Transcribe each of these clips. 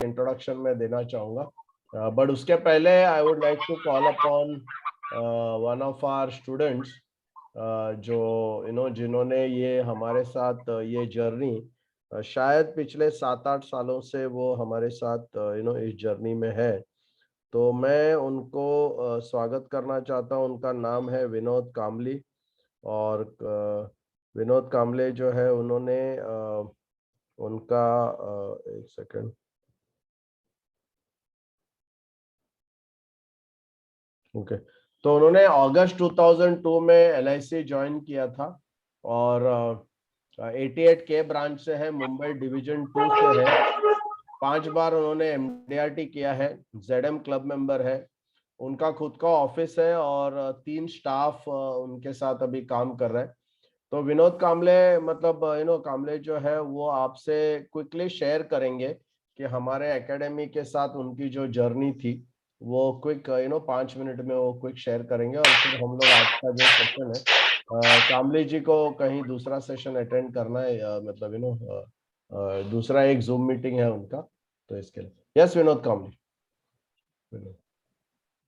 Introduction में देना चाहूँगा, बट उसके पहले I would like to call upon one of our students, जो जिन्होंने ये हमारे साथ ये जर्नी, शायद पिछले 7-8 सालों से वो हमारे साथ इस जर्नी में है। तो मैं उनको स्वागत करना चाहता हूँ। उनका नाम है विनोद कामली। और विनोद कामले जो है उन्होंने उनका एक सेकंड, ओके, तो उन्होंने अगस्त 2002 में LIC ज्वाइन किया था और 88K ब्रांच से है, मुंबई डिवीजन 2 से है। 5 बार उन्होंने MDRT किया है, ZM क्लब मेंबर है। उनका खुद का ऑफिस है और 3 स्टाफ उनके साथ अभी काम कर रहे हैं। तो विनोद कामले, मतलब कामले जो है वो आपसे क्विकली शेयर करेंगे कि हमारे एकेडमी के साथ उनकी जो जर्नी थी वो क्विक 5 मिनट में वो क्विक शेयर करेंगे। और फिर हम लोग आज का जो सेशन है, कामले जी को कहीं दूसरा सेशन अटेंड करना है, मतलब दूसरा एक जूम मीटिंग है उनका, तो इसके लिए यस विनोद कामले।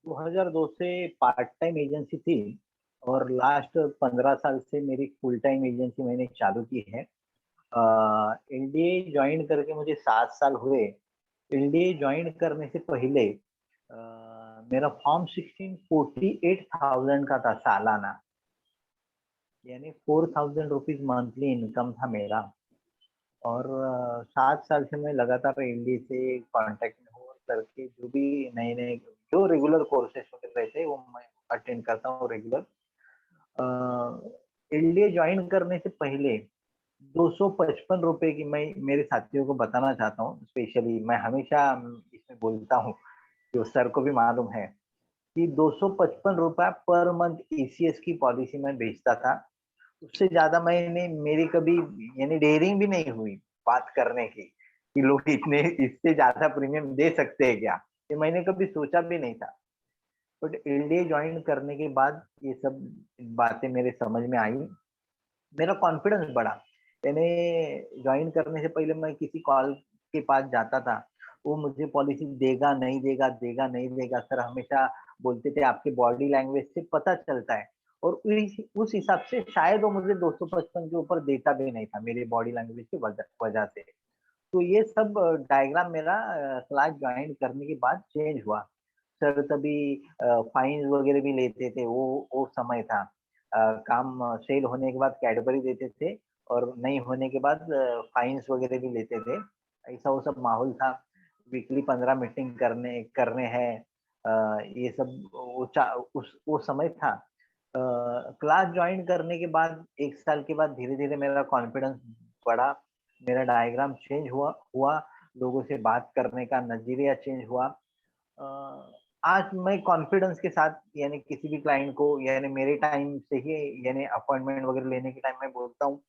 2002 से पार्ट टाइम एजेंसी थी और लास्ट 15 साल से मेरी फुल टाइम एजेंसी मैंने चालू की है। एलडीए ज्वाइन करके मुझे 7 साल हुए। एलडीए ज्वाइन करने से पहले मेरा फॉर्म 16 48,000 का था सालाना, यानी 4,000 रुपीज मंथली इनकम था मेरा। और 7 साल से मैं लगातार एलडीए से कांटेक्ट में हूँ करके जो भी नए नए जो रेगुलर कोर्सेस वगैरह रहते हैं वो मैं अटेंड करता हूँ रेगुलर। एलडीए ज्वाइन करने से पहले 255 रुपए की, मैं मेरे साथियों को बताना चाहता हूँ, स्पेशली मैं हमेशा इसमें बोलता हूँ, जो सर को भी मालूम है कि 255 रुपया पर मंथ ईसीएस की पॉलिसी में बेचता था। उससे ज्यादा मैंने मेरी कभी यानी डेयरिंग भी नहीं हुई बात करने की कि लोग इतने इससे ज्यादा प्रीमियम दे सकते हैं क्या, ये मैंने कभी सोचा भी नहीं था। बट एलडीए ज्वाइन करने के बाद ये सब बातें मेरे समझ में आई, मेरा कॉन्फिडेंस बढ़ा। यानी ज्वाइन करने से पहले मैं किसी कॉल के पास जाता था, वो मुझे पॉलिसी देगा नहीं देगा, देगा नहीं देगा, सर हमेशा बोलते थे आपके बॉडी लैंग्वेज से पता चलता है। और उस हिसाब से शायद वो मुझे 255 के ऊपर देता भी नहीं था मेरे बॉडी लैंग्वेज की वजह से। तो ये सब डायग्राम मेरा क्लास ज्वाइन करने के बाद चेंज हुआ। सर तभी फाइन वगैरह भी लेते थे, वो समय था। काम सेल होने के बाद कैडबरी देते थे और नहीं होने के बाद फाइन्स वगैरह भी लेते थे। ऐसा वो सब माहौल था। वीकली 15 मीटिंग करने करने हैं, ये सब वो समय था। क्लास ज्वाइन करने के बाद 1 साल के बाद धीरे धीरे मेरा कॉन्फिडेंस बढ़ा, मेरा डायग्राम चेंज हुआ हुआ लोगों से बात करने का नजरिया चेंज हुआ। आज मैं कॉन्फिडेंस के साथ यानी किसी भी क्लाइंट को, यानी मेरे टाइम से ही यानी अपॉइंटमेंट वगैरह लेने के टाइम मैं बोलता हूँ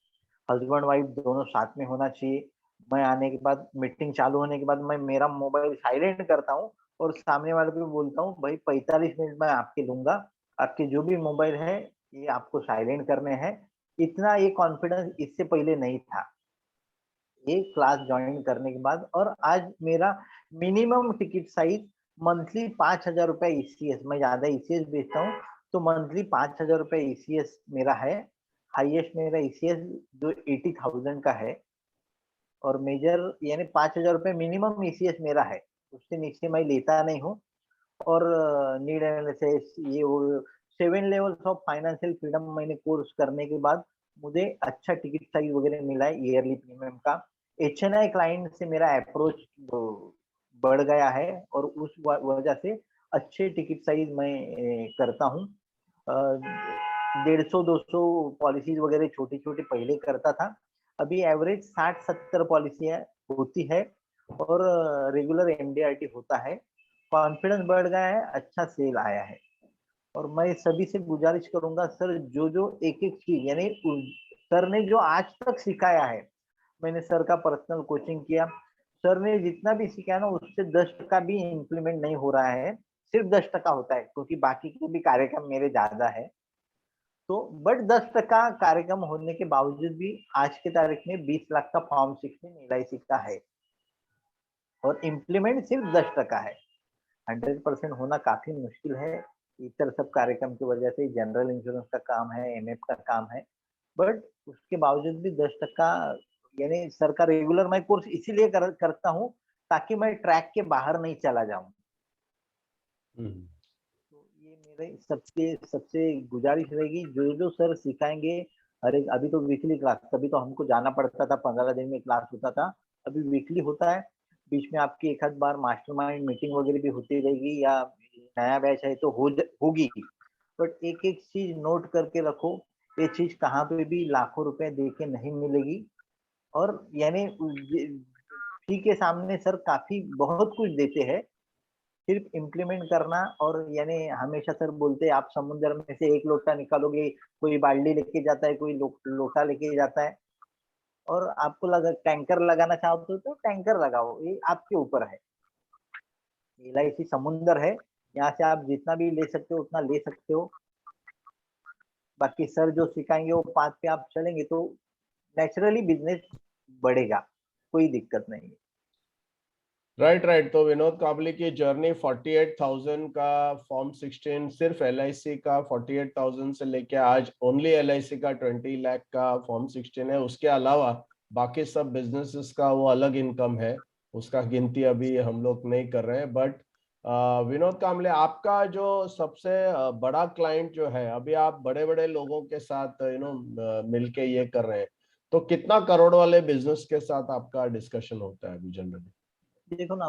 हस्बैंड वाइफ दोनों साथ में होना चाहिए। मैं आने के बाद मीटिंग चालू होने के बाद मैं मेरा मोबाइल साइलेंट करता हूँ और सामने वाले को भी बोलता हूँ भाई 45 मिनट में आपके लूंगा, आपके जो भी मोबाइल है ये आपको साइलेंट करने हैं। इतना ये कॉन्फिडेंस इससे पहले नहीं था, ये क्लास ज्वाइन करने के बाद। और आज मेरा मिनिमम टिकट साइज मंथली 5,000 रुपए ईसीएस, मैं ज्यादा ईसीएस बेचता हूँ तो मंथली 5,000 रुपए ईसीएस मेरा है। हाईएस्ट मेरा ईसीएस जो 80,000 का है और मेजर यानी 5,000 रुपए मिनिमम ईसीएस मेरा है, उससे नीचे मैं लेता नहीं हूँ। और नीड एनालिसिस ये वो 7 लेवल्स ऑफ फाइनेंशियल फ्रीडम मैंने कोर्स करने के बाद मुझे अच्छा टिकट साइज वगैरह मिला है ईयरली प्रीमियम का। एचएनआई क्लाइंट से मेरा अप्रोच बढ़ गया है और उस वजह से अच्छे टिकट साइज मैं करता हूँ। 150-200 पॉलिसीज वगैरह छोटी छोटी पहले करता था, अभी एवरेज 60-70 पॉलिसियां होती है और रेगुलर एमडीआरटी होता है। कॉन्फिडेंस बढ़ गया है, अच्छा सेल आया है। और मैं सभी से गुजारिश करूंगा सर, जो जो एक एक चीज यानी सर ने जो आज तक सिखाया है, मैंने सर का पर्सनल कोचिंग किया, सर ने जितना भी सिखाया ना उससे 10% भी इम्प्लीमेंट नहीं हो रहा है, सिर्फ 10% होता है क्योंकि बाकी के भी कार्यक्रम मेरे ज्यादा है। तो बट 10% कार्यक्रम होने के बावजूद भी आज की तारीख में 20 लाख का फॉर्म 16 एलआईसी का है। और इम्प्लीमेंट सिर्फ 10% है। 100% होना काफी मुश्किल है। इतर सब कार्यक्रम की वजह से जनरल इंश्योरेंस का काम है, एमएफ का काम है, बट उसके बावजूद भी 10% यानी सर का रेगुलर मैं कोर्स इसीलिए करता हूँ ताकि मैं ट्रैक के बाहर नहीं चला जाऊं। हम्म, तो ये मेरे सबसे सबसे गुजारिश रहेगी, जो जो सर सिखाएंगे। अरे अभी तो वीकली क्लास, तभी तो हमको जाना पड़ता था, 15 दिन में क्लास होता था। अभी वीकली होता है, बीच में आपकी एक आध बार मास्टरमाइंड मीटिंग वगैरह भी होती रहेगी, या नया बैच है तो होगी। बट एक एक चीज नोट करके रखो, ये चीज कहाँ पे भी लाखों रुपए दे के नहीं मिलेगी। और यानी फी के सामने सर काफी बहुत कुछ देते हैं, सिर्फ इम्प्लीमेंट करना। और यानी हमेशा सर बोलते हैं, आप समुद्र में से एक लोटा निकालोगे, कोई बाल्टी लेके जाता है, कोई लोटा लेके जाता है। और आपको लगा टैंकर लगाना चाहते हो तो टैंकर लगाओ, ये आपके ऊपर है। एलआईसी समुंदर है, यहाँ से आप जितना भी ले सकते हो उतना ले सकते हो। बाकी सर जो सिखाएंगे वो पाथ पे आप चलेंगे तो नेचुरली बिजनेस बढ़ेगा, कोई दिक्कत नहीं है। Right right. तो विनोद काबली की जर्नी 48,000 का फॉर्म 16 सिर्फ एलआईसी का 48,000 से लेके आज ओनली एलआईसी का 20 लाख का फॉर्म 16 है। उसके अलावा बाकी सब बिजनेसेस का वो अलग इनकम है, उसका गिनती अभी हम लोग नहीं कर रहे हैं। बट विनोद कामले, आपका जो सबसे बड़ा क्लाइंट जो है, अभी आप बड़े बड़े लोगों के साथ मिलके ये कर रहे हैं, तो कितना करोड़ वाले बिजनेस के साथ आपका डिस्कशन होता है अभी जनरली? देखो ना,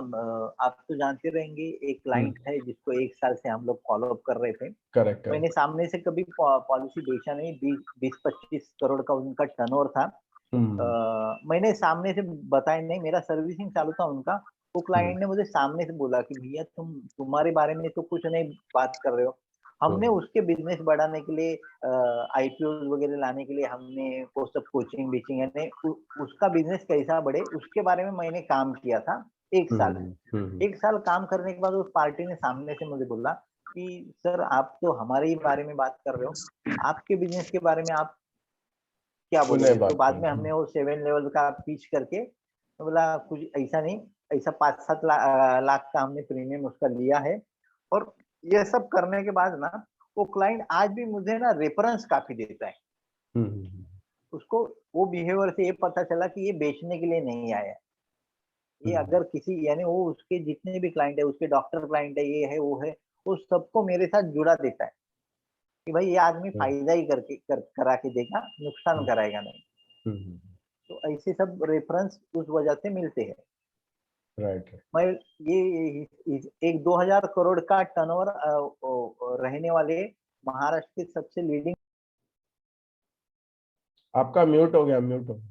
आप तो जानते रहेंगे, एक क्लाइंट है जिसको 1 साल से हम लोग फॉलो अप कर रहे थे। करेक्ट मैंने करेक्ट। सामने से कभी पॉलिसी बेचा नहीं, 20-25 करोड़ का उनका टर्नओवर था। हम्म मैंने सामने से बताया नहीं, मेरा सर्विसिंग चालू था उनका। वो हम्म क्लाइंट ने मुझे सामने से बोला कि भैया तुम्हारे बारे में तो कुछ नहीं बात कर रहे हो। हमने हम्म उसके बिजनेस बढ़ाने के लिए, आईपीओ वगैरह लाने के लिए हमने वो सब कोचिंग बीचिंग है, उसका बिजनेस कैसा बढ़े उसके बारे में मैंने काम किया था 1 साल। हम्म हम्म 1 साल काम करने के बाद उस पार्टी ने सामने से मुझे बोला कि सर आप तो हमारे ही बारे में बात कर रहे हो, आपके बिजनेस के बारे में आप क्या क्यों नहीं बोलोगे? तो बात बाद करें? में हमने वो 7 लेवल का पिच करके, तो बोला कुछ ऐसा नहीं, ऐसा 5-7 लाख का हमने प्रीमियम उसका लिया है। और ये सब करने के बाद ना, वो क्लाइंट आज भी मुझे ना रेफरेंस काफी देता है। हम्म उसको वो बिहेवियर से ये पता चला कि ये बेचने के लिए नहीं आया है। ये हम्म अगर किसी यानी वो उसके जितने भी क्लाइंट है, उसके डॉक्टर क्लाइंट है, ये है वो है, वो सबको मेरे साथ जुड़ा देता है कि भाई ये आदमी हम्म फायदा ही करा के देगा, नुकसान कराएगा नहीं। हम्म तो ऐसे सब रेफरेंस उस वजह से मिलते हैं। राइट। मैं एक 2000 करोड़ का टर्नओवर रहने वाले महाराष्ट्र के सबसे लीडिंग आपका म्यूट हो गया, म्यूट हो गया।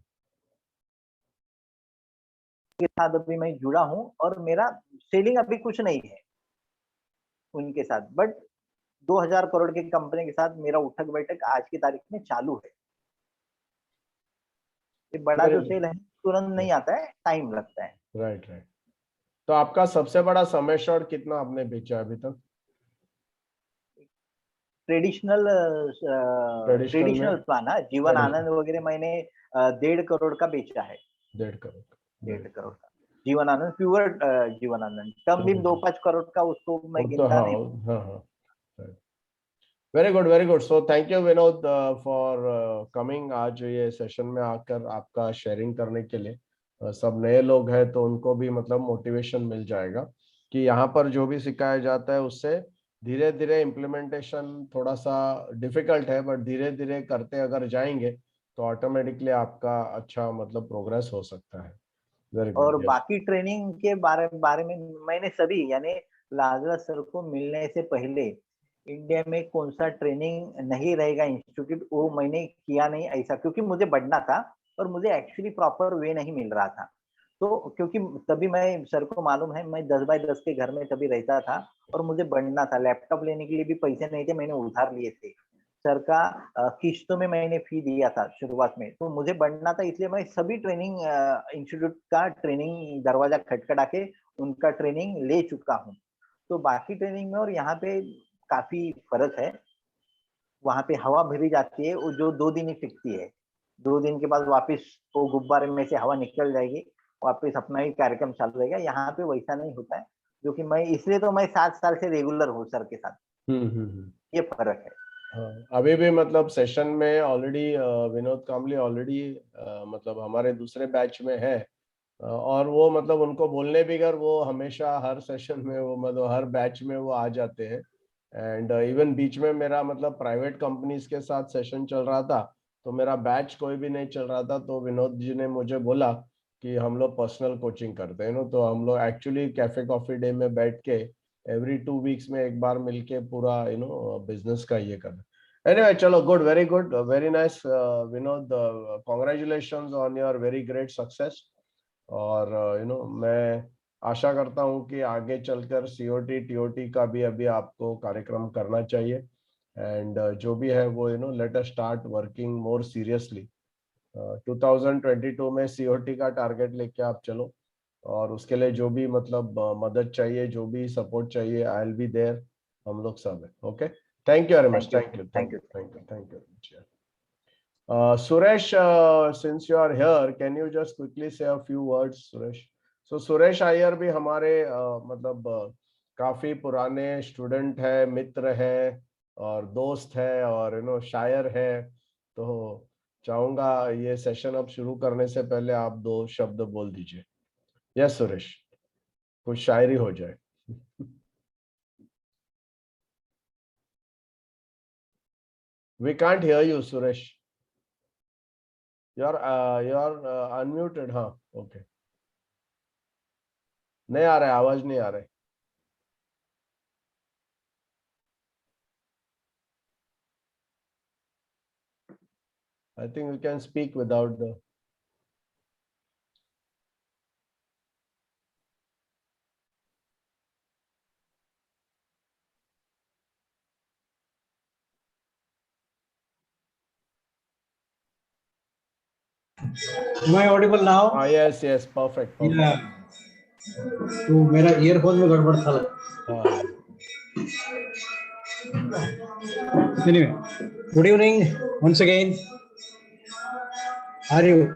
के साथ अभी मैं जुड़ा हूँ, और मेरा सेलिंग अभी कुछ नहीं है उनके साथ, बट 2000 करोड़ की कंपनी के साथ मेरा उठक बैठक आज की तारीख में चालू है। ये बड़ा वेरी जो सेल है तुरंत नहीं आता है, टाइम लगता है। Right right. तो आपका सबसे बड़ा समय शॉर्ट कितना आपने बेचा अभी तक ट्रेडिशनल ट्रेडिशनल में? ट्रेडिशनल प्लान है, जीवन ट्रेडिशनल आनंद वगैरह मैंने 1.5 करोड़ का बेचा है। 1.5 करोड़ का? 1.5 करोड़ का जीवन आनंद, प्योर जीवन आनंद, टर्म भी 2-5 करोड़ का, उसको मैं वो तो गिनता हाँ नहीं। हाँ हाँ। Very good very good. So thank you Vinod for coming आज ये सेशन में आकर आपका शेयरिंग करने के लिए। सब नए लोग हैं तो उनको भी मतलब मोटिवेशन मिल जाएगा कि यहाँ पर जो भी सिखाया जाता है उससे धीरे धीरे इम्प्लीमेंटेशन थोड़ा सा डिफिकल्ट है, बट धीरे धीरे करते अगर जाएंगे तो ऑटोमेटिकली आपका अच्छा मतलब प्रोग्रेस हो सकता है। वेरी और गुड। यस। बाकी ट्रेनिंग के बारे में मैंने सभी यानी लाजरा सर को मिलने से पहले इंडिया में कौन सा ट्रेनिंग नहीं रहेगा इंस्टीट्यूट, वो मैंने किया नहीं ऐसा, क्योंकि मुझे बढ़ना था और मुझे एक्चुअली प्रॉपर वे नहीं मिल रहा था। तो क्योंकि तभी मैं सर को मालूम है, मैं 10 बाय 10 के घर में तभी रहता था, और मुझे बढ़ना था। लैपटॉप लेने के लिए भी पैसे नहीं थे, मैंने उधार लिए थे सर का। किश्तों में मैंने फी दिया था शुरुआत में, तो मुझे बढ़ना था, इसलिए मैं सभी ट्रेनिंग इंस्टीट्यूट का ट्रेनिंग दरवाजा खटखटा के उनका ट्रेनिंग ले चुका हूँ। तो बाकी ट्रेनिंग में और यहाँ पे काफी फर्क है। वहां पे हवा भरी जाती है, वो जो 2 दिन ही टिकती है, 2 दिन के बाद वापस वो गुब्बारे में से हवा निकल जाएगी। वापस अपना ही कार्यक्रम चालू रहेगा। यहाँ पे वैसा नहीं होता है, जो कि मैं इसलिए तो मैं 7 साल से रेगुलर हूँ सर के साथ, ये फर्क है। हाँ, अभी भी मतलब सेशन में ऑलरेडी विनोद कामली ऑलरेडी मतलब हमारे दूसरे बैच में है, और वो मतलब उनको बोलने भी कर, वो हमेशा हर सेशन में वो मतलब हर बैच में वो आ जाते हैं। एंड इवन बीच में मेरा मतलब प्राइवेट कंपनीज के साथ सेशन चल रहा था, तो मेरा बैच कोई भी नहीं चल रहा था, तो विनोद जी ने मुझे बोला कि हम लोग पर्सनल कोचिंग करते हैं ना, तो हम लोग एक्चुअली कैफे कॉफी डे में बैठ के एवरी 2 वीक्स में एक बार मिलके पूरा बिजनेस का ये करना। एनीवे चलो, good, very good, very nice Vinod, congratulations on your very great success. और मैं आशा करता हूँ कि आगे चलकर सीओटी टीओटी का भी अभी आपको कार्यक्रम करना चाहिए। एंड जो भी है वो let us start working more seriously. 2022 में सीओटी का टारगेट लेके आप चलो, और उसके लिए जो भी मतलब मदद चाहिए, जो भी सपोर्ट चाहिए, आई विल बी देयर। हम लोग सब है। Okay, thank you very much, thank you, thank you, thank thank you. You, thank you, thank you. Suresh, since you are here, can you just quickly say a few words, Suresh? So Suresh Iyer भी हमारे मतलब काफी पुराने student है, मित्र है और दोस्त है, और शायर है। तो चाहूंगा ये सेशन अब शुरू करने से पहले आप 2 शब्द बोल दीजिए। यस सुरेश, कुछ शायरी हो जाए। We can't hear you, Suresh. You're unmuted. हाँ, ओके, नहीं आ रहा है, आवाज नहीं आ रहा है। I think you can speak without the. Am I audible now? Yes, yes, perfect, perfect. Yeah. तो मेरा ईयरफोन में गड़बड़ था। हाँ, Anyway, good evening once again. Are you?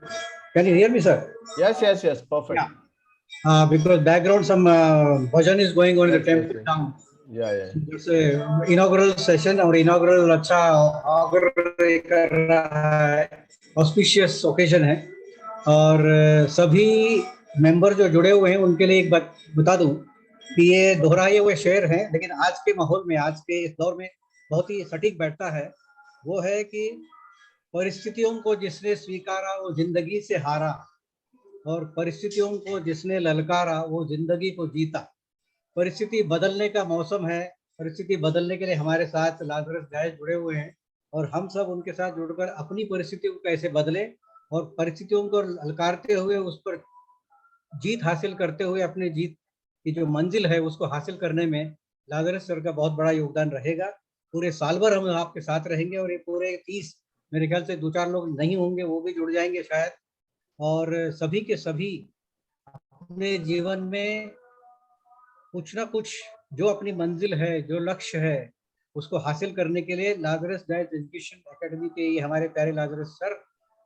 Can you hear me, sir? yes, yes, yes, perfect. Yeah. Because background some bhajan is going on in the Yes, temple yes. town. Yeah. It's a inaugural session और inaugural अच्छा augur कर रहा है, auspicious occasion है। और सभी member जो जुड़े हुए हैं उनके लिए एक बात बता दूं कि ये दोहराए हुए शेर हैं, लेकिन आज के माहौल में, आज के इस दौर में बहुत ही सटीक बैठता है। वो है कि परिस्थितियों को जिसने स्वीकारा वो जिंदगी से हारा, और परिस्थितियों को जिसने ललकारा वो जिंदगी को जीता। परिस्थिति बदलने का मौसम है, परिस्थिति बदलने के लिए हमारे साथ लाजरस गाइस जुड़े हुए हैं, और हम सब उनके साथ जुड़कर अपनी परिस्थितियों को कैसे बदले और परिस्थितियों को ललकारते हुए उस पर जीत हासिल करते हुए अपनी जीत की जो मंजिल है उसको हासिल करने में लाजरस सर का बहुत बड़ा योगदान रहेगा। पूरे साल भर हम आपके साथ रहेंगे, और ये पूरे 30, मेरे ख्याल से 2-4 लोग नहीं होंगे, वो भी जुड़ जाएंगे शायद। और सभी के सभी अपने जीवन में कुछ ना कुछ जो अपनी मंजिल है, जो लक्ष्य है, उसको हासिल करने के लिए लाजरस गाइस एजुकेशन एकेडमी के ये हमारे प्यारे लाजरस सर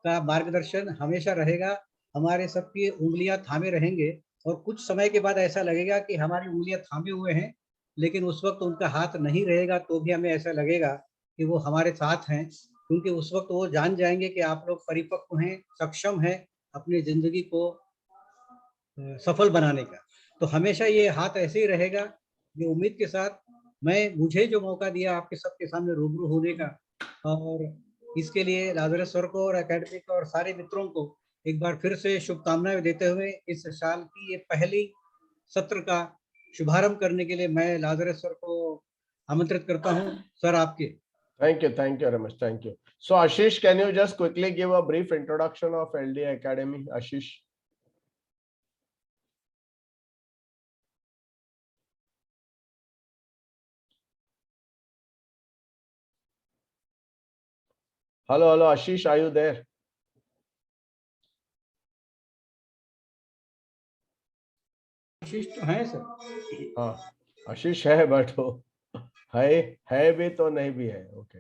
का मार्गदर्शन हमेशा रहेगा। हमारे सबकी उंगलियां थामे रहेंगे, और कुछ समय के बाद ऐसा लगेगा कि हमारी उंगलियां थामे हुए हैं, लेकिन उस वक्त उनका हाथ नहीं रहेगा, तो भी हमें ऐसा लगेगा कि वो हमारे साथ हैं, क्योंकि उस वक्त वो जान जाएंगे कि आप लोग परिपक्व हैं, सक्षम हैं अपनी जिंदगी को सफल बनाने का। तो हमेशा ये हाथ ऐसे ही रहेगा। ये उम्मीद के साथ मुझे जो मौका दिया आपके सबके सामने रूबरू होने का, और इसके लिए लाजरस सर को और एकेडमी को और सारे मित्रों को एक बार फिर से शुभकामनाएं देते हुए इस साल की ये पहली सत्र का शुभारंभ करने के लिए मैं लाजरस सर को आमंत्रित करता हूं। सर आपके। Thank you very much, thank you. So Ashish, can you just quickly give a brief introduction of LD Academy? Ashish. Hello, Ashish, are you there? आशीष तो है सर। हाँ, आशीष है, बट वो है भी तो नहीं भी है। ओके,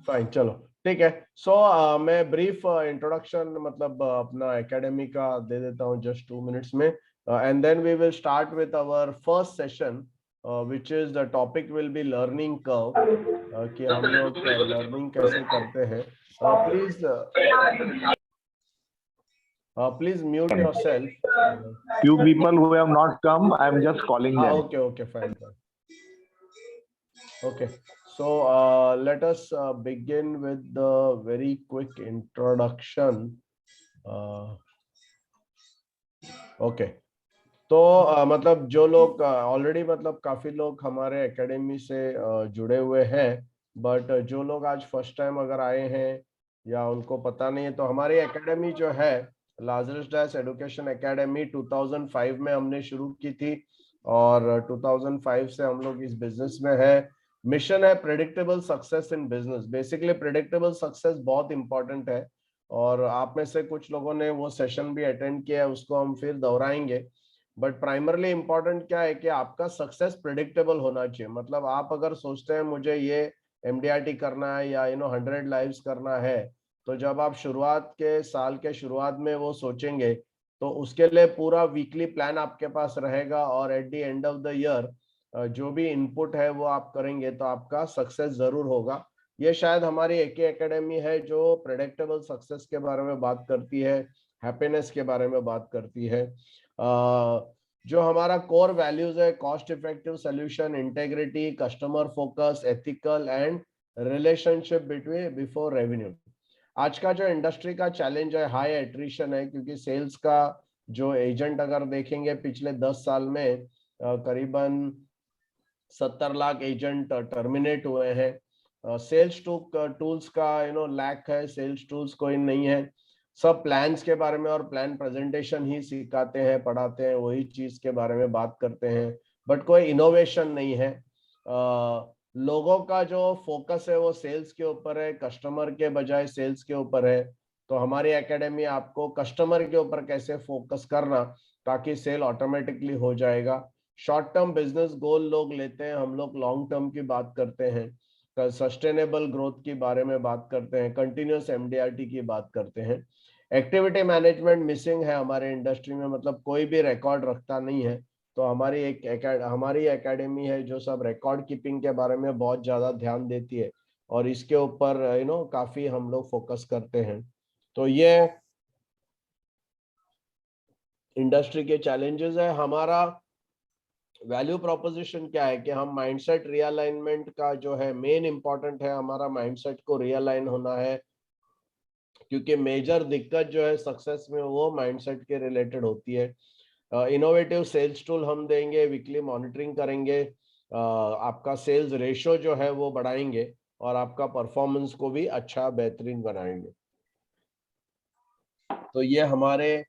फाइन, चलो ठीक है। सो मैं ब्रीफ इंट्रोडक्शन मतलब अपना एकेडमी का दे देता हूँ जस्ट 2 मिनट्स में, and then we will start with our first session which is the topic will be learning curve, कि हम लोग लर्निंग कैसे करते हैं। Please mute yourself. Few people who have not come, I am just calling them. Okay, fine. Okay, so let us begin with the very quick introduction. Okay, तो मतलब जो लोग ऑलरेडी मतलब काफी लोग हमारे एकेडमी से जुड़े हुए हैं, बट जो लोग आज फर्स्ट टाइम अगर आए हैं या उनको पता नहीं है, तो हमारी एकेडमी जो है लाजरस डायस एजुकेशन एकेडमी 2005 में हमने शुरू की थी, और 2005 से हम लोग इस बिजनेस में है। मिशन है predictable success in business. Basically predictable success बहुत इंपॉर्टेंट है, और आप में से कुछ लोगों ने वो सेशन भी अटेंड किया है, उसको हम फिर दोहराएंगे। बट प्राइमरली इंपॉर्टेंट क्या है कि आपका सक्सेस प्रेडिक्टेबल होना चाहिए। मतलब आप अगर सोचते हैं मुझे ये एमडीआरटी करना है या 100 लाइव्स करना है, तो जब आप शुरुआत के साल के शुरुआत में वो सोचेंगे, तो उसके लिए पूरा वीकली प्लान आपके पास रहेगा, और at the end of the year जो भी इनपुट है वो आप करेंगे, तो आपका सक्सेस जरूर होगा। ये शायद हमारी एक ही एकेडमी है जो प्रेडिक्टेबल सक्सेस के बारे में बात करती है, हैप्पीनेस के बारे में बात करती है। जो हमारा कोर वैल्यूज है, cost effective solution, integrity, customer focus, ethical and relationship between before revenue. आज का जो इंडस्ट्री का चैलेंज है, हाई एट्रिशन है, क्योंकि सेल्स का जो एजेंट अगर देखेंगे पिछले 10 साल में करीबन 70 लाख एजेंट टर्मिनेट हुए हैं। सेल्स टूल्स का लैक है, सेल्स टूल्स कोई नहीं है। सब प्लान्स के बारे में और प्लान प्रेजेंटेशन ही सिखाते हैं, पढ़ाते हैं, वही चीज के बारे में बात करते हैं, बट कोई इनोवेशन नहीं है। लोगों का जो फोकस है वो सेल्स के ऊपर है, कस्टमर के बजाय सेल्स के ऊपर है। तो हमारी एकेडमी आपको कस्टमर के ऊपर कैसे फोकस करना, ताकि सेल ऑटोमेटिकली हो जाएगा। शॉर्ट टर्म बिजनेस गोल लोग लेते हैं, हम लोग लॉन्ग टर्म की बात करते हैं, सस्टेनेबल ग्रोथ के बारे में बात करते हैं, कंटिन्यूस एमडीआरटी की बात करते हैं। एक्टिविटी मैनेजमेंट मिसिंग है हमारे इंडस्ट्री में, मतलब कोई भी रिकॉर्ड रखता नहीं है। तो हमारी हमारी एकेडमी है जो सब रिकॉर्ड कीपिंग के बारे में बहुत ज्यादा ध्यान देती है, और इसके ऊपर काफी हम लोग फोकस करते हैं। तो ये इंडस्ट्री के चैलेंजेस है। हमारा वैल्यू प्रोपोजिशन क्या है कि हम माइंडसेट रियलाइनमेंट का जो है मेन इंपॉर्टेंट है, हमारा माइंडसेट को रियलाइन होना है, क्योंकि मेजर दिक्कत जो है सक्सेस में वो माइंडसेट के रिलेटेड होती है। इनोवेटिव सेल्स टूल हम देंगे, वीकली मॉनिटरिंग करेंगे, आपका सेल्स रेशो जो है वो बढ़ाएंगे, और आपका परफॉर्मेंस को भी अच्छा बेहतरीन बनाएंगे। तो ये हमारे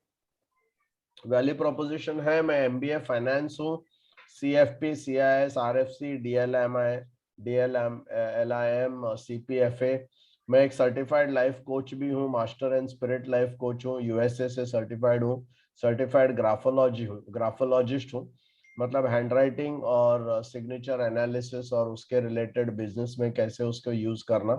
वैल्यू प्रोपोजिशन है। मैं एमबीए फाइनेंस हूँ, सीएफपी, सीआईएस, आरएफसी, डीएलएम, एलआईएम, सीपीएफए। मैं एक सर्टिफाइड लाइफ कोच भी हूँ, master and spirit life coach हूँ, यूएसए से सर्टिफाइड हूँ, सर्टिफाइड ग्राफोलॉजिस्ट हूँ। मतलब हैंडराइटिंग और सिग्नेचर एनालिसिस और उसके रिलेटेड बिजनेस में कैसे उसको यूज करना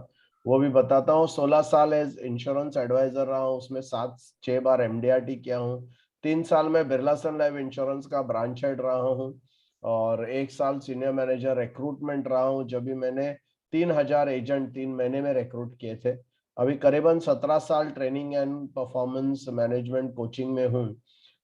वो भी बताता हूँ। 16 साल एज इंश्योरेंस एडवाइजर रहा हूँ, उसमें 6 बार एमडीआरटी किया हूँ। 3 साल में बिरला सन लाइफ इंश्योरेंस का ब्रांच हेड रहा हूँ, और 1 साल सीनियर मैनेजर रिक्रूटमेंट रहा हूँ, जब भी मैंने 3000 एजेंट 3 महीने में रिक्रूट किए थे। अभी करीबन 17 साल training and performance management coaching में हूँ,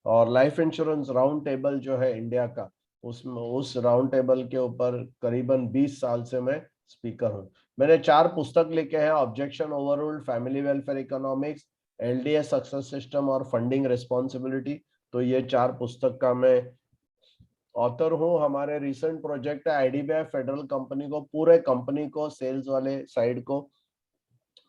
और लाइफ इंश्योरेंस राउंड टेबल जो है इंडिया का, उसमें उस राउंड टेबल के ऊपर करीबन 20 साल से मैं स्पीकर हूँ। मैंने 4 पुस्तक लिखे हैं, objection overruled, family welfare economics, LDS success system और फंडिंग रिस्पॉन्सिबिलिटी। तो ये 4 पुस्तक का मैं ऑथर हूँ। हमारे रिसेंट प्रोजेक्ट है आईडीबीआई फेडरल कंपनी को, पूरे कंपनी को, सेल्स वाले साइड को,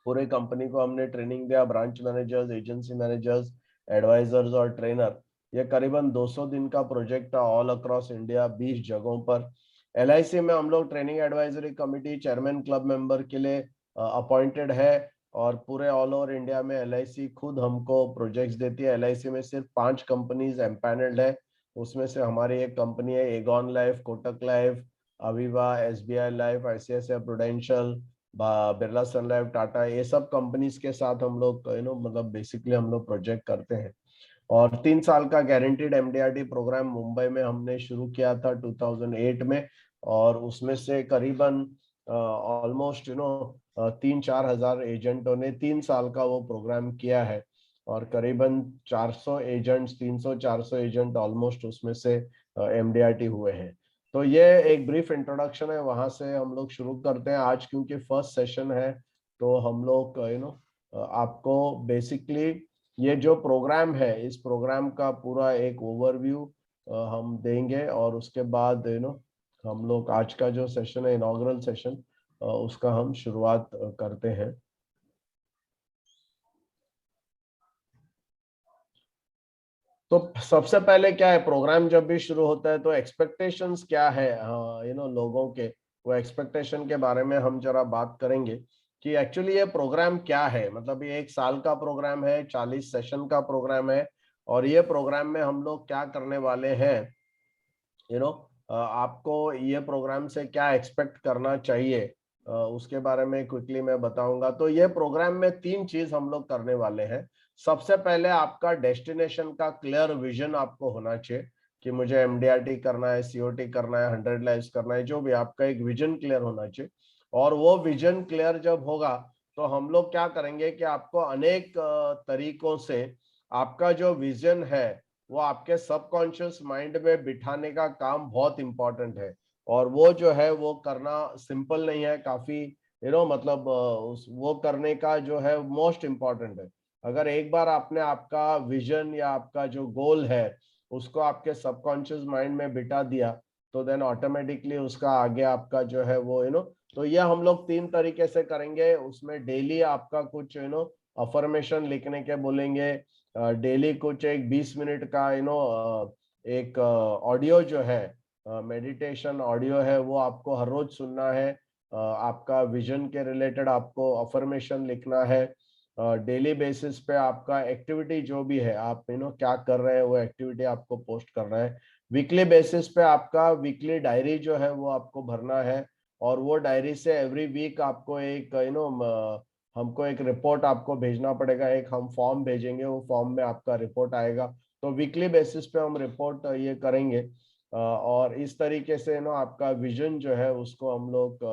पूरे कंपनी को हमने ट्रेनिंग दिया, branch managers, agency managers, advisors और ट्रेनर। ये करीबन 200 दिन का प्रोजेक्ट था, ऑल अक्रॉस इंडिया 20 जगहों पर। एलआईसी में हम लोग training advisory committee chairman club member के लिए अपॉइंटेड है, और पूरे ऑल ओवर इंडिया में एलआईसी खुद हमको प्रोजेक्ट्स देती है। एलआईसी में सिर्फ 5 कंपनीज एम्पैनल्ड है, उसमें से हमारी एक कंपनी है Aegon life, Kotak life, Aviva, SBI life, ICICI Prudential, Birla sun life, Tata, ये सब कंपनीज के साथ हम लोग मतलब बेसिकली हम लोग प्रोजेक्ट करते हैं। और 3 साल का गारंटीड एमडीआरटी प्रोग्राम मुंबई में हमने शुरू किया था 2008 में, और उसमें से करीबन ऑलमोस्ट 3-4 हजार एजेंटों ने 3 साल का वो प्रोग्राम किया है, और करीबन 400 एजेंट्स, 300-400 एजेंट ऑलमोस्ट उसमें से एमडीआरटी हुए हैं। तो ये एक ब्रीफ इंट्रोडक्शन है, वहां से हम लोग शुरू करते हैं आज, क्योंकि फर्स्ट सेशन है। तो हम लोग आपको बेसिकली ये जो प्रोग्राम है, इस प्रोग्राम का पूरा एक ओवरव्यू हम देंगे, और उसके बाद हम लोग आज का जो सेशन है, इनॉग्रल सेशन, उसका हम शुरुआत करते हैं। तो सबसे पहले क्या है, प्रोग्राम जब भी शुरू होता है तो एक्सपेक्टेशंस क्या है लोगों के, वो एक्सपेक्टेशन के बारे में हम जरा बात करेंगे कि एक्चुअली ये प्रोग्राम क्या है। मतलब ये 1 साल का प्रोग्राम है, 40 सेशन का प्रोग्राम है, और ये प्रोग्राम में हम लोग क्या करने वाले हैं, आपको ये प्रोग्राम से क्या एक्सपेक्ट करना चाहिए, उसके बारे में क्विकली मैं बताऊंगा। तो ये प्रोग्राम में 3 चीज हम लोग करने वाले हैं। सबसे पहले आपका डेस्टिनेशन का क्लियर विजन आपको होना चाहिए कि मुझे एमडीआरटी करना है, सीओटी करना है, 100 लाइव्स करना है, जो भी आपका एक विजन क्लियर होना चाहिए। और वो विजन क्लियर जब होगा तो हम लोग क्या करेंगे कि आपको अनेक तरीकों से आपका जो विजन है वो आपके सबकॉन्शियस माइंड में बिठाने का काम बहुत इंपॉर्टेंट है। और वो जो है वो करना सिंपल नहीं है, काफी मतलब वो करने का जो है मोस्ट इम्पॉर्टेंट है। अगर एक बार आपने आपका विजन या आपका जो गोल है उसको आपके सबकॉन्शियस माइंड में बिठा दिया, तो देन ऑटोमेटिकली उसका आगे आपका जो है वो तो ये हम लोग 3 तरीके से करेंगे। उसमें डेली आपका कुछ अफर्मेशन लिखने के बोलेंगे, डेली कुछ एक 20 मिनट का एक ऑडियो जो है, मेडिटेशन ऑडियो है, वो आपको हर रोज सुनना है। आपका विजन के रिलेटेड आपको अफर्मेशन लिखना है। डेली बेसिस पे आपका एक्टिविटी जो भी है, आप क्या कर रहे हैं वो एक्टिविटी आपको पोस्ट करना है। वीकली बेसिस पे आपका वीकली डायरी जो है वो आपको भरना है, और वो डायरी से एवरी वीक आपको एक हमको एक रिपोर्ट आपको भेजना पड़ेगा। एक हम फॉर्म भेजेंगे, वो फॉर्म में आपका रिपोर्ट आएगा। तो वीकली बेसिस पे हम रिपोर्ट ये करेंगे, और इस तरीके से आपका विजन जो है उसको हम लोग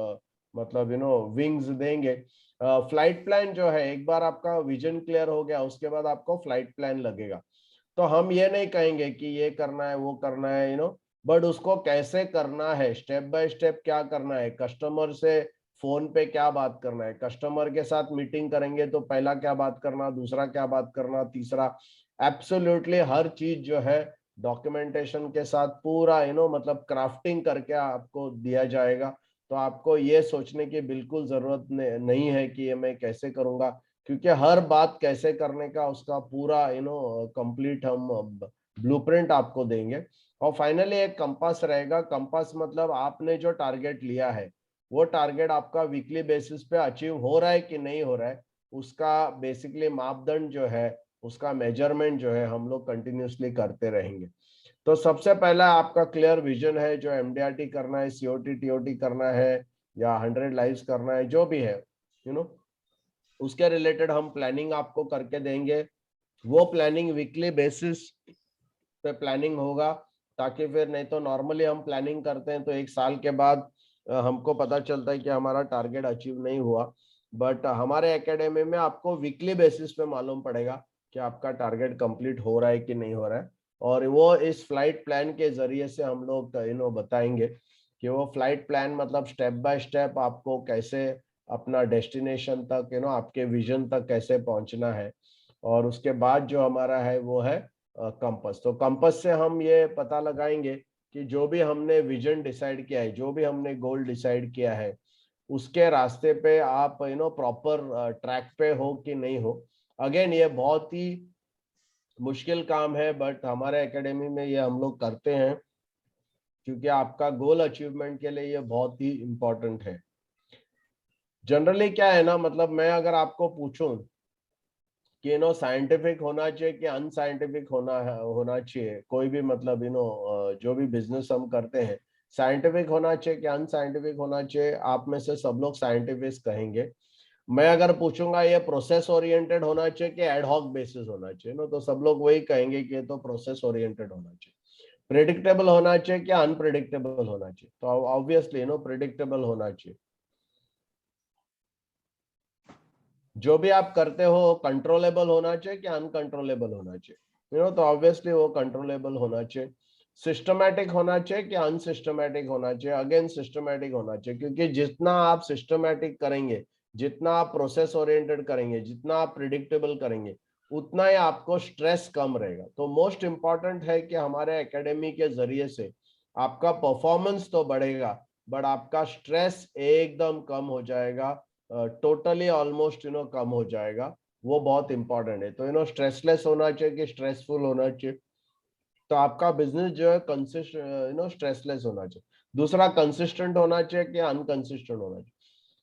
मतलब विंग्स देंगे। फ्लाइट प्लान जो है, एक बार आपका विजन क्लियर हो गया उसके बाद आपको फ्लाइट प्लान लगेगा। तो हम ये नहीं कहेंगे कि ये करना है वो करना है बट उसको कैसे करना है, स्टेप बाय स्टेप क्या करना है, कस्टमर से फोन पे क्या बात करना है, कस्टमर के साथ मीटिंग करेंगे तो पहला क्या बात करना, दूसरा क्या बात करना, तीसरा, एब्सोल्युटली हर चीज जो है डॉक्यूमेंटेशन के साथ पूरा मतलब क्राफ्टिंग करके आपको दिया जाएगा। तो आपको ये सोचने की बिल्कुल जरूरत नहीं है कि ये मैं कैसे करूंगा, क्योंकि हर बात कैसे करने का उसका पूरा कंप्लीट हम ब्लूप्रिंट आपको देंगे। और फाइनली एक कंपास रहेगा। कंपास मतलब आपने जो टारगेट लिया है वो टारगेट आपका वीकली बेसिस पे अचीव हो रहा है कि नहीं हो रहा है, उसका बेसिकली मापदंड जो है, उसका मेजरमेंट जो है हम लोग कंटिन्यूसली करते रहेंगे। तो सबसे पहला आपका क्लियर विजन है, जो एमडीआरटी करना है, सीओटी टीओटी करना है, या 100 लाइव्स करना है, जो भी है उसके रिलेटेड हम प्लानिंग आपको करके देंगे। वो प्लानिंग वीकली बेसिस पे प्लानिंग होगा, ताकि फिर नहीं तो नॉर्मली हम प्लानिंग करते हैं तो 1 साल के बाद हमको पता चलता है कि हमारा टारगेट अचीव नहीं हुआ। बट हमारे एकेडमी में आपको वीकली बेसिस पे मालूम पड़ेगा कि आपका टारगेट कंप्लीट हो रहा है कि नहीं हो रहा है। और वो इस फ्लाइट प्लान के जरिए से हम लोग बताएंगे कि वो फ्लाइट प्लान मतलब स्टेप बाय स्टेप आपको कैसे अपना डेस्टिनेशन तक आपके विजन तक कैसे पहुंचना है। और उसके बाद जो हमारा है वो है कंपास। तो कंपास से हम ये पता लगाएंगे कि जो भी हमने विजन डिसाइड किया है, जो भी हमने गोल डिसाइड किया है, उसके रास्ते पे आप प्रॉपर ट्रैक पे हो कि नहीं हो। अगेन ये बहुत ही मुश्किल काम है, बट हमारे एकेडमी में ये हम लोग करते हैं, क्योंकि आपका गोल अचीवमेंट के लिए ये बहुत ही इम्पोर्टेंट है। जनरली क्या है ना, मतलब मैं अगर आपको पूछूं कि साइंटिफिक होना चाहिए कि अनसाइंटिफिक होना चाहिए, कोई भी मतलब जो भी बिजनेस हम करते हैं, साइंटिफिक होना चाहिए कि अनसाइंटिफिक होना चाहिए, आप में से सब लोग साइंटिफिक कहेंगे। मैं अगर पूछूंगा ये प्रोसेस ओरिएंटेड होना चाहिए कि एडहॉक बेसिस होना चाहिए ना, तो सब लोग वही कहेंगे कि ये तो प्रोसेस ओरिएंटेड होना चाहिए। प्रिडिक्टेबल होना चाहिए कि अनप्रिडिक्टेबल होना चाहिए, तो ऑब्वियसली प्रिडिक्टेबल होना चाहिए। जो भी आप करते हो कंट्रोलेबल होना चाहिए कि अनकंट्रोलेबल होना चाहिए, तो ऑब्वियसली वो कंट्रोलेबल होना चाहिए। सिस्टमैटिक होना चाहिए कि अनसिस्टमैटिक होना चाहिए, अगेन सिस्टमैटिक होना चाहिए, क्योंकि जितना आप सिस्टमैटिक करेंगे, जितना आप प्रोसेस ओरिएंटेड करेंगे, जितना आप प्रिडिक्टेबल करेंगे, उतना ही आपको स्ट्रेस कम रहेगा। तो मोस्ट इंपॉर्टेंट है कि हमारे एकेडमी के जरिए से आपका परफॉर्मेंस तो बढ़ेगा, बट आपका स्ट्रेस एकदम कम हो जाएगा, टोटली ऑलमोस्ट कम हो जाएगा। वो बहुत इंपॉर्टेंट है। तो स्ट्रेसलेस होना चाहिए कि स्ट्रेसफुल होना चाहिए। तो आपका बिजनेस जो है स्ट्रेसलेस होना चाहिए। दूसरा कंसिस्टेंट होना चाहिए कि अनकंसिस्टेंट होना चाहिए।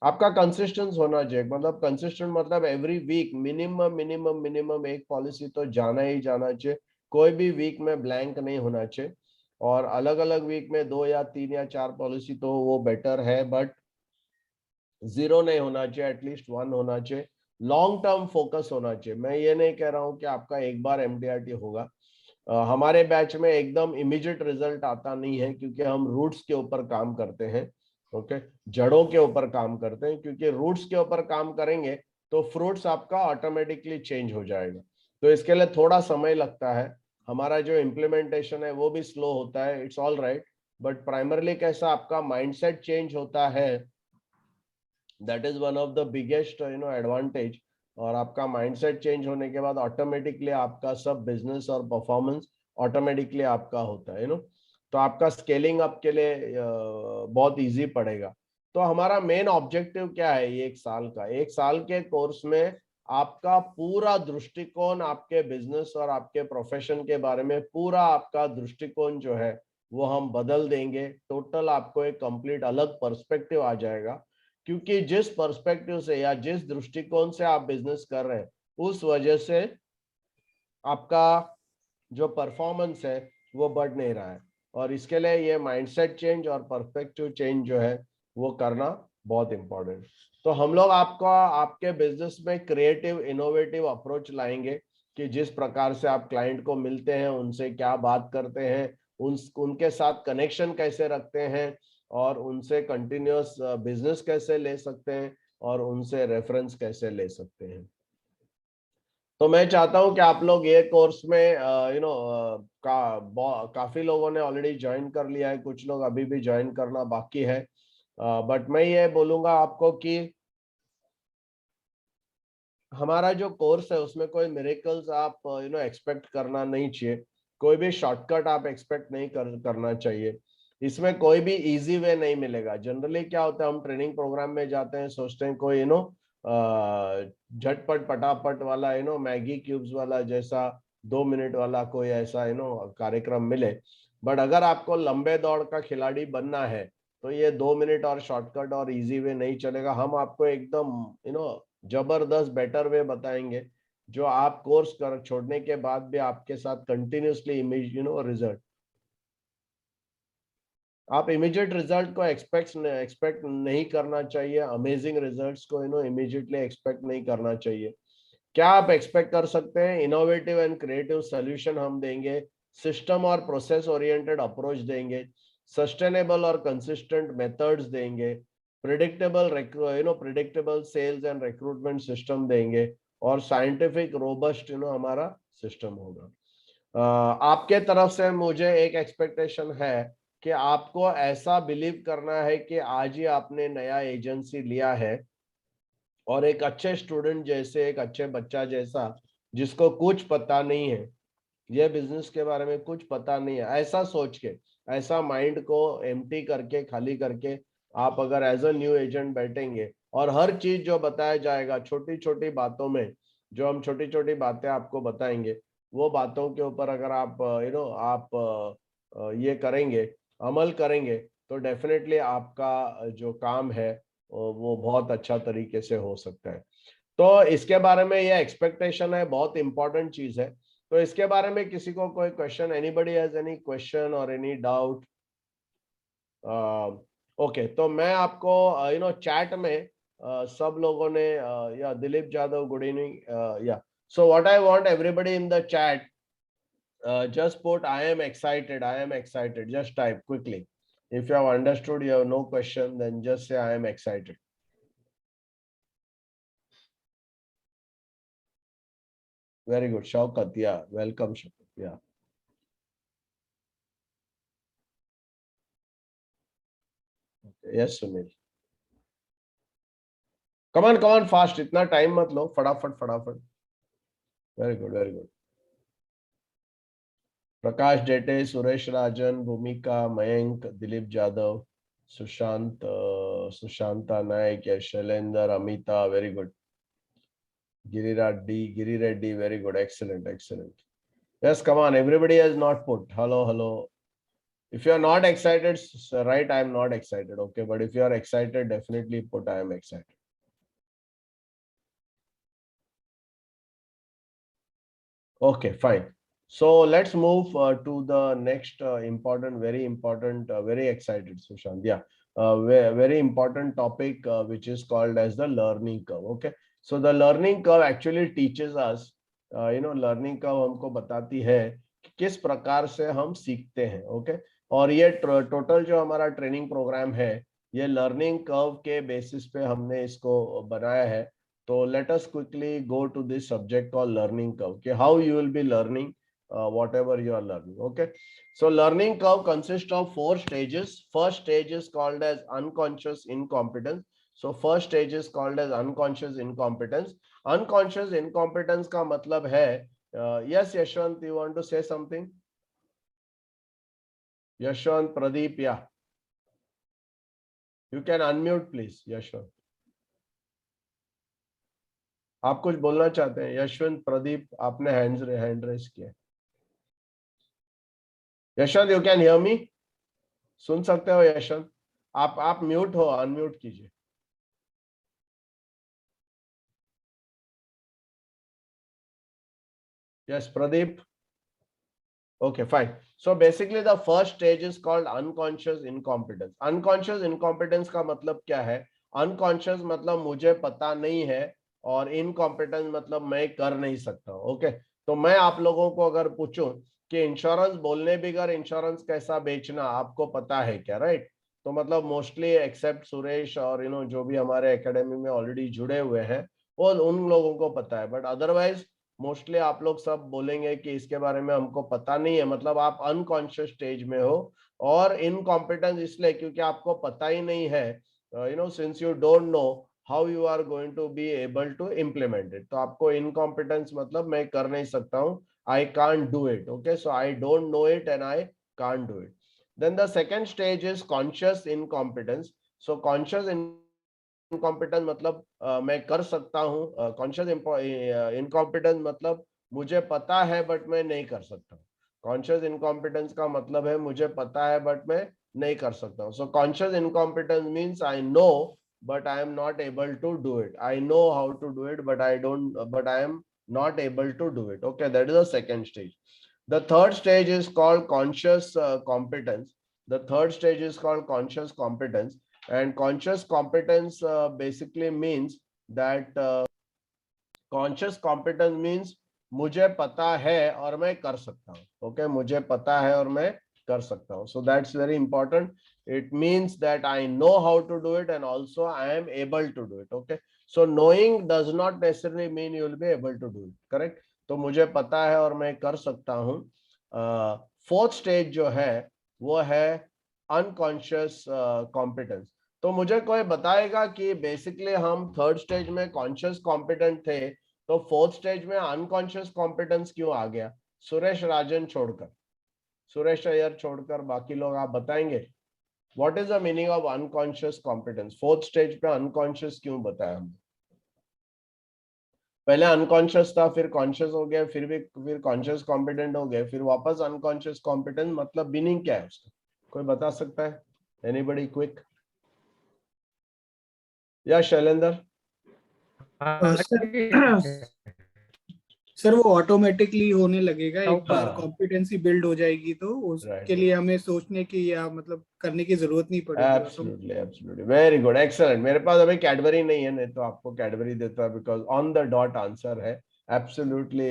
आपका कंसिस्टेंस होना चाहिए, मतलब कंसिस्टेंट मतलब every week minimum minimum minimum एक पॉलिसी तो जाना ही जाना चाहिए। कोई भी वीक में ब्लैंक नहीं होना चाहिए, और अलग अलग वीक में 2 या 3 या 4 पॉलिसी तो वो बेटर है, बट 0 नहीं होना चाहिए, एटलीस्ट 1 होना चाहिए। लॉन्ग टर्म फोकस होना चाहिए। मैं ये नहीं कह रहा हूँ कि आपका एक बार MDRT होगा। हमारे बैच में एकदम इमीडिएट रिजल्ट आता नहीं है, क्योंकि हम रूट्स के ऊपर काम करते हैं। ओके, जड़ों के ऊपर काम करते हैं, क्योंकि रूट्स के ऊपर काम करेंगे तो फ्रूट्स आपका ऑटोमेटिकली चेंज हो जाएगा। तो इसके लिए थोड़ा समय लगता है। हमारा जो इम्प्लीमेंटेशन है वो भी स्लो होता है, it's all right, but primarily कैसा आपका माइंडसेट चेंज होता है, that is one of the biggest advantage. और आपका माइंडसेट चेंज होने के बाद ऑटोमेटिकली आपका सब बिजनेस और परफॉर्मेंस ऑटोमेटिकली आपका होता है तो आपका स्केलिंग अप के लिए बहुत इजी पड़ेगा। तो हमारा मेन ऑब्जेक्टिव क्या है ये 1 साल का? 1 साल के कोर्स में आपका पूरा दृष्टिकोण आपके बिजनेस और आपके प्रोफेशन के बारे में, पूरा आपका दृष्टिकोण जो है वो हम बदल देंगे। टोटल आपको एक कंप्लीट अलग पर्सपेक्टिव आ जाएगा, क्योंकि जिस पर्सपेक्टिव से या जिस दृष्टिकोण से आप बिजनेस कर रहे हैं, उस वजह से आपका जो परफॉर्मेंस है वो बढ़ नहीं रहा है। और इसके लिए ये माइंडसेट चेंज और पर्सपेक्टिव चेंज जो है वो करना बहुत इंपॉर्टेंट। तो हम लोग आपका आपके बिजनेस में क्रिएटिव इनोवेटिव अप्रोच लाएंगे, कि जिस प्रकार से आप क्लाइंट को मिलते हैं, उनसे क्या बात करते हैं, उनके साथ कनेक्शन कैसे रखते हैं, और उनसे कंटिन्यूअस बिजनेस कैसे ले सकते हैं, और उनसे रेफरेंस कैसे ले सकते हैं। तो मैं चाहता हूं कि आप लोग ये कोर्स में काफी लोगों ने ऑलरेडी ज्वाइन कर लिया है, कुछ लोग अभी भी ज्वाइन करना बाकी है। बट मैं ये बोलूंगा आपको कि हमारा जो कोर्स है उसमें कोई मिरेकल्स आप एक्सपेक्ट करना नहीं चाहिए। कोई भी शॉर्टकट आप एक्सपेक्ट नहीं करना चाहिए। इसमें कोई भी इजी वे नहीं मिलेगा। जनरली क्या होता है, हम ट्रेनिंग प्रोग्राम में जाते हैं, सोचते हैं कोई झटपट पटापट वाला मैगी क्यूब्स वाला जैसा 2 मिनट वाला कोई ऐसा कार्यक्रम मिले। बट अगर आपको लंबे दौड़ का खिलाड़ी बनना है तो ये 2 मिनट और शॉर्टकट और इजी वे नहीं चलेगा। हम आपको एकदम जबरदस्त बेटर वे बताएंगे, जो आप कोर्स कर छोड़ने के बाद भी आपके साथ कंटिन्यूसली रिजल्ट, आप इमीडिएट रिजल्ट को एक्सपेक्ट नहीं करना चाहिए। अमेजिंग रिजल्ट्स को इमीडिएटली एक्सपेक्ट नहीं करना चाहिए। क्या आप एक्सपेक्ट कर सकते हैं? इनोवेटिव एंड क्रिएटिव सोल्यूशन हम देंगे, सिस्टम और प्रोसेस ओरिएंटेड अप्रोच देंगे, सस्टेनेबल और कंसिस्टेंट मेथड्स देंगे, predictable sales and recruitment system देंगे, और साइंटिफिक रोबस्ट हमारा सिस्टम होगा। आपके तरफ से मुझे एक एक्सपेक्टेशन है कि आपको ऐसा बिलीव करना है कि आज ही आपने नया एजेंसी लिया है, और एक अच्छे स्टूडेंट जैसे, एक अच्छे बच्चा जैसा जिसको कुछ पता नहीं है, ये बिजनेस के बारे में कुछ पता नहीं है, ऐसा सोच के, ऐसा माइंड को एम्प्टी करके, खाली करके आप अगर एज अ न्यू एजेंट बैठेंगे, और हर चीज जो बताया जाएगा छोटी छोटी बातों में, जो हम छोटी छोटी बातें आपको बताएंगे, वो बातों के ऊपर अगर आप ये करेंगे, अमल करेंगे, तो डेफिनेटली आपका जो काम है वो बहुत अच्छा तरीके से हो सकता है। तो इसके बारे में ये एक्सपेक्टेशन है, बहुत इंपॉर्टेंट चीज है। तो इसके बारे में किसी को कोई question? Anybody has any question और एनी डाउट? ओके, तो मैं आपको चैट में सब लोगों ने या दिलीप जादव, गुड इवनिंग, या so what I want everybody in the chat, just put I am excited, I am excited, just type quickly. If you have understood, you have no question, then just say I am excited. Very good, Shaukat, yeah, welcome Shaukat, yeah. Okay. Yes, Sunil. Come on, fast, itna time mat lo, फटाफट फटाफट. Very good, very good. प्रकाश जेटे, सुरेश राजन, भूमिका, मयंक, दिलीप जादव, सुशांत, सुशांता नायक, Shailendra, Amita, very good. Giri Reddy, very good, excellent, excellent. Yes, come on, everybody has not put. Hello, hello. If you are not excited, write I am not excited, okay? But if you are excited, definitely put I am excited. Okay, fine. So let's move to the next very important, very excited, Sushant. Yeah, very important topic, which is called as the learning curve. Okay, so the learning curve actually teaches us, learning curve हमको बताती है कि किस प्रकार से हम सीखते हैं. Okay, और ये टोटल जो हमारा ट्रेनिंग प्रोग्राम है, ये लर्निंग कर्व के बेसिस पे हमने इसको बनाया है. So let us quickly go to this subject called learning curve. Okay, how you will be learning whatever you are learning. Okay, so learning curve consists of 4 stages. First stage is called as unconscious incompetence. So first stage is called as unconscious incompetence. Unconscious incompetence का मतलब है, yes Yashwant, you want to say something? Yashwant, Pradeep, yeah. You can unmute please, Yashwant. आप कुछ बोलना चाहते हैं? यशवंत, प्रदीप, आपने hand raise किया. Yashwant, you can hear me? सुन सकते हो यशवंत? आप म्यूट हो, अनम्यूट कीजिए. Yes Pradeep. Okay, fine. So basically the first stage is called unconscious incompetence. Unconscious incompetence का मतलब क्या है? Unconscious मतलब मुझे पता नहीं है, और इनकॉम्पिटेंस मतलब मैं कर नहीं सकता. ओके, तो मैं आप लोगों को अगर पूछूं कि इंश्योरेंस बोलने बगैर इंश्योरेंस कैसा बेचना आपको पता है क्या? राइट, तो मतलब मोस्टली एक्सेप्ट सुरेश और जो भी हमारे एकेडमी में ऑलरेडी जुड़े हुए हैं, वो उन लोगों को पता है. बट अदरवाइज मोस्टली आप लोग सब बोलेंगे कि इसके बारे में हमको पता नहीं है. मतलब आप अनकॉन्शियस स्टेज में हो, और इनकॉम्पिटेंस इसलिए क्योंकि आपको पता ही नहीं है, since you don't know how you are going to be able to implement it. तो आपको इनकॉम्पिटेंस मतलब मैं कर नहीं सकता हूँ, I can't do it. Okay, so I don't know it and I can't do it. Then the second stage is conscious incompetence. So conscious incompetence मतलब मैं कर सकता हूँ. कॉन्शियस इनकॉम्पिटेंस मतलब मुझे पता है बट मैं नहीं कर सकता. कॉन्शियस इनकॉम्पिटेंस का मतलब है मुझे पता है बट मैं नहीं कर सकता हूँ. सो conscious incompetence means I no but I am not able to do it. I know how to do it, but I am not able to do it. Okay, that is the second stage. The third stage is called conscious competence. The third stage is called conscious competence. And conscious competence basically means that conscious competence means मुझे पता है और मैं कर सकता हूँ. Okay, मुझे पता है और मैं कर सकता हूँ. So that's very important. It means that I know how to do it and also I am able to do it. Okay, so knowing does not necessarily mean you will be able to do it. Correct? तो मुझे पता है और मैं कर सकता हूँ. Fourth stage जो है वो है अनकॉन्शियस कॉम्पिटेंस. तो मुझे कोई बताएगा कि बेसिकली हम थर्ड स्टेज में कॉन्शियस कॉम्पिटेंट थे, तो फोर्थ स्टेज में अनकॉन्शियस कॉम्पिटेंस क्यों आ गया? सुरेश राजन छोड़कर, सुरेश अय्यर छोड़कर बाकी लोग आप बताएंगे what is the meaning of unconscious competence? Fourth stage पे अनकॉन्शियस क्यों बताया हमने? पहले अनकॉन्शियस था, फिर कॉन्शियस हो गया, फिर कॉन्शियस कॉम्पिटेंट हो गए, फिर वापस अनकॉन्शियस कॉम्पिटेंट. मतलब मीनिंग क्या है उसका? कोई बता सकता है? Anybody quick? या शैलेंद्र? सर वो ऑटोमेटिकली होने लगेगा एक बार हाँ। कॉम्पिटेंसी बिल्ड हो जाएगी तो उसके लिए हमें सोचने की या मतलब करने की जरूरत नहीं पड़ेगी। Absolutely absolutely, very good, excellent. मेरे पास अभी कैडबरी नहीं है, नहीं तो आपको कैडबरी देता, because on the dot answer है। Absolutely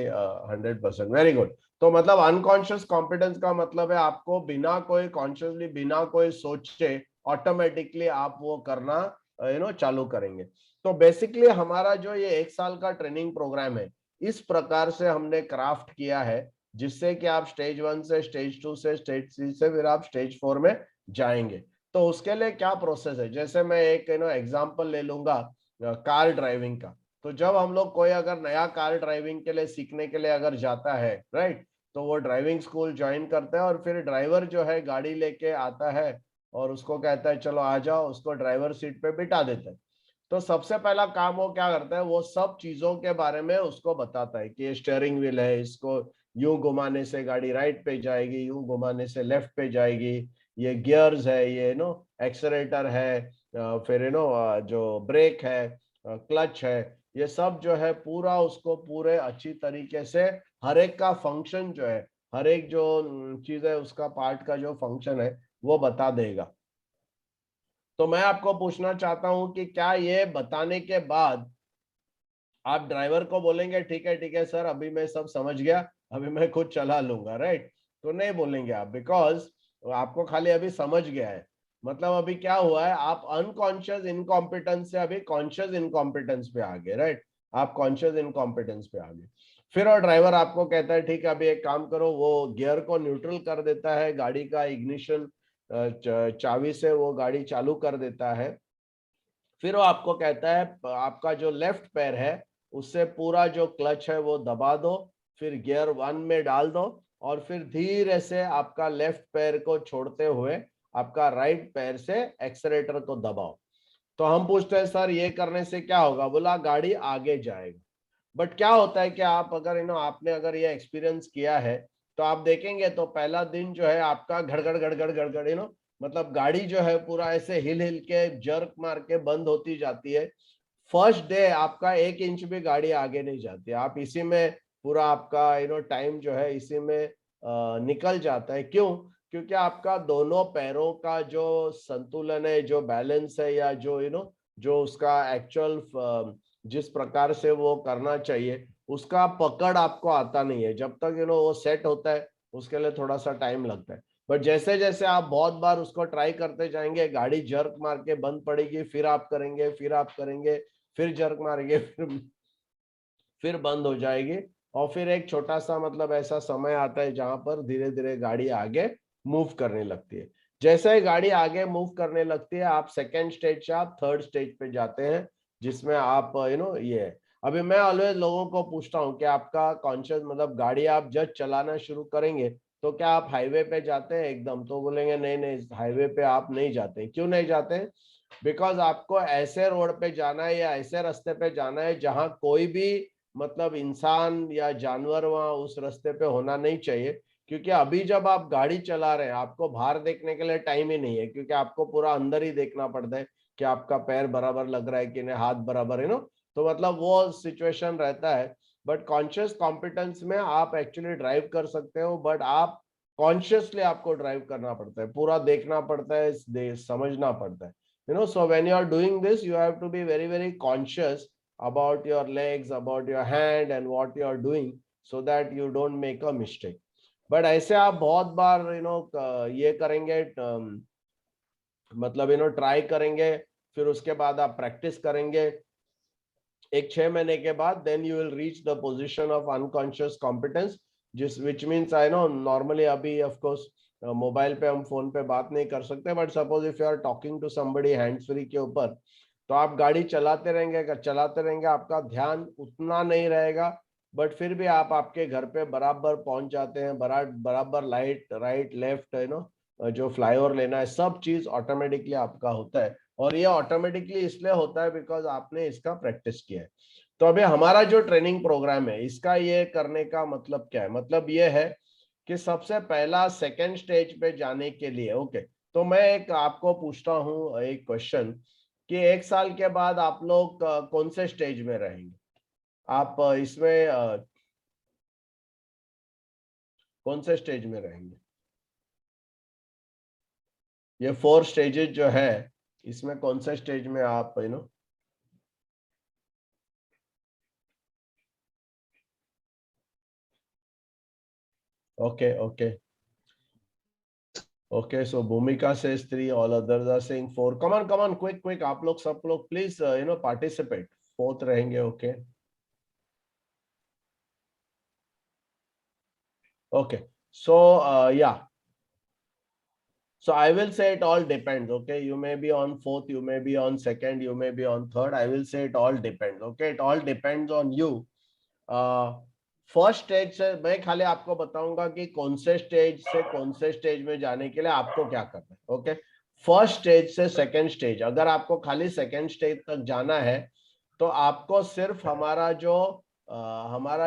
100%, very good. तो मतलब अनकॉन्शियस कॉम्पिटेंस का मतलब है आपको बिना कोई कॉन्शियसली, बिना कोई सोचे ऑटोमेटिकली आप वो करना चालू करेंगे। तो बेसिकली हमारा जो ये 1 साल का ट्रेनिंग प्रोग्राम है, इस प्रकार से हमने क्राफ्ट किया है, जिससे कि आप स्टेज 1 से स्टेज 2 से स्टेज 3 से फिर आप स्टेज 4 में जाएंगे। तो उसके लिए क्या प्रोसेस है, जैसे मैं एक एग्जांपल ले लूंगा कार ड्राइविंग का। तो जब हम लोग कोई अगर नया कार ड्राइविंग के लिए सीखने के लिए अगर जाता है, राइट, तो वो ड्राइविंग स्कूल ज्वाइन करता है और फिर ड्राइवर जो है गाड़ी लेके आता है और उसको कहता है चलो आ जाओ, उसको ड्राइवर सीट पे बिठा देता है। तो सबसे पहला काम वो क्या करता है, वो सब चीजों के बारे में उसको बताता है कि ये स्टीयरिंग व्हील है, इसको यूं घुमाने से गाड़ी राइट पे जाएगी, यूं घुमाने से लेफ्ट पे जाएगी, ये गियर्स है, ये एक्सेलेरेटर है, फिर जो ब्रेक है, क्लच है, ये सब जो है पूरा उसको पूरे अच्छी तरीके से हर एक का फंक्शन जो है, हर एक जो चीज है उसका पार्ट का जो फंक्शन है वो बता देगा। तो मैं आपको पूछना चाहता हूं कि क्या ये बताने के बाद आप ड्राइवर को बोलेंगे ठीक है सर, अभी मैं सब समझ गया, अभी मैं खुद चला लूंगा, राइट? तो नहीं बोलेंगे आप, बिकॉज आपको खाली अभी समझ गया है। मतलब अभी क्या हुआ है, आप अनकॉन्शियस इनकॉम्पिटेंस से अभी कॉन्शियस इनकॉम्पिटेंस पे आ गए, राइट? आप कॉन्शियस इनकॉम्पिटेंस पे आ गए। फिर और ड्राइवर आपको कहता है ठीक है अभी एक काम करो, वो गियर को न्यूट्रल कर देता है, गाड़ी का इग्निशन चाबी से वो गाड़ी चालू कर देता है। फिर वो आपको कहता है आपका जो लेफ्ट पैर है उससे पूरा जो क्लच है वो दबा दो, फिर गियर 1 में डाल दो और फिर धीरे से आपका लेफ्ट पैर को छोड़ते हुए आपका राइट पैर से एक्सेलेरेटर को दबाओ। तो हम पूछते हैं सर ये करने से क्या होगा? बोला गाड़ी आगे जाएगी। बट क्या होता है कि आप अगर आपने अगर ये एक्सपीरियंस किया है तो आप देखेंगे तो पहला दिन जो है आपका गड़गड़ गड़गड़ गड़गड़ मतलब गाड़ी जो है पूरा ऐसे हिल हिल के जर्क मार के बंद होती जाती है। फर्स्ट डे आपका 1 इंच भी गाड़ी आगे नहीं जाती, आप इसी में पूरा आपका टाइम जो है इसी में निकल जाता है। क्यों? क्योंकि आपका दोनों पैरों का जो संतुलन है, जो बैलेंस है, या जो उसका एक्चुअल जिस प्रकार से वो करना चाहिए उसका पकड़ आपको आता नहीं है। जब तक वो सेट होता है उसके लिए थोड़ा सा टाइम लगता है। बट जैसे जैसे आप बहुत बार उसको ट्राई करते जाएंगे, गाड़ी जर्क मार के बंद पड़ेगी, फिर आप करेंगे, फिर आप करेंगे, फिर जर्क मारेंगे, फिर बंद हो जाएगी। और फिर एक छोटा सा मतलब ऐसा समय आता है जहां पर धीरे धीरे गाड़ी आगे मूव करने लगती है। जैसे ही गाड़ी आगे मूव करने लगती है आप सेकेंड स्टेज से आप थर्ड स्टेज पे जाते हैं, जिसमें आप ये है। अभी मैं ऑलवेज लोगों को पूछता हूँ कि आपका कॉन्शियस मतलब गाड़ी आप जब चलाना शुरू करेंगे तो क्या आप हाईवे पे जाते हैं एकदम? तो बोलेंगे नहीं नहीं, हाईवे पे आप नहीं जाते। क्यों नहीं जाते? बिकॉज आपको ऐसे रोड पे जाना है या ऐसे रास्ते पे जाना है जहां कोई भी मतलब इंसान या जानवर वहां उस रास्ते पे होना नहीं चाहिए। क्योंकि अभी जब आप गाड़ी चला रहे हैं आपको बाहर देखने के लिए टाइम ही नहीं है, क्योंकि आपको पूरा अंदर ही देखना पड़ता है कि आपका पैर बराबर लग रहा है कि नहीं, हाथ बराबर है ना। तो मतलब वो सिचुएशन रहता है। बट कॉन्शियस कॉम्पिटेंस में आप एक्चुअली ड्राइव कर सकते हो, बट आप कॉन्शियसली आपको ड्राइव करना पड़ता है, पूरा देखना पड़ता है, समझना पड़ता है। So when you are doing this you have to be very very conscious about your legs, about your hand and what you are doing, so that you don't make a mistake. But ऐसे आप बहुत बार ये करेंगे, मतलब try करेंगे, फिर उसके बाद आप प्रैक्टिस करेंगे एक 6 महीने के बाद, then you will reach the position of unconscious competence, जिस which means I know normally अभी ऑफ कोर्स मोबाइल पे हम फोन पे बात नहीं कर सकते, but suppose if you are talking to somebody hands free के ऊपर, तो आप गाड़ी चलाते रहेंगे, आपका ध्यान उतना नहीं रहेगा, बट फिर भी आप आपके घर पे बराबर पहुंच जाते हैं, बराबर लाइट राइट लेफ्ट जो फ्लाईओवर लेना है सब चीज ऑटोमेटिकली आपका होता है। और ये ऑटोमेटिकली इसलिए होता है बिकॉज आपने इसका प्रैक्टिस किया है। तो अभी हमारा जो ट्रेनिंग प्रोग्राम है इसका ये करने का मतलब क्या है? मतलब ये है कि सबसे पहला सेकेंड स्टेज पे जाने के लिए ओके, तो मैं एक आपको पूछता हूँ एक क्वेश्चन कि 1 साल के बाद आप लोग कौन से स्टेज में रहेंगे? आप इसमें कौन से स्टेज में रहेंगे? ये 4 स्टेजेस जो है इसमें कौन से स्टेज में आप okay. Okay, so Bhumika says 3, all others are saying 4. Come on, quick. आप लोग सब लोग please participate. 4th रहेंगे, okay. Okay, so yeah. So I will say it all depends, okay. You may be on 4th, you may be on 2nd, you may be on 3rd. I will say it all depends, okay. It all depends on you. First stage से मैं खाली आपको बताऊंगा कि कौन से stage से कौन से स्टेज में जाने के लिए आपको क्या करना है, ओके। फर्स्ट स्टेज से सेकंड स्टेज, अगर आपको खाली सेकंड स्टेज तक जाना है तो आपको सिर्फ हमारा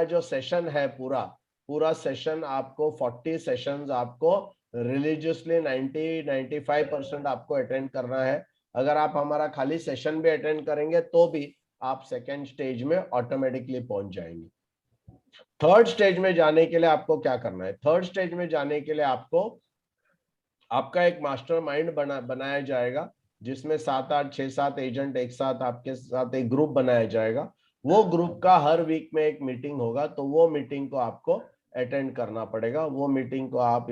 जो सेशन है पूरा सेशन आपको 40 सेशंस आपको रिलीजियसली 90-95% आपको अटेंड करना है। अगर आप हमारा खाली सेशन भी अटेंड करेंगे तो भी आप सेकंड स्टेज में ऑटोमेटिकली पहुंच जाएंगे। थर्ड स्टेज में जाने के लिए आपको क्या करना है? थर्ड स्टेज में जाने के लिए आपका एक मास्टरमाइंड बनाया जाएगा जिसमें 7-8 6-7 एजेंट एक साथ आपके साथ एक ग्रुप बनाया जाएगा। वो ग्रुप का हर वीक में एक मीटिंग होगा, तो वो मीटिंग को आपको अटेंड करना पड़ेगा। वो मीटिंग को आप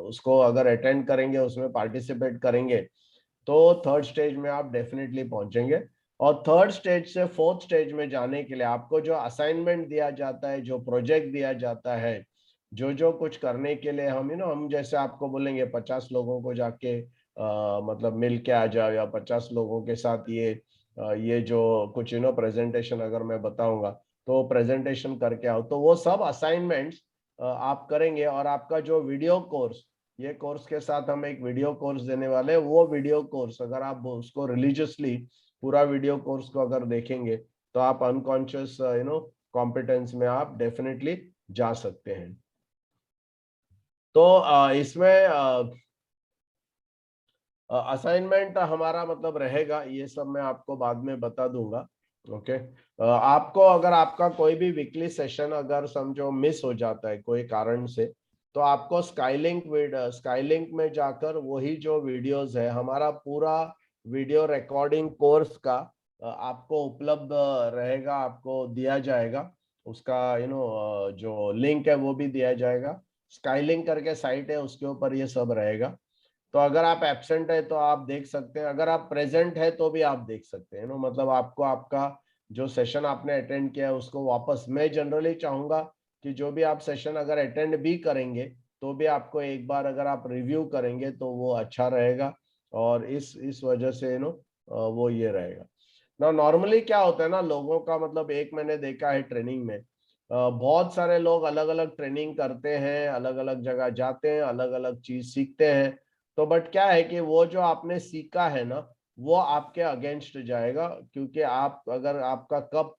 उसको अगर अटेंड करेंगे, उसमें पार्टिसिपेट करेंगे तो थर्ड स्टेज में आप डेफिनेटली पहुंचेंगे। और थर्ड स्टेज से फोर्थ स्टेज में जाने के लिए आपको जो असाइनमेंट दिया जाता है, जो प्रोजेक्ट दिया जाता है, जो कुछ करने के लिए हम जैसे आपको बोलेंगे 50 लोगों को जाके मतलब मिल के आ जाओ, या 50 लोगों के साथ ये जो कुछ प्रेजेंटेशन अगर मैं बताऊंगा तो प्रेजेंटेशन करके आओ, तो वो सब असाइनमेंट्स आप करेंगे। और आपका जो वीडियो कोर्स, ये कोर्स के साथ हम एक वीडियो कोर्स देने वाले हैं, वो वीडियो कोर्स अगर आप उसको रिलीजियसली पूरा वीडियो कोर्स को अगर देखेंगे तो आप अनकॉन्शियस कॉम्पिटेंस में आप डेफिनेटली जा सकते हैं। तो इसमें असाइनमेंट हमारा मतलब रहेगा, ये सब मैं आपको बाद में बता दूंगा, ओके। आपको अगर आपका कोई भी वीकली सेशन अगर समझो मिस हो जाता है कोई कारण से, तो आपको स्काईलिंक में जाकर वही जो वीडियोस है, हमारा पूरा वीडियो रिकॉर्डिंग कोर्स का आपको उपलब्ध रहेगा, आपको दिया जाएगा। उसका जो लिंक है वो भी दिया जाएगा। स्काईलिंक करके साइट है, उसके ऊपर ये सब रहेगा। तो अगर आप एब्सेंट है तो आप देख सकते हैं, अगर आप प्रेजेंट है तो भी आप देख सकते हैं मतलब आपको आपका जो सेशन आपने अटेंड किया है उसको वापस, मैं जनरली चाहूंगा कि जो भी आप सेशन अगर अटेंड भी करेंगे तो भी आपको एक बार अगर आप रिव्यू करेंगे तो वो अच्छा रहेगा। और इस वजह से वो ये रहेगा ना। नॉर्मली क्या होता है ना, लोगों का मतलब एक मैंने देखा है ट्रेनिंग में, बहुत सारे लोग अलग अलग ट्रेनिंग करते हैं, अलग अलग जगह जाते हैं, अलग अलग चीज सीखते हैं। तो बट क्या है कि वो जो आपने सीखा है ना, वो आपके अगेंस्ट जाएगा, क्योंकि आप अगर आपका कप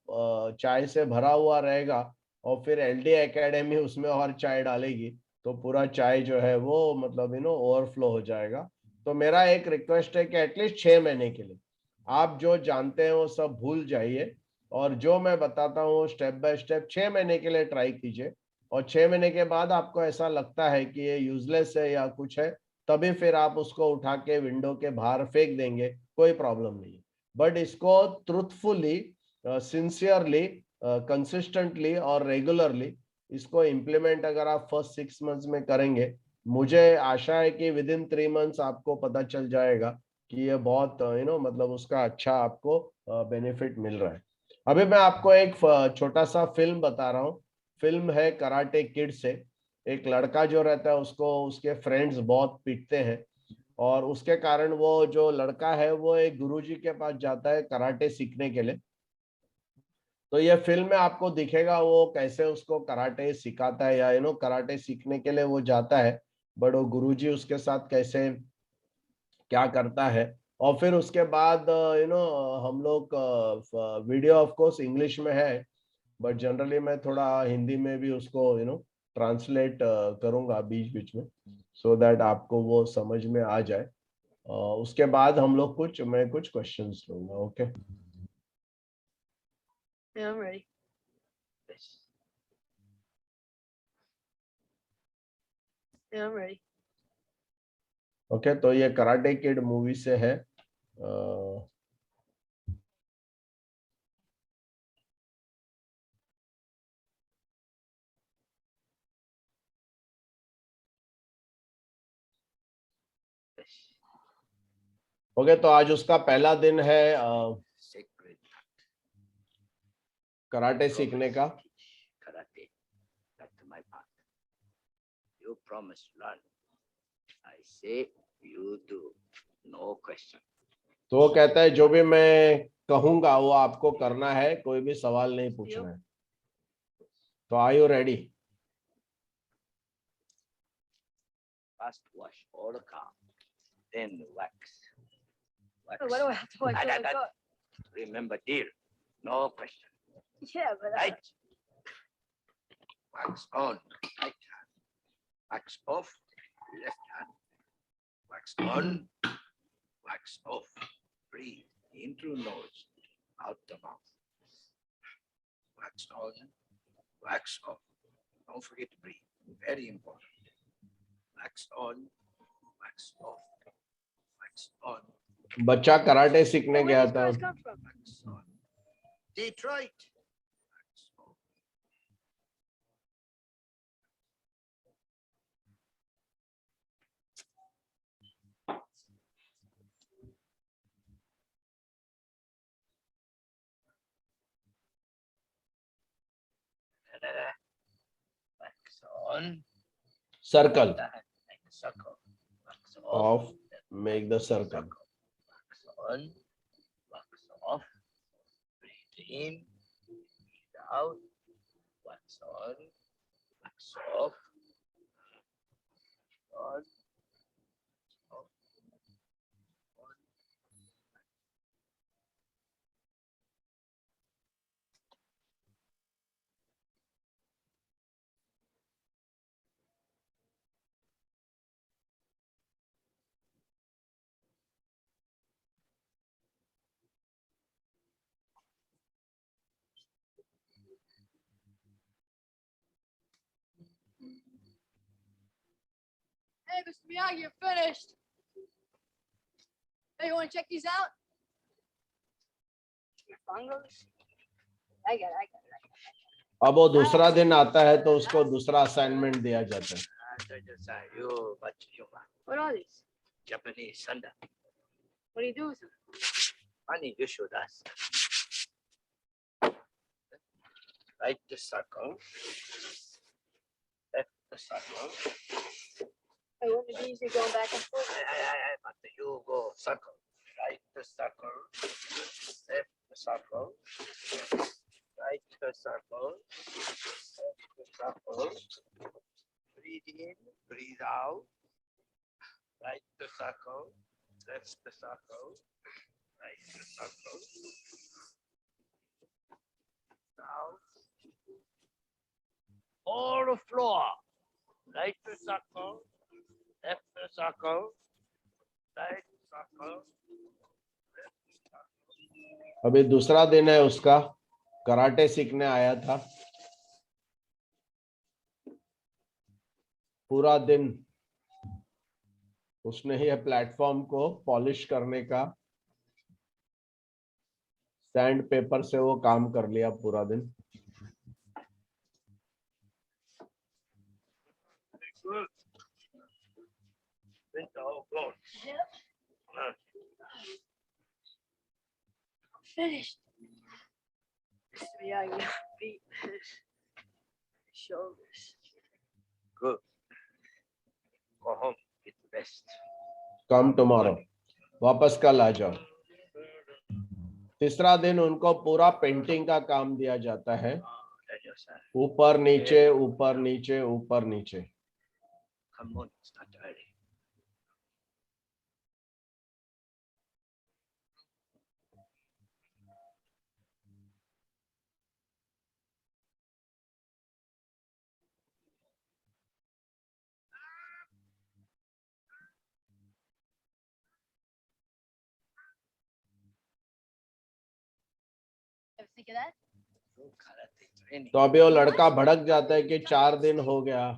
चाय से भरा हुआ रहेगा और फिर एलडी एकेडमी उसमें और चाय डालेगी तो पूरा चाय जो है वो मतलब ओवरफ्लो हो जाएगा। तो मेरा एक रिक्वेस्ट है कि एटलीस्ट 6 महीने के लिए आप जो जानते हैं वो सब भूल जाइए, और जो मैं बताता हूँ स्टेप बाय स्टेप 6 महीने के लिए ट्राई कीजिए। और 6 महीने के बाद आपको ऐसा लगता है कि ये यूजलेस है या कुछ है, तभी फिर आप उसको उठा के विंडो के बाहर फेंक देंगे, कोई प्रॉब्लम नहीं है। बट इसको ट्रूथफुली, सिंसियरली, कंसिस्टेंटली और रेगुलरली इसको इम्प्लीमेंट अगर आप फर्स्ट 6 मंथ्स में करेंगे, मुझे आशा है कि विद इन 3 मंथ्स आपको पता चल जाएगा कि ये बहुत मतलब उसका अच्छा आपको बेनिफिट मिल रहा है। अभी मैं आपको एक छोटा सा फिल्म बता रहा हूँ। फिल्म है कराटे किड से। एक लड़का जो रहता है उसको उसके फ्रेंड्स बहुत पीटते हैं, और उसके कारण वो जो लड़का है वो एक गुरुजी के पास जाता है कराटे सीखने के लिए। तो ये फिल्म में आपको दिखेगा वो कैसे उसको कराटे सिखाता है, या कराटे सीखने के लिए वो जाता है, बट वो गुरुजी उसके साथ कैसे क्या करता है। और फिर उसके बाद हम लोग वीडियो ऑफ कोर्स इंग्लिश में है, बट जनरली मैं थोड़ा हिंदी में भी उसको ट्रांसलेट करूंगा बीच बीच में, सो दैट आपको वो समझ में आ जाए। उसके बाद हम लोग मैं कुछ क्वेश्चंस लूंगा, okay. Yeah, I'm ready. Yeah, I'm ready. Okay, तो ये कराटे किड मूवी से है। ओके, तो आज उसका पहला दिन है कराटे सीखने का। Karate. That's my part. You promise learn. I say you do. No question. तो वो कहता है जो भी मैं कहूंगा वो आपको करना है, कोई भी सवाल नहीं पूछना है। तो are you ready? First wash all the car, then wax. Wax. Why do I have to watch all the that- car? Remember, dear. No question. Yeah, but Right. Wax on, right hand. Wax off, left hand. Wax on, wax off. Breathe in through nose, out the mouth. Wax on, wax off. Don't forget to breathe. Very important. Wax on, wax off. Wax on, बच्चा karate सीखने where गया does था। guys come from? wax on. Detroit. Wax off. Wax on. Circle Make a circle. Wax of off. Make the circle. Wax on. Wax off. Breathe in. Breathe out. Wax on. Wax off. On. Off. On. Hey, Mr. Miyagi, you're finished. Hey, you want to check these out? Bongos? I got it. अब वो दूसरा दिन आता है तो उसको दूसरा assignment दिया जाता है। You, but you are What are these? Japanese thunder. What do you do with them? Funny, you should ask. Right the circle. Left the circle. Hey, what are these? You're going back and forth? But you go circle. Right the circle. Left the circle. Right the circle. Left the circle. Breathe in, breathe out. Right the circle. Left the circle. Right the circle. Now. All the floor. Right the circle. Left the circle. Right circle. Left circle. अभी दूसरा दिन है उसका, karate सीखने आया था। पूरा दिन उसने ये प्लेटफॉर्म को पॉलिश करने का, सैंड पेपर से वो काम कर लिया पूरा दिन। Good. Window gone. I'm finished. Mr. Miyagi, feet, shoulders. Good. Go home. Get rest. Come tomorrow, वापस कल आ जाओ। तीसरा दिन उनको पूरा पेंटिंग का काम दिया जाता है, Let yourself. ऊपर नीचे ऊपर नीचे ऊपर नीचे। Come on, it's not early. Ever think of that? No karate training. तो अभी वो लड़का भड़क जाता है कि 4 दिन हो गया,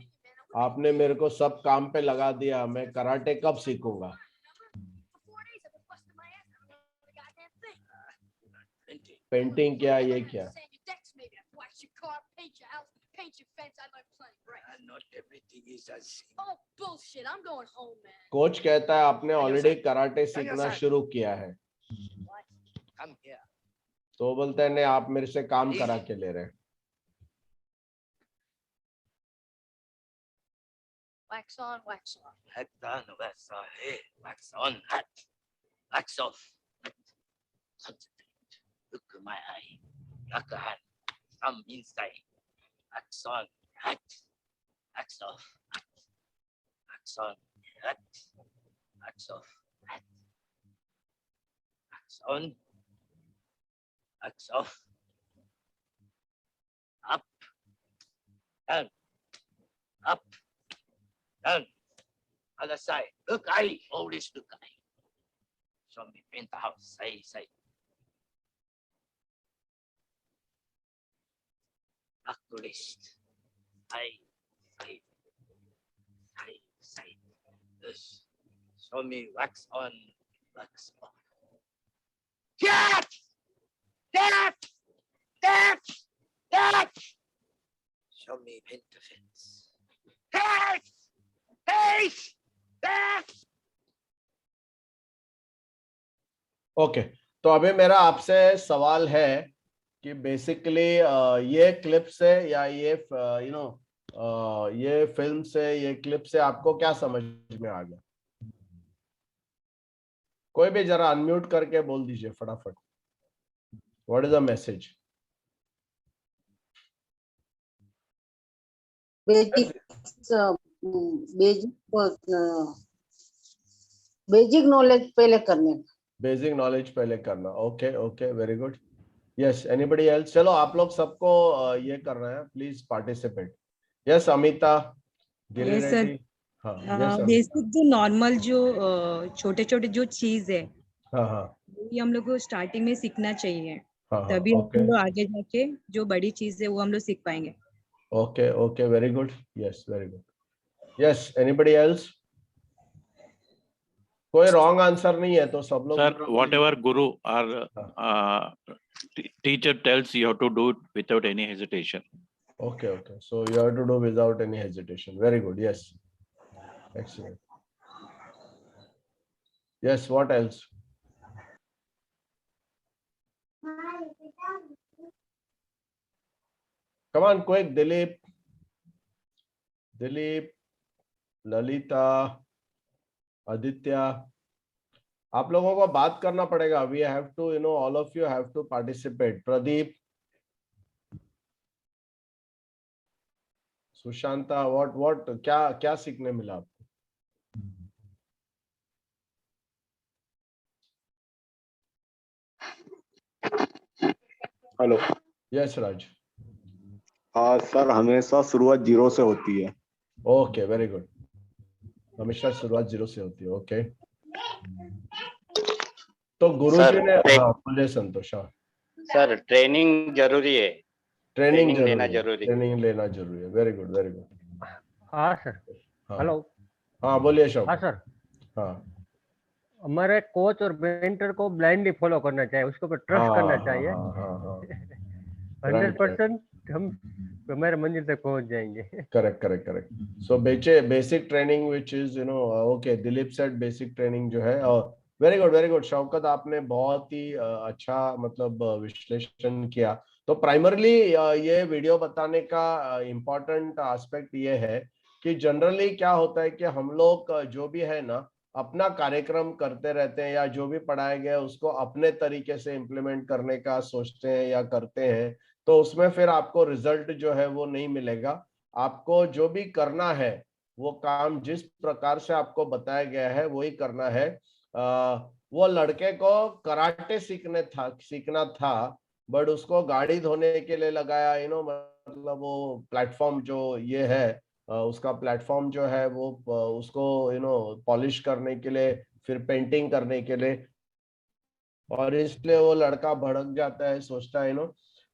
आपने मेरे को सब काम पे लगा दिया, मैं कराटे कब सीखूंगा? पेंटिंग क्या, ये क्या? Not everything is as Oh, bullshit. I'm going home, man. Coach कहता है आपने ऑलरेडी कराटे सीखना शुरू किया है, come here. तो बोलते हैं नहीं आप मेरे से काम करा के ले रहे हैं। Wax on, wax off. Wax on, wax off. Hey, wax on, hot. Wax off. Concentrate. Look at my eye. Lock a hand. Thumb inside. Wax on, hot. Wax off. Hot. Wax on, hot. Wax off. Hot. Wax on. Wax off. Up. Down. Up. Down. Other side. Look eye. Always look eye. Show me paint the house. Side. Back to wrist. Side. Yes. Show me wax on, wax off. That! Show me paint the fence. Okay, तो अभी मेरा आपसे सवाल है कि basically ये clip से या ये ये फिल्म से, ये क्लिप से आपको क्या समझ में आ गया? कोई भी जरा अनम्यूट करके बोल दीजिए फटाफट। What is the message? Basic knowledge पहले करने का। बेसिक नॉलेज पहले करना। Okay okay, very good. Yes, anybody else? चलो आप लोग सबको ये करना है, प्लीज पार्टिसिपेट। यस अमिता, गिरी रेड्डी। हाँ, बेसिक जो नॉर्मल जो छोटे छोटे जो चीज है, हाँ, ये हम लोग को स्टार्टिंग में सीखना चाहिए। हाँ, तभी ओके हम लोग आगे जाके जो बड़ी चीज है वो हम लोग सीख पाएंगे। Okay okay, very good. Yes, very good. Yes, anybody else? कोई रॉन्ग आंसर नहीं है तो सब लोग। Sir, whatever guru or teacher tells, you have to do it without any hesitation. Okay, so you have to do without any hesitation. Very good. Yes, excellent. Yes, what else? Come on, quick. Dilip, Lalita, Aditya. आप लोगों को बात करना पड़ेगा। We have to, all of you have to participate. Pradeep, Sushanta, what क्या सीखने मिला आपको? हेलो। यस राज। हाँ सर, हमेशा शुरुआत 0 से होती है। Okay, very good. हमेशा शुरुआत 0 से होती है। ओके, तो गुरुजी ने, हाँ बोलिए संतोष। सर ट्रेनिंग जरूरी है। ट्रेनिंग लेना जरूरी है। Very good, very good. हाँ सर। हेलो। हाँ बोलिए शौक। हाँ सर। हाँ, हमारे कोच और मेंटर को ब्लाइंडली फॉलो करना चाहिए, उसके ऊपर ट्रस्ट करना चाहिए। 100% हम हमारे मंजिल तक पहुंच जाएंगे। Correct. So basic training which is okay, Dilip said basic training जो है। और वेरी गुड शौकत, आपने बहुत ही अच्छा मतलब विश्लेषण किया। तो प्राइमरली ये वीडियो बताने का इम्पोर्टेंट एस्पेक्ट ये है कि जनरली क्या होता है कि हम लोग जो भी है ना अपना कार्यक्रम करते रहते हैं, या जो भी पढ़ाया गया है उसको अपने तरीके से इम्प्लीमेंट करने का सोचते हैं या करते हैं, तो उसमें फिर आपको रिजल्ट जो है वो नहीं मिलेगा। आपको जो भी करना है वो काम जिस प्रकार से आपको बताया गया है वही करना है। वो लड़के को कराटे सीखना था, बट उसको गाड़ी धोने के लिए लगाया, मतलब वो प्लेटफॉर्म जो ये है उसका प्लेटफॉर्म जो है वो उसको पॉलिश करने के लिए, फिर पेंटिंग करने के लिए, और इसलिए वो लड़का भड़क जाता है, सोचता है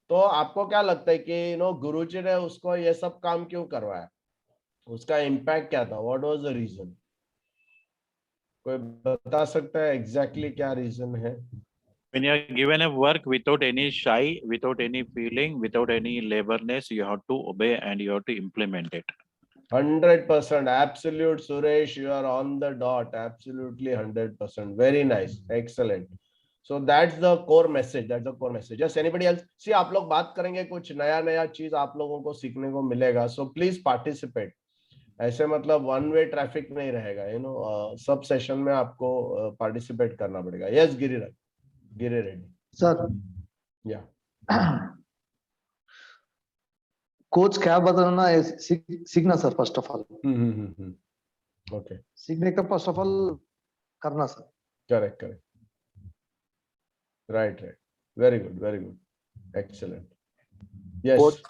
तो आपको क्या लगता है कि गुरुजी ने उसको ये सब काम क्यों करवाया? उसका इम्पैक्ट क्या था? What was the reason? कोई बता सकता है एग्जैक्टली क्या रीजन है? When you are given a work without any shy, without any feeling, without any laburness, you have to obey and you have to implement it. 100%, absolute, Suresh, you are on the dot. Absolutely 100%. Very nice, excellent. So that's the core message. That's the core message. Just anybody else? See, आप लोग बात करेंगे, कुछ नया नया चीज आप लोगों को सीखने को मिलेगा. So please participate. ऐसे मतलब वन वे ट्रैफिक नहीं रहेगा, यू नो. सब सेशन में आपको पार्टिसिपेट करना पड़ेगा. Yes Giriraj, Giri Reddy sir. या कोच क्या बताना है सीखना sir, first of all. Okay, सीखने का फर्स्ट ऑफ ऑल करना sir. Correct correct, right right, very good, excellent. Yes,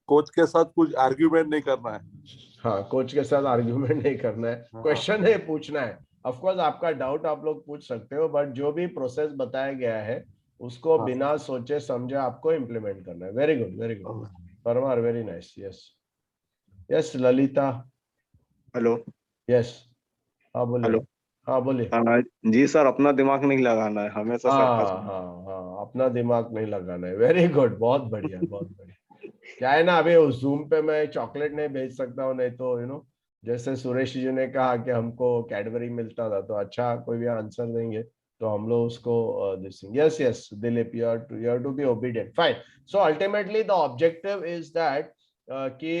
coach के साथ कुछ आर्ग्यूमेंट नहीं करना है. हाँ, कोच के साथ आर्ग्यूमेंट नहीं करना है. क्वेश्चन है पूछना है. ऑफ कोर्स आपका डाउट आप लोग पूछ सकते हो, बट जो भी प्रोसेस बताया गया है उसको बिना सोचे समझे आपको इम्प्लीमेंट करना है. Very good Parmar, very nice. Yes Lalita. Hello. Yes, हाँ बोलिए. हेलो. हाँ बोलिए. जी सर, अपना दिमाग नहीं लगाना है हमेशा. हाँ, अपना दिमाग नहीं लगाना है. वेरी गुड, बहुत बढ़िया. क्या है ना, अभी उस जूम पे मैं चॉकलेट नहीं भेज सकता हूँ, नहीं तो यू नो, जैसे सुरेश जी ने कहा कि हमको कैडबरी मिलता था, तो अच्छा कोई भी आंसर देंगे तो हम लोग उसको दिसिंग. Yes Dilip, you have to be obedient. Fine. So ultimately the objective is that कि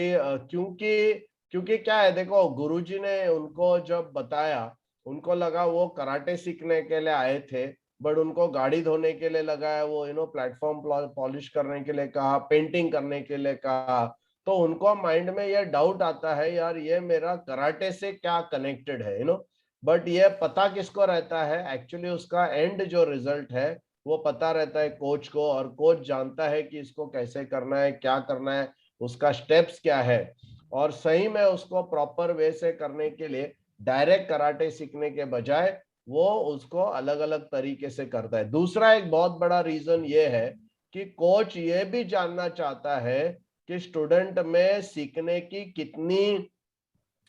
क्योंकि क्या है, देखो गुरुजी ने उनको जब बताया, उनको लगा वो कराटे सीखने के लिए आए थे, बट उनको गाड़ी धोने के लिए लगाया, वो यू नो प्लेटफॉर्म पॉलिश करने के लिए कहा, पेंटिंग करने के लिए कहा. तो उनको माइंड में ये डाउट आता है, यार ये मेरा कराटे से क्या कनेक्टेड है, यू नो. बट ये पता किसको रहता है? एक्चुअली उसका एंड जो रिजल्ट है वो पता रहता है कोच को, और कोच जानता है कि इसको कैसे करना है, क्या करना है, उसका स्टेप्स क्या है. और सही में उसको प्रॉपर वे से करने के लिए डायरेक्ट कराटे सीखने के बजाय वो उसको अलग अलग तरीके से करता है. दूसरा एक बहुत बड़ा रीजन ये है कि कोच ये भी जानना चाहता है कि स्टूडेंट में सीखने की कितनी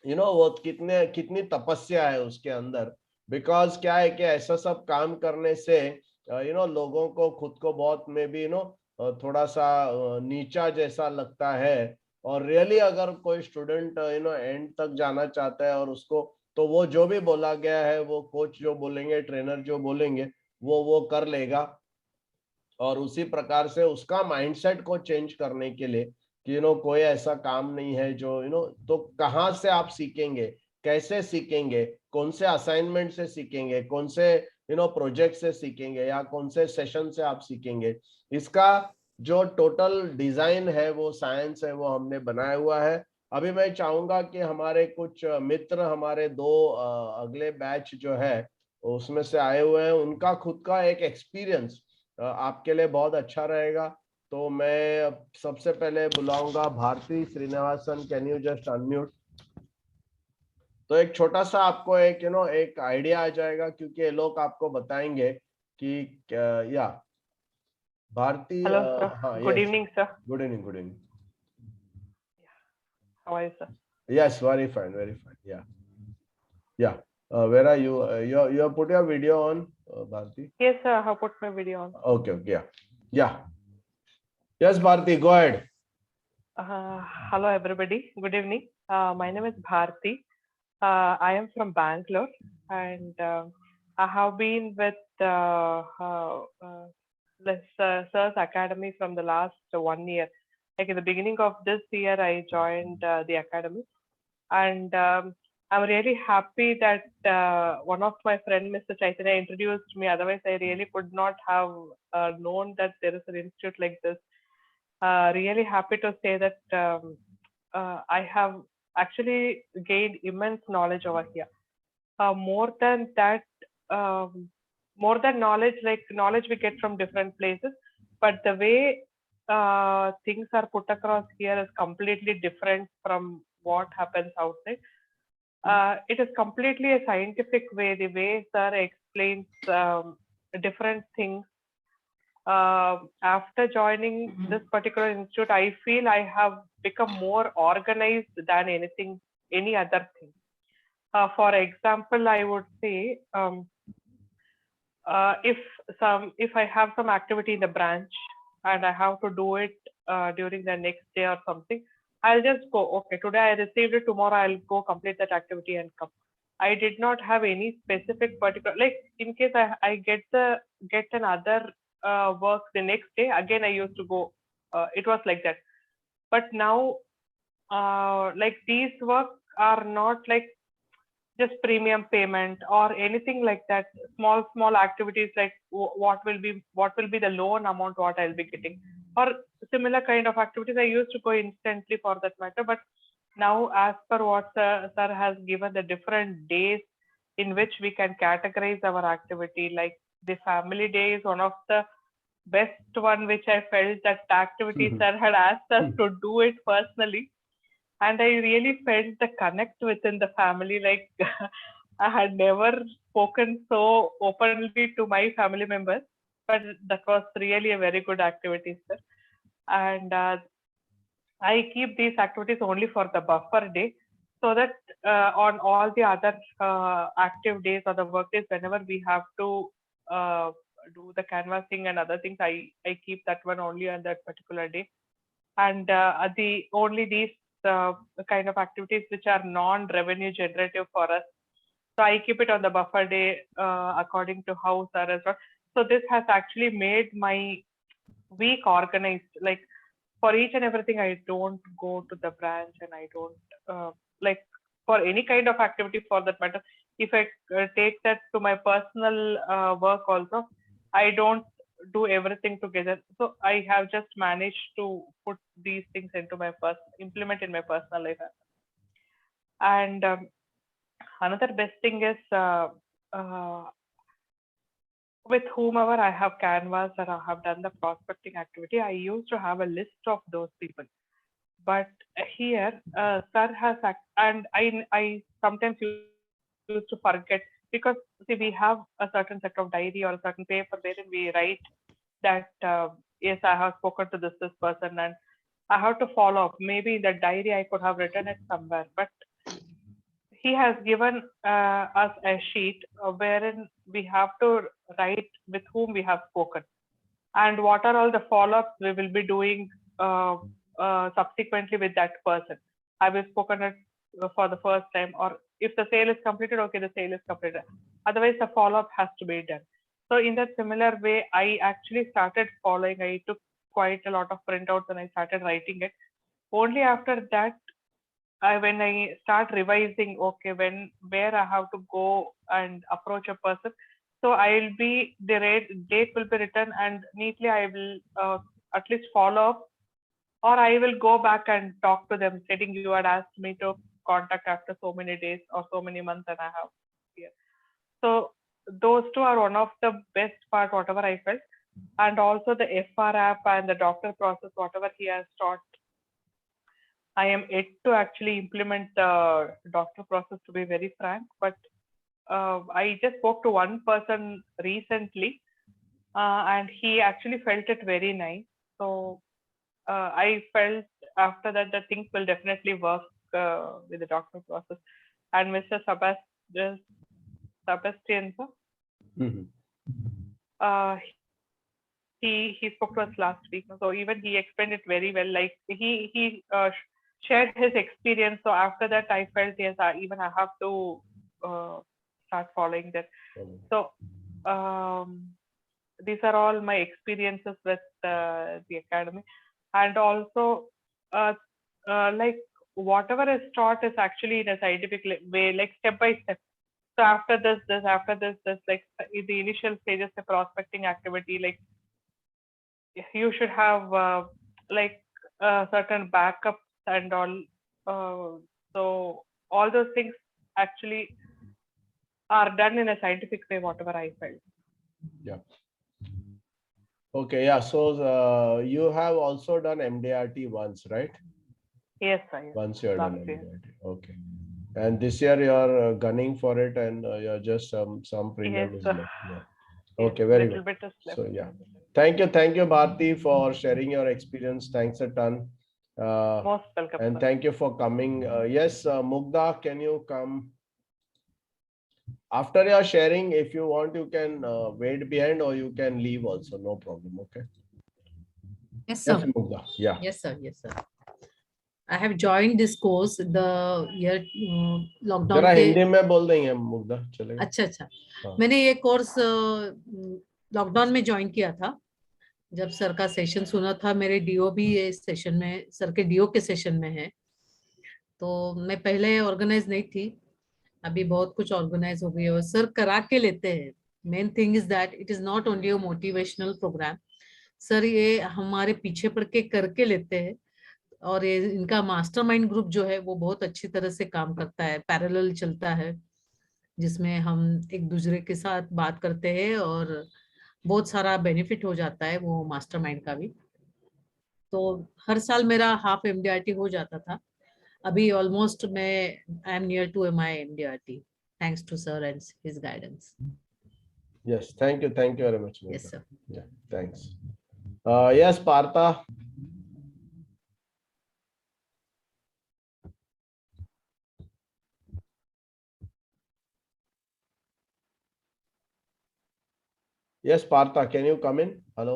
यू नो वो कितनी तपस्या है उसके अंदर. बिकॉज क्या है कि ऐसा सब काम करने से यू नो लोगों को खुद को बहुत में भी यू नो थोड़ा सा नीचा जैसा लगता है. और रियली अगर कोई स्टूडेंट यू नो एंड तक जाना चाहता है और उसको, तो वो जो भी बोला गया है, वो कोच जो बोलेंगे, ट्रेनर जो बोलेंगे, वो कर लेगा. और उसी प्रकार से उसका माइंडसेट को चेंज करने के लिए कि यू नो कोई ऐसा काम नहीं है जो यू नो, तो कहाँ से आप सीखेंगे, कैसे सीखेंगे, कौन से असाइनमेंट से सीखेंगे, कौन से यू नो प्रोजेक्ट से सीखेंगे, या कौन से सेशन से आप सीखेंगे, इसका जो टोटल डिजाइन है, वो साइंस है, वो हमने बनाया हुआ है. अभी मैं चाहूंगा कि हमारे कुछ मित्र, हमारे दो अगले बैच जो है उसमें से आए हुए हैं, उनका खुद का एक एक्सपीरियंस आपके लिए बहुत अच्छा रहेगा. तो मैं सबसे पहले बुलाऊंगा Bharati Srinivasan. Can you just unmute? तो एक छोटा सा आपको एक यू नो एक आइडिया आ जाएगा, क्योंकि ये लोग आपको बताएंगे कि या भारती. हाँ, good evening sir. Good evening. How are you sir? Yes, very fine. Yeah where are you? You have put your video on, Bharti? Yes sir, I have put my video on. Okay, yeah. Yes Bharti, go ahead. Hello everybody, good evening. My name is Bharti. I am from Bangalore, and I have been with this Sir's Academy from the last 1 year. Like in the beginning of this year, I joined the academy, and I'm really happy that one of my friend, Mr. Chaitanya, introduced me. Otherwise, I really could not have known that there is an institute like this. Really happy to say that I have actually gained immense knowledge over here. More than that, more than knowledge, like knowledge we get from different places, but the way things are put across here is completely different from what happens outside. It is completely a scientific way, the way sir explains different things. After joining this particular institute, I feel I have become more organized than anything any other thing. For example, I would say if I have some activity in the branch and I have to do it during the next day or something, I'll just go, okay, today I received it, tomorrow I'll go complete that activity and come. I did not have any specific particular, like in case I get another work the next day, again I used to go, it was like that. But now like these work are not like just premium payment or anything like that. Small activities like what will be the loan amount what I'll be getting, or similar kind of activities I used to go instantly for that matter. But now, as per what sir has given the different days in which we can categorize our activity, like the family day is one of the best one which I felt that activity sir had asked us to do it personally. And I really felt the connect within the family. Like I had never spoken so openly to my family members, but that was really a very good activity, sir. And I keep these activities only for the buffer day, so that on all the other active days or the work days, whenever we have to do the canvassing and other things, I keep that one only on that particular day. And these kind of activities which are non-revenue generative for us, so I keep it on the buffer day according to how sir has done. So this has actually made my week organized. Like for each and everything, I don't go to the branch, and I don't like for any kind of activity for that matter. If I take that to my personal work also, I don't do everything together. So I have just managed to put these things into my implement in my personal life. And another best thing is with whomever I have canvassed or I have done the prospecting activity, I used to have a list of those people. But here, sir has, and I sometimes used to forget, because see, we have a certain set of diary or a certain paper wherein we write that yes, I have spoken to this person, and I have to follow up. Maybe in the diary I could have written it somewhere, but he has given us a sheet wherein we have to write with whom we have spoken and what are all the follow-ups we will be doing subsequently with that person. Have you spoken it for the first time, or if the sale is completed, okay, the sale is completed. Otherwise, the follow-up has to be done. So in that similar way, I actually started following. I took quite a lot of printouts and I started writing it. Only after that, when I start revising, okay, where I have to go and approach a person, so I'll be, the date will be written, and neatly I will at least follow up, or I will go back and talk to them, stating you had asked me to contact after so many days or so many months, and I have here. So those two are one of the best part, whatever I felt. And also the FR app and the doctor process, whatever he has taught, I am yet to actually implement the doctor process, to be very frank. But I just spoke to one person recently, and he actually felt it very nice. So I felt after that the things will definitely work with the doctor process. And Mr. Sebastian, he spoke to us last week, so even he explained it very well. Like he shared his experience. So after that, I felt yes, even I have to start following that. So these are all my experiences with the academy, and also like whatever is taught is actually in a scientific way, like step by step. So after this, after this, like in the initial stages of prospecting activity, like you should have like certain backups and all. So all those things actually are done in a scientific way, whatever I felt. Yeah. Okay. Yeah. So you have also done MDRT once, right? Yes, sir. Once you are done MDRT. Okay. And this year you are gunning for it, and you're just some premium is left. Yeah. Okay, very good. So yeah, thank you, Bharti, for sharing your experience. Thanks a ton. Most welcome. And thank you for coming. Yes, Mugdha, can you come? After your sharing, if you want, you can wait behind or you can leave also, no problem. Okay. Yes, sir. Yes, Mugdha. Yeah. Yes, sir. Yes, sir. I have joined this course the year lockdown जरा के हिंदी में बोल देंगे मुग्धा, चलेगा? अच्छा हाँ। मैंने ये कोर्स लॉकडाउन में ज्वाइन किया था। जब सर का सेशन सुना था, मेरे डीओ भी ये सेशन में, सर के डीओ के सेशन में है, तो मैं पहले ऑर्गेनाइज नहीं थी, अभी बहुत कुछ ऑर्गेनाइज हो गई है और सर करा के लेते हैं। Main thing is that it is not only a motivational program, sir ये हमारे पीछे पड़ के करके लेते हैं और ये इनका मास्टरमाइंड ग्रुप जो है वो बहुत अच्छी तरह से काम करता है, पैरेलल चलता है, जिसमें हम एक दूसरे के साथ बात करते हैं और बहुत सारा बेनिफिट हो जाता है वो मास्टरमाइंड का भी। तो हर साल मेरा हाफ एमडीआरटी हो जाता था, अभी ऑलमोस्ट मैं I am near to my MDRT thanks to sir and his guidance. Yes, thank you very much. Mugdha. Yes, sir. Yeah, thanks. Yes, Partha. Yes, Partha, can you come in? Hello.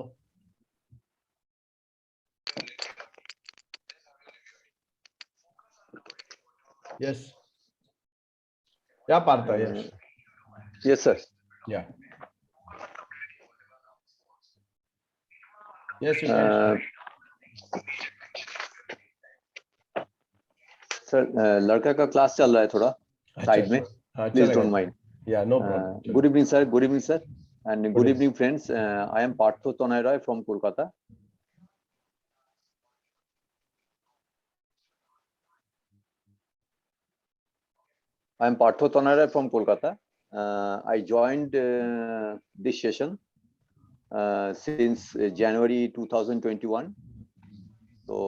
Yes. Yeah, Partha, yes. Yes, sir. Yeah. Yes, you can. Sir लड़का का class चल रहा है थोड़ा side में, please don't mind. Yeah, no problem. Good evening, sir. Good evening, sir. And good evening, friends. I am Partho Tonai Roy from Kolkata. I am Partho Tonai Roy from Kolkata. I joined this session since January 2021. तो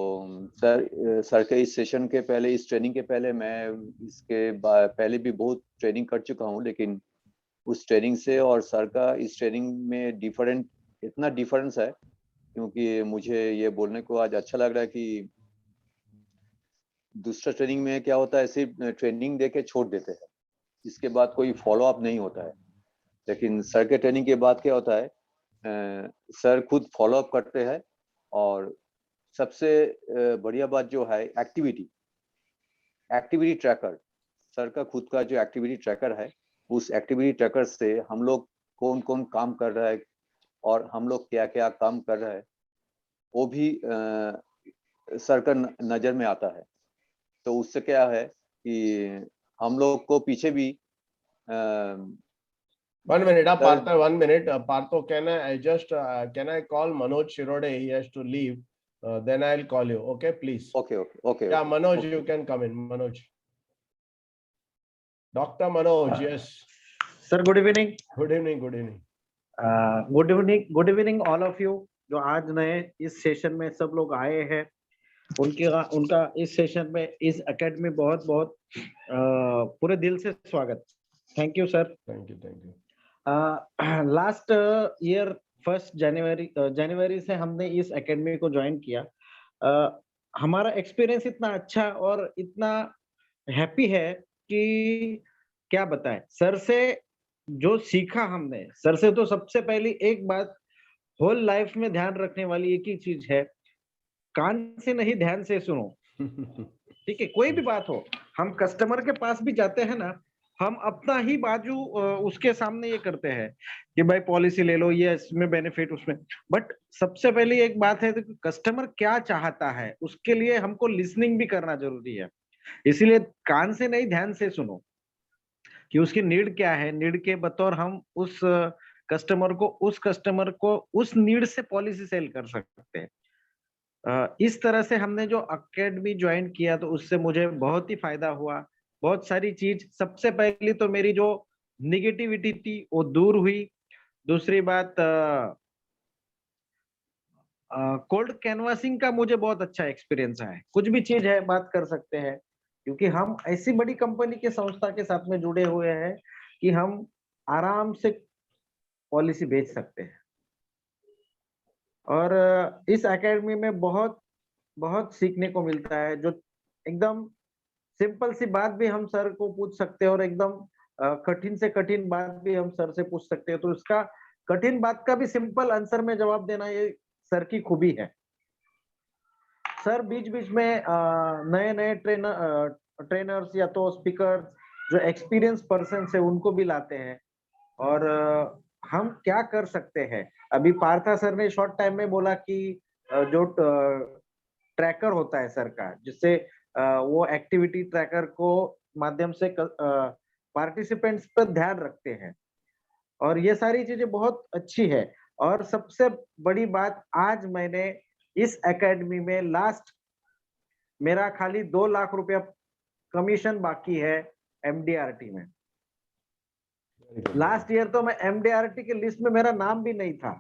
sir के इस session के पहले, इस training के पहले मैं इसके पहले भी बहुत ट्रेनिंग कर चुका हूँ, लेकिन उस ट्रेनिंग से और सर का इस ट्रेनिंग में इतना डिफरेंस है, क्योंकि मुझे ये बोलने को आज अच्छा लग रहा है कि दूसरा ट्रेनिंग में क्या होता है, सिर्फ ट्रेनिंग दे के छोड़ देते हैं, इसके बाद कोई फॉलो अप नहीं होता है। लेकिन सर के ट्रेनिंग के बाद क्या होता है, सर खुद फॉलो अप करते हैं और सबसे बढ़िया बात जो है एक्टिविटी ट्रैकर, सर का खुद का जो एक्टिविटी ट्रैकर है, उस एक्टिविटी ट्रैकर से हम लोग कौन कौन काम कर रहा है और हम लोग क्या क्या काम कर रहा है वो भी सर का नजर में आता है। तो उससे क्या है कि हम लोग को पीछे भी 1 minute, Partha, 1 minute. Partho, can I call Manoj Shirode? He has to leave. Then I'll call you. Okay, please. Okay. Yeah, Manoj, you can come in. Manoj. Dr. Manoj, yes. Sir, good evening. Good evening. Good evening. Good evening all of you. जो आज नए इस session में सब लोग आए हैं, उनका इस सेशन में इस एकेडमी बहुत पूरे दिल से स्वागत। Thank you sir. Thank you. Last year 1 जनवरी से हमने इस एकेडमी को ज्वाइन किया। हमारा एक्सपीरियंस इतना अच्छा और इतना हैप्पी है कि क्या बताएं। सर से जो सीखा हमने, सर से तो सबसे पहली एक बात होल लाइफ में ध्यान रखने वाली एक ही चीज है, कान से नहीं ध्यान से सुनो। ठीक है, कोई भी बात हो, हम कस्टमर के पास भी जाते हैं ना, हम अपना ही बाजू उसके सामने ये करते हैं कि भाई पॉलिसी ले लो, ये इसमें बेनिफिट उसमें, बट सबसे पहले एक बात है कि कस्टमर क्या चाहता है, उसके लिए हमको लिसनिंग भी करना जरूरी है। इसीलिए कान से नहीं ध्यान से सुनो कि उसकी नीड क्या है, नीड के बतौर हम उस कस्टमर को उस नीड से पॉलिसी सेल कर सकते हैं। इस तरह से हमने जो अकेडमी ज्वाइन किया तो उससे मुझे बहुत ही फायदा हुआ। बहुत सारी चीज, सबसे पहली तो मेरी जो निगेटिविटी थी वो दूर हुई। दूसरी बात, कोल्ड कैनवासिंग का मुझे बहुत अच्छा एक्सपीरियंस है। कुछ भी चीज है बात कर सकते हैं, क्योंकि हम ऐसी बड़ी कंपनी के संस्था के साथ में जुड़े हुए हैं कि हम आराम से पॉलिसी बेच सकते हैं। और इस एकेडमी में बहुत बहुत सीखने को मिलता है, जो एकदम सिंपल सी बात भी हम सर को पूछ सकते हैं और एकदम कठिन से कठिन बात भी हम सर से पूछ सकते हैं, तो इसका कठिन बात का भी सिंपल आंसर में जवाब देना ये सर की खूबी है। सर बीच बीच में नए नए ट्रेनर्स या तो स्पीकर जो एक्सपीरियंस पर्सन है उनको भी लाते हैं, और हम क्या कर सकते हैं। अभी पार्था सर ने शॉर्ट टाइम में बोला कि जो ट्रैकर होता है सर का, जिससे वो एक्टिविटी ट्रैकर को माध्यम से पार्टिसिपेंट्स पर ध्यान रखते हैं, और ये सारी चीजें बहुत अच्छी है। और सबसे बड़ी बात, आज मैंने इस एकेडमी में लास्ट मेरा खाली 2 लाख रुपया कमीशन बाकी है एमडीआरटी में। लास्ट ईयर तो मैं एमडीआरटी के लिस्ट में मेरा नाम भी नहीं था,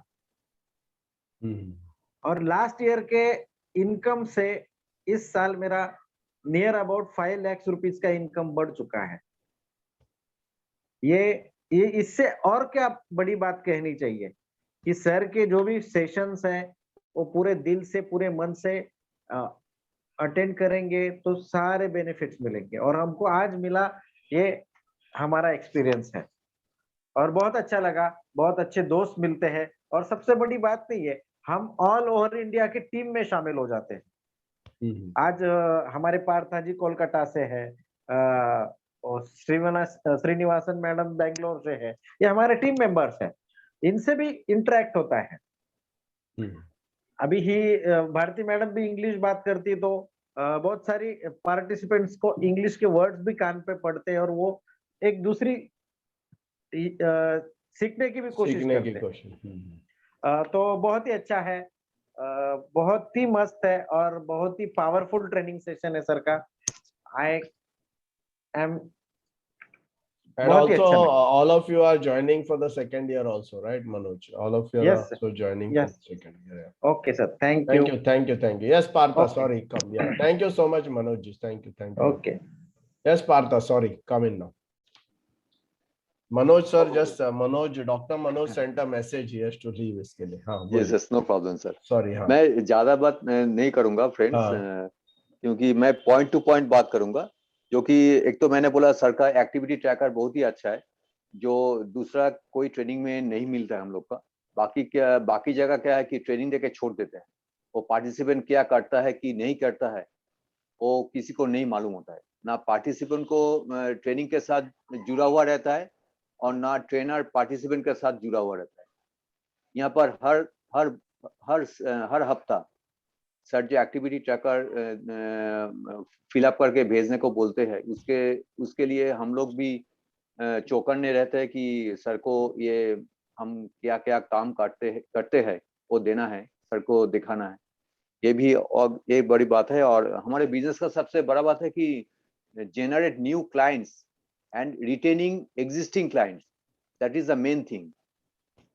और लास्ट ईयर के इनकम से इस साल मेरा नियर अबाउट 5 लाख रुपीस का इनकम बढ़ चुका है। ये इससे और क्या बड़ी बात कहनी चाहिए कि सर के जो भी सेशंस हैं वो पूरे दिल से पूरे मन से अटेंड करेंगे तो सारे बेनिफिट्स मिलेंगे, और हमको आज मिला, ये हमारा एक्सपीरियंस है और बहुत अच्छा लगा। बहुत अच्छे दोस्त मिलते हैं, और सबसे बड़ी बात नहीं है, हम ऑल ओवर इंडिया की टीम में शामिल हो जाते हैं। आज हमारे पार्था जी कोलकाता से है, और श्रीनिवासन मैडम बेंगलोर से है, ये हमारे टीम मेंबर्स हैं, इनसे भी इंटरेक्ट होता है। अभी ही भारती मैडम भी इंग्लिश बात करती है, तो बहुत सारी पार्टिसिपेंट्स को इंग्लिश के वर्ड्स भी कान पे पड़ते हैं, और वो एक दूसरी सीखने की भी कोशिश करते हैं। तो बहुत ही अच्छा है, बहुत ही मस्त है, और बहुत ही पावरफुल ट्रेनिंग सेशन है सर का। I am And also, all of you are joining for the second year also, right, Manoj? All of you are also joining for the second year. Yeah. Okay, sir. Thank you. Thank you. Yes, Partha, sorry, come. Yeah, thank you so much, Manoj. Thank you. Okay. Yes, Partha, sorry, come in now. Manoj sir, just Dr. Manoj sent a message. He has to leave इसके लिए. हाँ, Yes, no problem, sir. Sorry, हाँ. मैं ज्यादा बात नहीं करूंगा, friends, क्योंकि मैं पॉइंट टू पॉइंट बात करूंगा। जो कि एक तो मैंने बोला सर का एक्टिविटी ट्रैकर बहुत ही अच्छा है, जो दूसरा कोई ट्रेनिंग में नहीं मिलता है हम लोग का। बाकी जगह क्या है कि ट्रेनिंग देके छोड़ देते हैं, वो पार्टिसिपेंट क्या करता है कि नहीं करता है वो किसी को नहीं मालूम होता है। ना पार्टिसिपेंट को ट्रेनिंग के साथ जुड़ा हुआ रहता है, और ना ट्रेनर पार्टिसिपेंट के साथ जुड़ा हुआ रहता है। यहाँ पर हर हफ्ता सर जो एक्टिविटी ट्रैकर फिलअप करके भेजने को बोलते हैं, उसके लिए हम लोग भी चौकन्ने रहते हैं कि सर को ये हम क्या क्या काम करते हैं वो देना है, सर को दिखाना है। ये भी और एक बड़ी बात है। और हमारे बिजनेस का सबसे बड़ा बात है कि generate new clients and retaining existing clients, that is the main thing।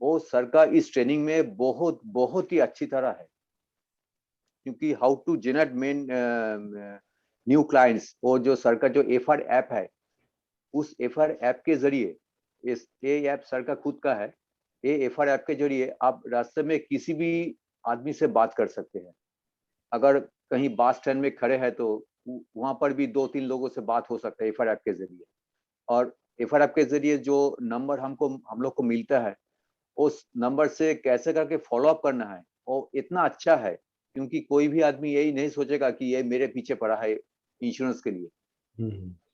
वो सर का इस ट्रेनिंग में बहुत ही अच्छी तरह है, क्योंकि how to generate many new clients, वो जो सर का जो एफआर ऐप है, उस एफआर ऐप के जरिए, ये ऐप सर का खुद का है, ये एफआर ऐप के जरिए आप रास्ते में किसी भी आदमी से बात कर सकते हैं। अगर कहीं बस स्टैंड में खड़े हैं तो वहां पर भी 2-3 लोगों से बात हो सकता है एफआर ऐप के जरिए। और एफआर ऐप के जरिए जो नंबर हम लोग को मिलता है, उस नंबर से कैसे करके फॉलो अप करना है वो इतना अच्छा है, क्योंकि कोई भी आदमी यही नहीं सोचेगा कि ये मेरे पीछे पड़ा है इंश्योरेंस के लिए।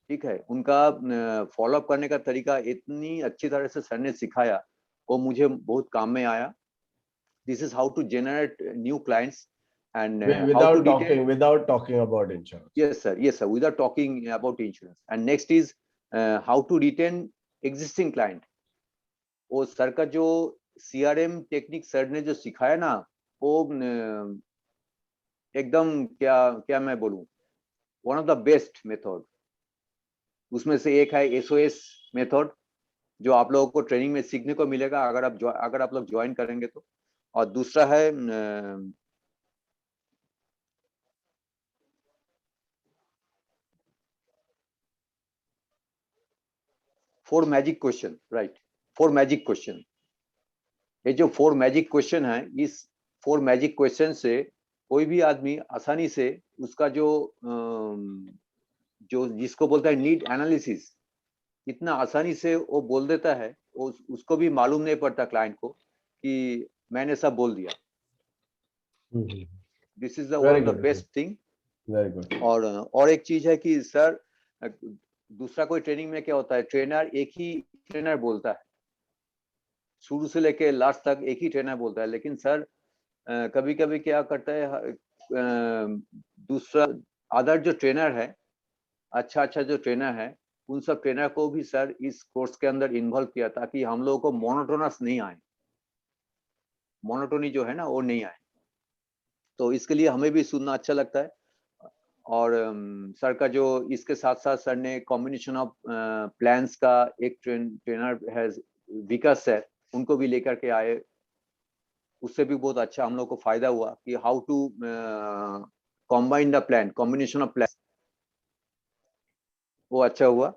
ठीक है, उनका फॉलो अप करने का तरीका इतनी अच्छी तरह से सर ने सिखाया, वो मुझे बहुत काम में आया। This is how to generate new clients and without talking about insurance. Yes sir, without talking about insurance। and next is how to retain existing client। वो सर का जो CRM टेक्निक सर ने जो सिखाया ना, वो एकदम क्या मैं बोलूं, one of the best method. उसमें से एक है SOS मेथड, जो आप लोगों को ट्रेनिंग में सीखने को मिलेगा अगर आप लोग ज्वाइन करेंगे तो। और दूसरा है four magic question, right, 4 magic question. ये जो 4 मैजिक क्वेश्चन है, इस 4 मैजिक क्वेश्चन से कोई भी आदमी आसानी से उसका जो जिसको बोलता है नीड एनालिसिस, इतना आसानी से वो बोल देता है, उसको भी मालूम नहीं पड़ता क्लाइंट को कि मैंने सब बोल दिया। This is one of the best thing. Very good. और एक चीज है कि सर, दूसरा कोई ट्रेनिंग में क्या होता है, ट्रेनर एक ही ट्रेनर बोलता है, शुरू से लेके लास्ट तक एक ही ट्रेनर बोलता है। लेकिन सर कभी कभी क्या करता है, दूसरा अदर जो ट्रेनर है, अच्छा जो ट्रेनर है, उन सब ट्रेनर को भी सर इस कोर्स के अंदर इन्वॉल्व किया ताकि हम लोगों को मोनोटोनस नहीं आए, मोनोटोनी जो है ना वो नहीं आए। तो इसके लिए हमें भी सुनना अच्छा लगता है। और सर का जो इसके साथ साथ सर ने कॉम्बिनेशन ऑफ प्लान्स का एक ट्रेनर है विकास सर, उनको भी लेकर के आए, उससे भी बहुत अच्छा हम लोग को फायदा हुआ कि how to combine the plan, combination of plan, वो अच्छा हुआ।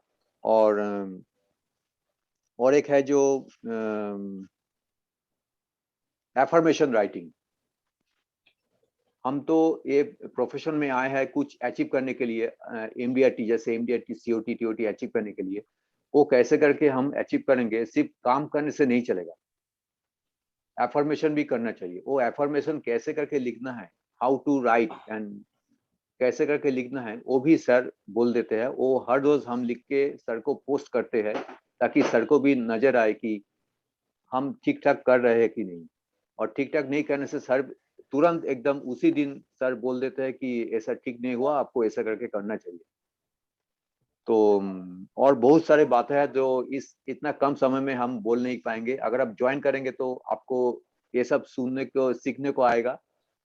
और एक है जो एफर्मेशन राइटिंग, हम तो ये प्रोफेशन में आए हैं कुछ अचीव करने के लिए, MDRT जैसे MDRT COT TOT अचीव करने के लिए। वो कैसे करके हम अचीव करेंगे, सिर्फ काम करने से नहीं चलेगा, एफर्मेशन भी करना चाहिए। वो एफर्मेशन कैसे करके लिखना है, हाउ टू राइट एंड कैसे करके लिखना है, वो भी सर बोल देते हैं। वो हर रोज हम लिख के सर को पोस्ट करते हैं ताकि सर को भी नजर आए कि हम ठीक ठाक कर रहे हैं कि नहीं। और ठीक ठाक नहीं करने से सर तुरंत एकदम उसी दिन सर बोल देते हैं कि ऐसा ठीक नहीं हुआ, आपको ऐसा करके करना चाहिए। तो और बहुत सारे बातें हैं जो इस इतना कम समय में हम बोल नहीं पाएंगे। अगर आप ज्वाइन करेंगे तो आपको ये सब सुनने को सीखने को आएगा।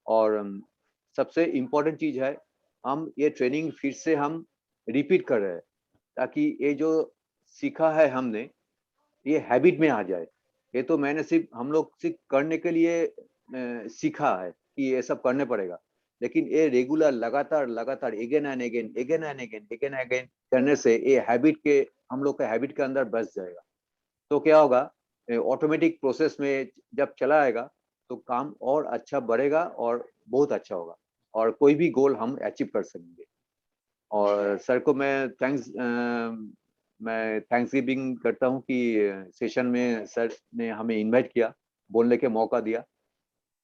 और सबसे इम्पोर्टेंट चीज है, हम ये ट्रेनिंग फिर से हम रिपीट कर रहे हैं ताकि ये जो सीखा है हमने ये हैबिट में आ जाए। ये तो मैंने सिर्फ हम लोग सिर्फ करने के लिए सीखा है कि ये सब करने पड़ेगा, लेकिन ये रेगुलर लगातार अगेन एंड अगेन करने से ये हैबिट के हम लोग के हैबिट के अंदर बस जाएगा। तो क्या होगा, ऑटोमेटिक प्रोसेस में जब चला आएगा तो काम और अच्छा बढ़ेगा और बहुत अच्छा होगा और कोई भी गोल हम अचीव कर सकेंगे। और सर को मैं थैंक्स गिविंग करता हूँ कि सेशन में सर ने हमें इनवाइट किया, बोलने के मौका दिया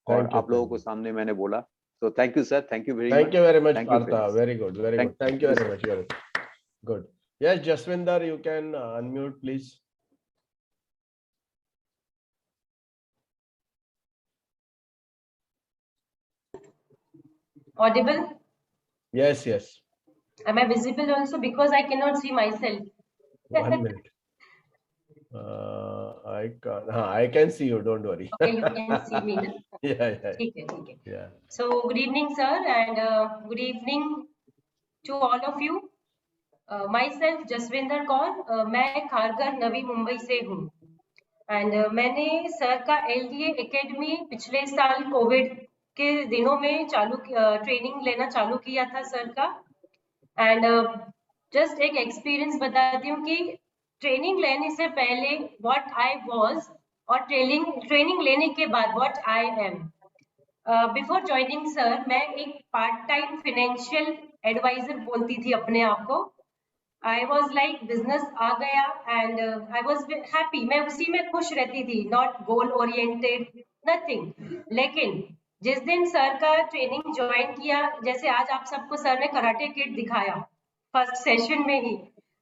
और आप लोगों को सामने मैंने बोला। तो thank you sir, thank you very much. Partha, very good, thank you very much, very good. Yes, Jaswinder, you can unmute please. Audible? Yes. Am I visible also? Because I cannot see myself. 1 minute. I can see you, don't worry. Okay, you can see me. Na? Yeah. Okay. Yeah. So good evening, sir, and good evening to all of you. Myself Jaswinder Kaur, मैं खारघर नवी मुंबई से हूँ and मैंने sir का LDA academy पिछले साल Covid के दिनों में ट्रेनिंग लेना चालू किया था सर का। एंड जस्ट एक एक्सपीरियंस बताती हूँ कि ट्रेनिंग लेने से पहले व्हाट आई वाज और ट्रेनिंग लेने के बाद what I am. Before joining sir मैं एक पार्ट टाइम फाइनेंशियल एडवाइजर बोलती थी अपने आप को। आई वॉज लाइक बिजनेस आ गया एंड आई वॉज हैप्पी, मैं उसी में खुश रहती थी, नॉट गोल ओरिएंटेड नथिंग। लेकिन जिस दिन सर का ट्रेनिंग ज्वाइन किया, जैसे आज आप सबको सर ने कराटे किट दिखाया फर्स्ट सेशन में ही,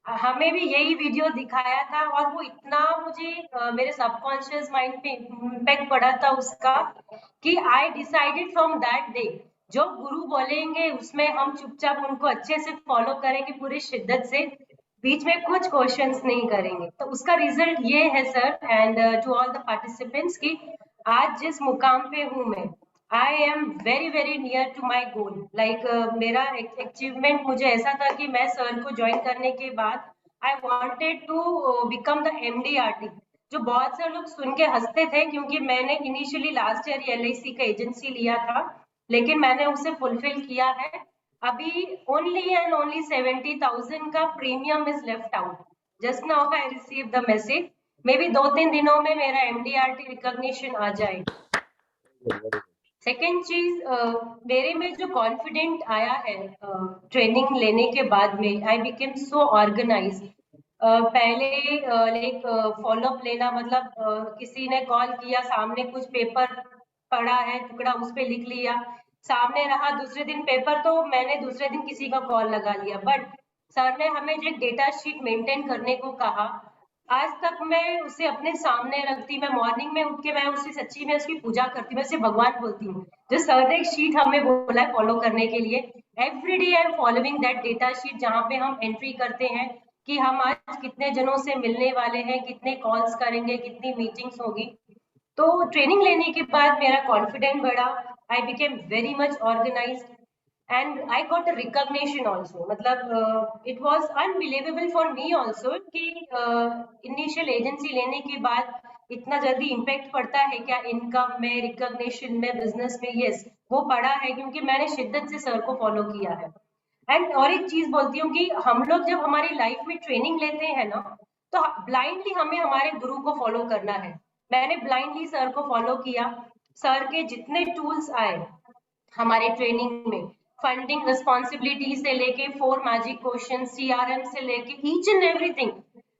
हमें भी यही वीडियो दिखाया था और वो इतना मुझे मेरे सबकॉन्शियस माइंड पे इम्पैक्ट पड़ा था उसका कि I decided from that day जो गुरु बोलेंगे उसमें हम चुपचाप उनको अच्छे से फॉलो करेंगे पूरी शिद्दत से, बीच में कुछ क्वेश्चंस नहीं करेंगे। तो उसका रिजल्ट ये है sir and to all the participants की आज जिस मुकाम पे हूँ मैं, I am very near to my goal. Like मेरा अचीवमेंट मुझे ऐसा था कि मैं सर को ज्वाइन करने के बाद I wanted to become the MDRT, जो बहुत से लोग सुन के हंसते थे क्योंकि मैंने इनिशियली लास्ट ईयर LIC का एजेंसी लिया था, लेकिन मैंने उसे फुलफिल किया है। अभी ओनली एंड ओनली 70,000 का premium is left out. Just now I receive the message, may be 2-3 दिनों में मेरा MDRT रिकॉग्निशन आ जाएगा। सेकेंड चीज, मेरे में जो कॉन्फिडेंट आया है ट्रेनिंग लेने के बाद में, आई बिकेम सो ऑर्गेनाइज। पहले लाइक फॉलोअप लेना, मतलब किसी ने कॉल किया, सामने कुछ पेपर पड़ा है टुकड़ा, उस पे लिख लिया, सामने रहा दूसरे दिन पेपर तो मैंने दूसरे दिन किसी का कॉल लगा लिया। बट सर ने हमें जो डेटा शीट मेंटेन करने को कहा, आज तक मैं उसे अपने सामने रखती। मैं मॉर्निंग में उठ के मैं उसे सच्ची में उसकी पूजा करती, मैं उसे भगवान बोलती हूँ। जो सर ने एक शीट हमें बोला है फॉलो करने के लिए, everyday I am following that data sheet, जहाँ पे हम एंट्री करते हैं कि हम आज कितने जनों से मिलने वाले हैं, कितने कॉल्स करेंगे, कितनी मीटिंग्स होगी। तो ट्रेनिंग लेने के बाद मेरा कॉन्फिडेंट बढ़ा, I became very much organized and I got a recognition also. मतलब it was unbelievable for me also कि initial agency लेने के बाद इतना जल्दी impact पड़ता है क्या इनकम में, रिकॉग्निशन में, बिजनेस में। यस, वो पड़ा है क्योंकि मैंने शिद्दत से सर को फॉलो किया है। एंड और एक चीज बोलती हूँ कि हम लोग जब हमारी लाइफ में ट्रेनिंग लेते हैं ना, तो ब्लाइंडली हमें हमारे गुरु को फॉलो करना है। मैंने ब्लाइंडली सर को फॉलो किया। सर के जितने टूल्स आए हमारे ट्रेनिंग में, फंडिंग रिस्पॉन्सिबिलिटी से लेके 4 मैजिक क्वेश्चन, सीआरएम से लेके ईच एंड एवरीथिंग,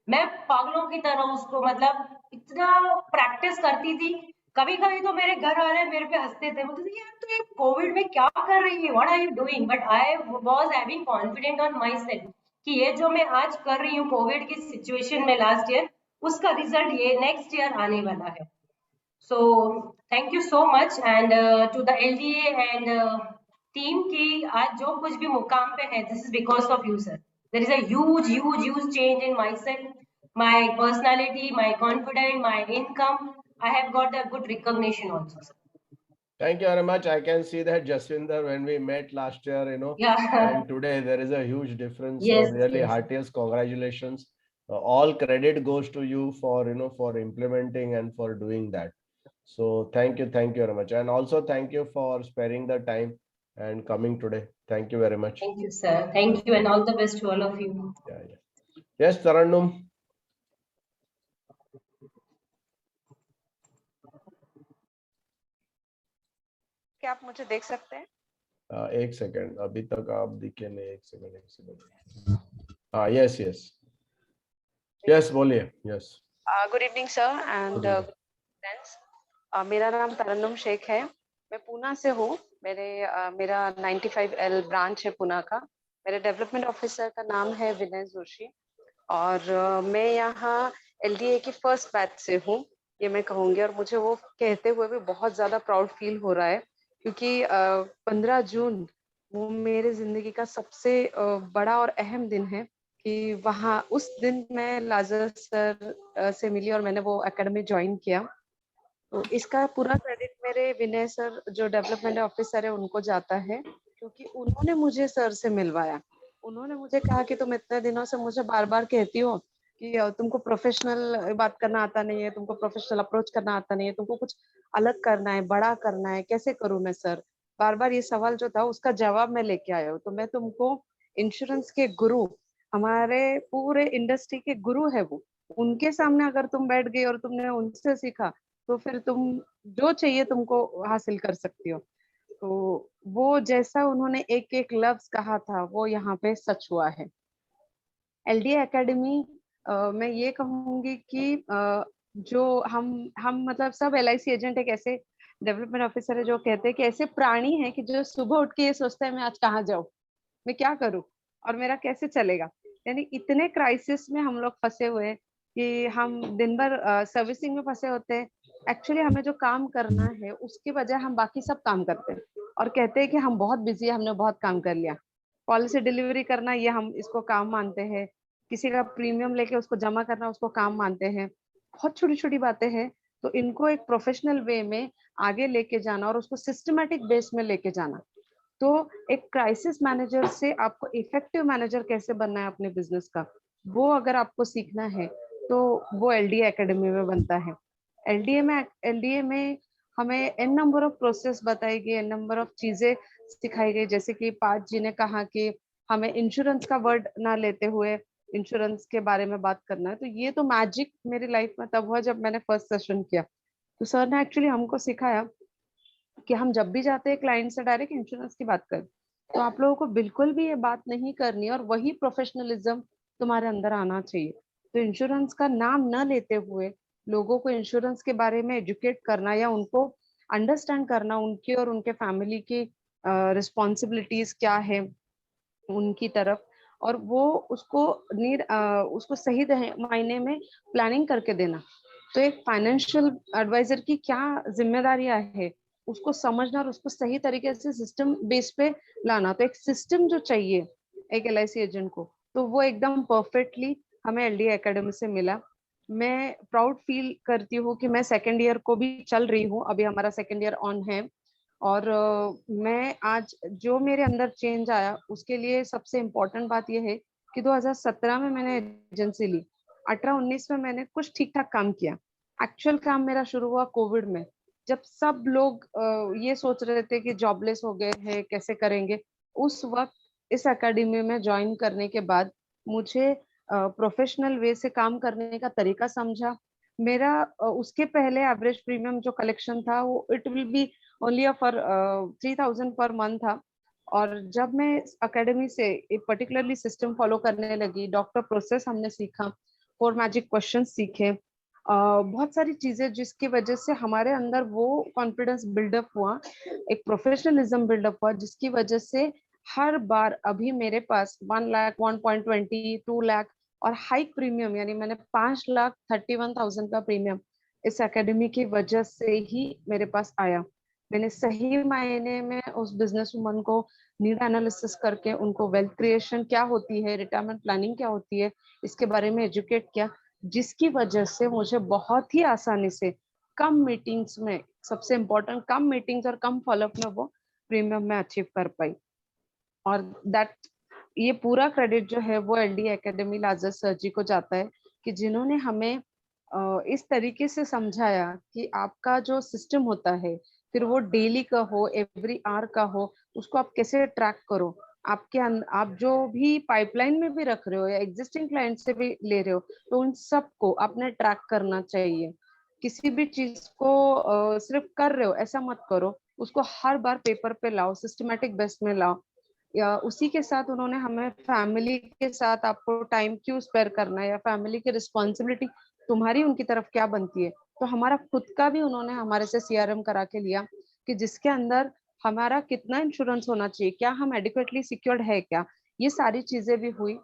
मैं पागलों की तरह उसको मतलब इतना प्रैक्टिस करती थी। कभी कभी तो मेरे घर वाले मेरे पे हंसते थे, बोलते थे यार तू ये कोविड में क्या कर रही है, what are you doing. But I was having confident on myself कि ये जो मैं आज कर रही हूँ कोविड की सिचुएशन में लास्ट ईयर, उसका रिजल्ट ये नेक्स्ट ईयर आने वाला है। So thank you so much and to the LDA and team की आज जो कुछ भी मुकाम पे है, this is because of you sir. There is a huge change in myself, my personality, my confidence, my income. I have got a good recognition also sir. Thank you very much. I can see that Jaswinder, when we met last year, Yeah. and today there is a huge difference. Yes, So really yes. heartiest congratulations. All credit goes to you for for implementing and for doing that. So thank you very much, and also thank you for sparing the time and coming today. Thank you very much. Thank you sir. Thank you and all the best to all of you. Yes, Tarannum. क्या आप मुझे देख सकते हैं? एक second, अभी तक आप दिखे नहीं। एक सेकंड। हाँ, यस बोलिए। Yes, good evening sir and friends. मेरा नाम तरन्नुम शेख है, मैं पूना से हूँ। मेरा 95L ब्रांच है पूना का। मेरे डेवलपमेंट ऑफिसर का नाम है विनय जोशी और मैं यहाँ LDA की फर्स्ट बैच से हूँ, ये मैं कहूँगी। और मुझे वो कहते हुए भी बहुत ज़्यादा प्राउड फील हो रहा है क्योंकि 15 जून वो मेरे जिंदगी का सबसे बड़ा और अहम दिन है कि वहाँ उस दिन मैं लाजरस सर से मिली और मैंने वो एकेडमी ज्वाइन किया। तो इसका पूरा क्रेडिट मेरे विनय सर जो डेवलपमेंट ऑफिसर है उनको जाता है क्योंकि उन्होंने मुझे सर से मिलवाया। उन्होंने मुझे कहा कि तुम इतने दिनों से मुझे बार बार कहती हो कि तुमको प्रोफेशनल बात करना आता नहीं है, तुमको प्रोफेशनल अप्रोच करना आता नहीं है, तुमको कुछ अलग करना है, बड़ा करना है, कैसे करूं मैं सर। बार बार ये सवाल जो था उसका जवाब मैं लेके आया हूँ। तो मैं तुमको इंश्योरेंस के गुरु, हमारे पूरे इंडस्ट्री के गुरु है वो, उनके सामने अगर तुम बैठ गई और तुमने उनसे सीखा तो फिर तुम जो चाहिए तुमको हासिल कर सकती हो। तो वो जैसा उन्होंने एक एक लफ्ज कहा था वो यहाँ पे सच हुआ है। LDA एकेडमी मैं ये कहूंगी कि जो हम मतलब सब LIC एजेंट एक ऐसे डेवलपमेंट ऑफिसर है जो कहते हैं कि ऐसे प्राणी है कि जो सुबह उठ के ये सोचता है मैं आज कहाँ जाऊँ, मैं क्या करूँ और मेरा कैसे चलेगा। यानी इतने क्राइसिस में हम लोग फंसे हुए हैं कि हम दिन भर सर्विसिंग में फंसे होते हैं। एक्चुअली हमें जो काम करना है उसके बजाय हम बाकी सब काम करते हैं और कहते हैं कि हम बहुत बिजी है, हमने बहुत काम कर लिया। पॉलिसी डिलीवरी करना ये हम इसको काम मानते हैं, किसी का प्रीमियम लेके उसको जमा करना उसको काम मानते हैं। बहुत छोटी छोटी बातें हैं। तो इनको एक प्रोफेशनल वे में आगे लेके जाना और उसको सिस्टमैटिक बेस में लेके जाना। तो एक क्राइसिस मैनेजर से आपको इफेक्टिव मैनेजर कैसे बनना है अपने बिजनेस का, वो अगर आपको सीखना है तो वो LDA एकेडमी में बनता है। LDA में हमें n नंबर ऑफ प्रोसेस बताई गई, n नंबर ऑफ चीजें सिखाई गई। जैसे कि पाज जी ने कहा कि हमें इंश्योरेंस का वर्ड ना लेते हुए इंश्योरेंस के बारे में बात करना है। तो ये तो मैजिक मेरी लाइफ में तब हुआ जब मैंने फर्स्ट सेशन किया। तो सर ने एक्चुअली हमको सिखाया कि हम जब भी जाते हैं क्लाइंट से डायरेक्ट इंश्योरेंस की बात करें, तो आप लोगों को बिल्कुल भी ये बात नहीं करनी और वही प्रोफेशनलिज्म तुम्हारे अंदर आना चाहिए। तो इंश्योरेंस का नाम न लेते हुए लोगों को इंश्योरेंस के बारे में एजुकेट करना या उनको अंडरस्टैंड करना, उनके और उनके फैमिली की रिस्पॉन्सिबिलिटीज क्या है उनकी तरफ, और वो उसको उसको सही मायने में प्लानिंग करके देना। तो एक फाइनेंशियल एडवाइजर की क्या जिम्मेदारियां है उसको समझना और उसको सही तरीके से सिस्टम बेस पे लाना। तो एक सिस्टम जो चाहिए एक LIC एजेंट को, तो वो एकदम परफेक्टली हमें LDA एकेडमी से मिला। मैं प्राउड फील करती हूँ कि मैं सेकेंड ईयर को भी चल रही हूँ, अभी हमारा सेकेंड ईयर ऑन है, और मैं आज जो मेरे अंदर चेंज आया उसके लिए सबसे इम्पोर्टेंट बात यह है कि 2017 में मैंने एजेंसी ली, 18-19 में मैंने कुछ ठीक ठाक काम किया। एक्चुअल काम मेरा शुरू हुआ कोविड में, जब सब लोग ये सोच रहे थे कि जॉबलेस हो गए हैं, कैसे करेंगे। उस वक्त इस एकेडमी में ज्वाइन करने के बाद मुझे प्रोफेशनल वे से काम करने का तरीका समझा। मेरा उसके पहले एवरेज प्रीमियम जो कलेक्शन था वो it will be only for 3000 per month था, और जब मैं एकेडमी से एक पर्टिकुलरली सिस्टम फॉलो करने लगी, डॉक्टर प्रोसेस हमने सीखा, 4 मैजिक क्वेश्चन सीखे, बहुत सारी चीजें जिसकी वजह से हमारे अंदर वो कॉन्फिडेंस बिल्डअप हुआ, एक प्रोफेशनलिज्म बिल्डअप हुआ, जिसकी वजह से हर बार अभी मेरे पास 1 लाख, 1.20, 2 लाख और हाई प्रीमियम, यानी मैंने 5,31,000 का प्रीमियम इस एकेडमी की वजह से ही मेरे पास आया। मैंने सही मायने में उस बिजनेस वुमन को नीड एनालिसिस करके उनको वेल्थ क्रिएशन क्या होती है, रिटायरमेंट प्लानिंग क्या होती है, इसके बारे में एजुकेट किया, जिसकी वजह से मुझे बहुत ही आसानी से कम मीटिंग्स में, सबसे इम्पोर्टेंट कम मीटिंग्स और कम फॉलोअप में वो प्रीमियम में अचीव कर पाई। और दैट ये पूरा क्रेडिट जो है वो LDA एकेडमी लाजर सर जी को जाता है कि जिन्होंने हमें इस तरीके से समझाया कि आपका जो सिस्टम होता है, फिर वो डेली का हो, एवरी आवर का हो, उसको आप कैसे ट्रैक करो। आप जो भी पाइपलाइन में भी रख रहे हो या एग्जिस्टिंग क्लाइंट से भी ले रहे हो, तो उन सबको आपने ट्रैक करना चाहिए। किसी भी चीज को सिर्फ कर रहे हो ऐसा मत करो, उसको हर बार पेपर पे लाओ, सिस्टमेटिक बेस में लाओ। या उसी के साथ उन्होंने हमें फैमिली के साथ आपको टाइम क्यों स्पेयर करना है या फैमिली की रिस्पॉन्सिबिलिटी तुम्हारी उनकी तरफ क्या बनती है, तो हमारा खुद का भी उन्होंने हमारे से CRM करा के लिया कि जिसके अंदर हमारा कितना इंश्योरेंस होना चाहिए, क्या हम एडिक्वेटली सिक्योर्ड है क्या, ये सारी चीजें भी हुई।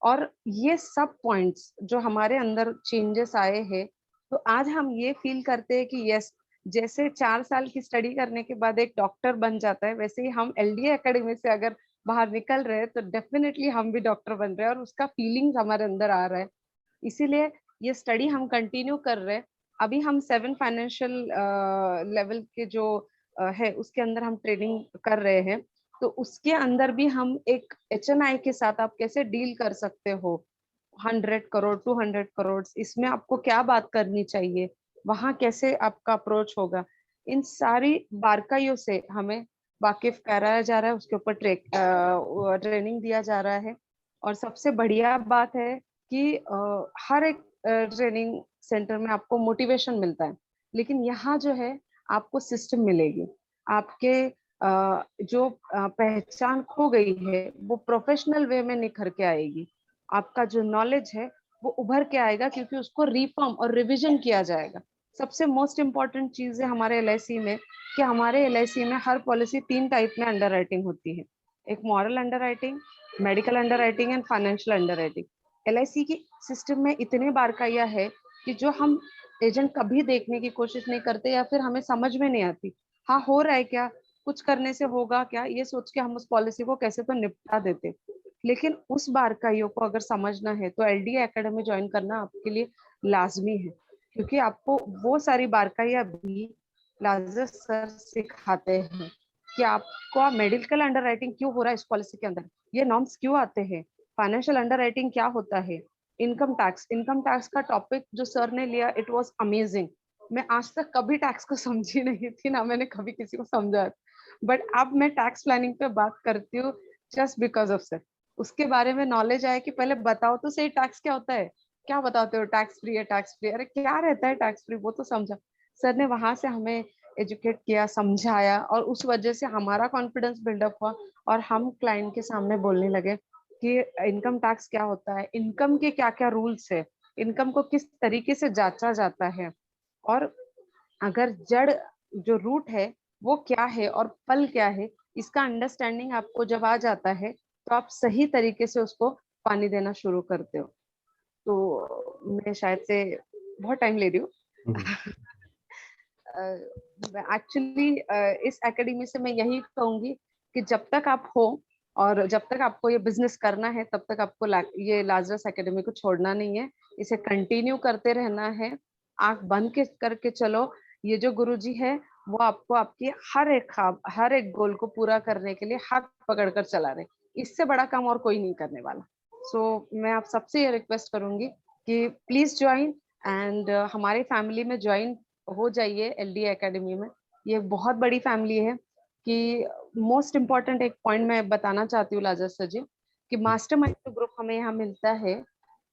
और ये सब पॉइंट्स जो हमारे अंदर चेंजेस आए हैं, तो आज हम ये फील करते हैं कि यस, जैसे 4 साल की स्टडी करने के बाद एक डॉक्टर बन जाता है, वैसे ही हम LDA एकेडमी से अगर बाहर निकल रहे हैं तो डेफिनेटली हम भी डॉक्टर बन रहे हैं, और उसका फीलिंग हमारे अंदर आ रहा है। इसीलिए ये स्टडी हम कंटिन्यू कर रहे हैं। अभी हम 7 फाइनेंशियल लेवल के जो है उसके अंदर हम ट्रेनिंग कर रहे हैं, तो उसके अंदर भी हम एक HNI के साथ आप कैसे डील कर सकते हो, 100 करोड़ 200 करोड़, इसमें आपको क्या बात करनी चाहिए, वहां कैसे आपका अप्रोच होगा, इन सारी बारीकियों से हमें वाकिफ कराया जा रहा है, उसके ऊपर ट्रेनिंग दिया जा रहा है। और सबसे बढ़िया बात है कि हर एक ट्रेनिंग सेंटर में आपको मोटिवेशन मिलता है, लेकिन यहाँ जो है आपको सिस्टम मिलेगी। आपके जो पहचान खो गई है वो प्रोफेशनल वे में निखर के आएगी, आपका जो नॉलेज है वो उभर के आएगा, क्योंकि उसको रिफॉर्म और रिवीजन किया जाएगा। सबसे मोस्ट इम्पॉर्टेंट चीज है हमारे LIC में कि हमारे LIC में हर पॉलिसी 3 टाइप में अंडरराइटिंग होती है, एक moral underwriting, medical underwriting and financial underwriting. LIC की सिस्टम में इतने बारकाइयां है कि जो हम एजेंट कभी देखने की कोशिश नहीं करते या फिर हमें समझ में नहीं आती। हाँ, हो रहा है क्या, कुछ करने से होगा क्या, ये सोच के हम उस पॉलिसी को कैसे तो निपटा देते, लेकिन उस बारकाइयों को अगर समझना है तो LDA एकेडमी ज्वाइन करना आपके लिए लाजमी है, क्योंकि आपको वो सारी बारकाइयां भी लाजर सर सिखाते हैं कि आपको मेडिकल अंडरराइटिंग क्यों हो रहा है इस पॉलिसी के अंदर, ये नॉर्म्स क्यों आते हैं, फाइनेंशियल अंडरराइटिंग क्या होता है, इनकम टैक्स का टॉपिक जो सर ने लिया, इट वाज अमेजिंग। मैं आज तक कभी टैक्स को समझी नहीं थी, ना मैंने कभी किसी को समझा, बट अब मैं टैक्स प्लानिंग पे बात करती हूँ जस्ट बिकॉज ऑफ सर। उसके बारे में नॉलेज आया कि पहले बताओ तो सही टैक्स क्या होता है, क्या बताते हो, टैक्स फ्री है, टैक्स फ्री, अरे क्या रहता है टैक्स फ्री, वो तो समझा। सर ने वहां से हमें एजुकेट किया, समझाया, और उस वजह से हमारा कॉन्फिडेंस बिल्डअप हुआ और हम क्लाइंट के सामने बोलने लगे कि इनकम टैक्स क्या होता है, इनकम के क्या क्या रूल्स है, इनकम को किस तरीके से जांचा जाता है, और अगर जड़ जो रूट है वो क्या है और फल क्या है, इसका अंडरस्टैंडिंग आपको जब आ जाता है तो आप सही तरीके से उसको पानी देना शुरू करते हो। तो मैं शायद से बहुत टाइम ले रही हूँ। एक्चुअली इस एकेडमी से मैं यही कहूंगी कि जब तक आप हो और जब तक आपको ये बिजनेस करना है तब तक आपको ये लाजरस एकेडमी को छोड़ना नहीं है, इसे कंटिन्यू करते रहना है। आंख बंद के करके चलो, ये जो गुरुजी है वो आपको आपकी हर एक ख्वाब, हर एक गोल को पूरा करने के लिए हाथ पकड़कर चला रहे, इससे बड़ा काम और कोई नहीं करने वाला। सो मैं आप सबसे ये रिक्वेस्ट करूंगी कि प्लीज ज्वाइन एंड हमारे फैमिली में ज्वाइन हो जाइए एलडीए एकेडमी में। ये बहुत बड़ी फैमिली है कि मोस्ट इम्पॉर्टेंट एक पॉइंट मैं बताना चाहती हूँ लाजर सर जी, कि मास्टरमाइंड जो ग्रुप हमें यहाँ मिलता है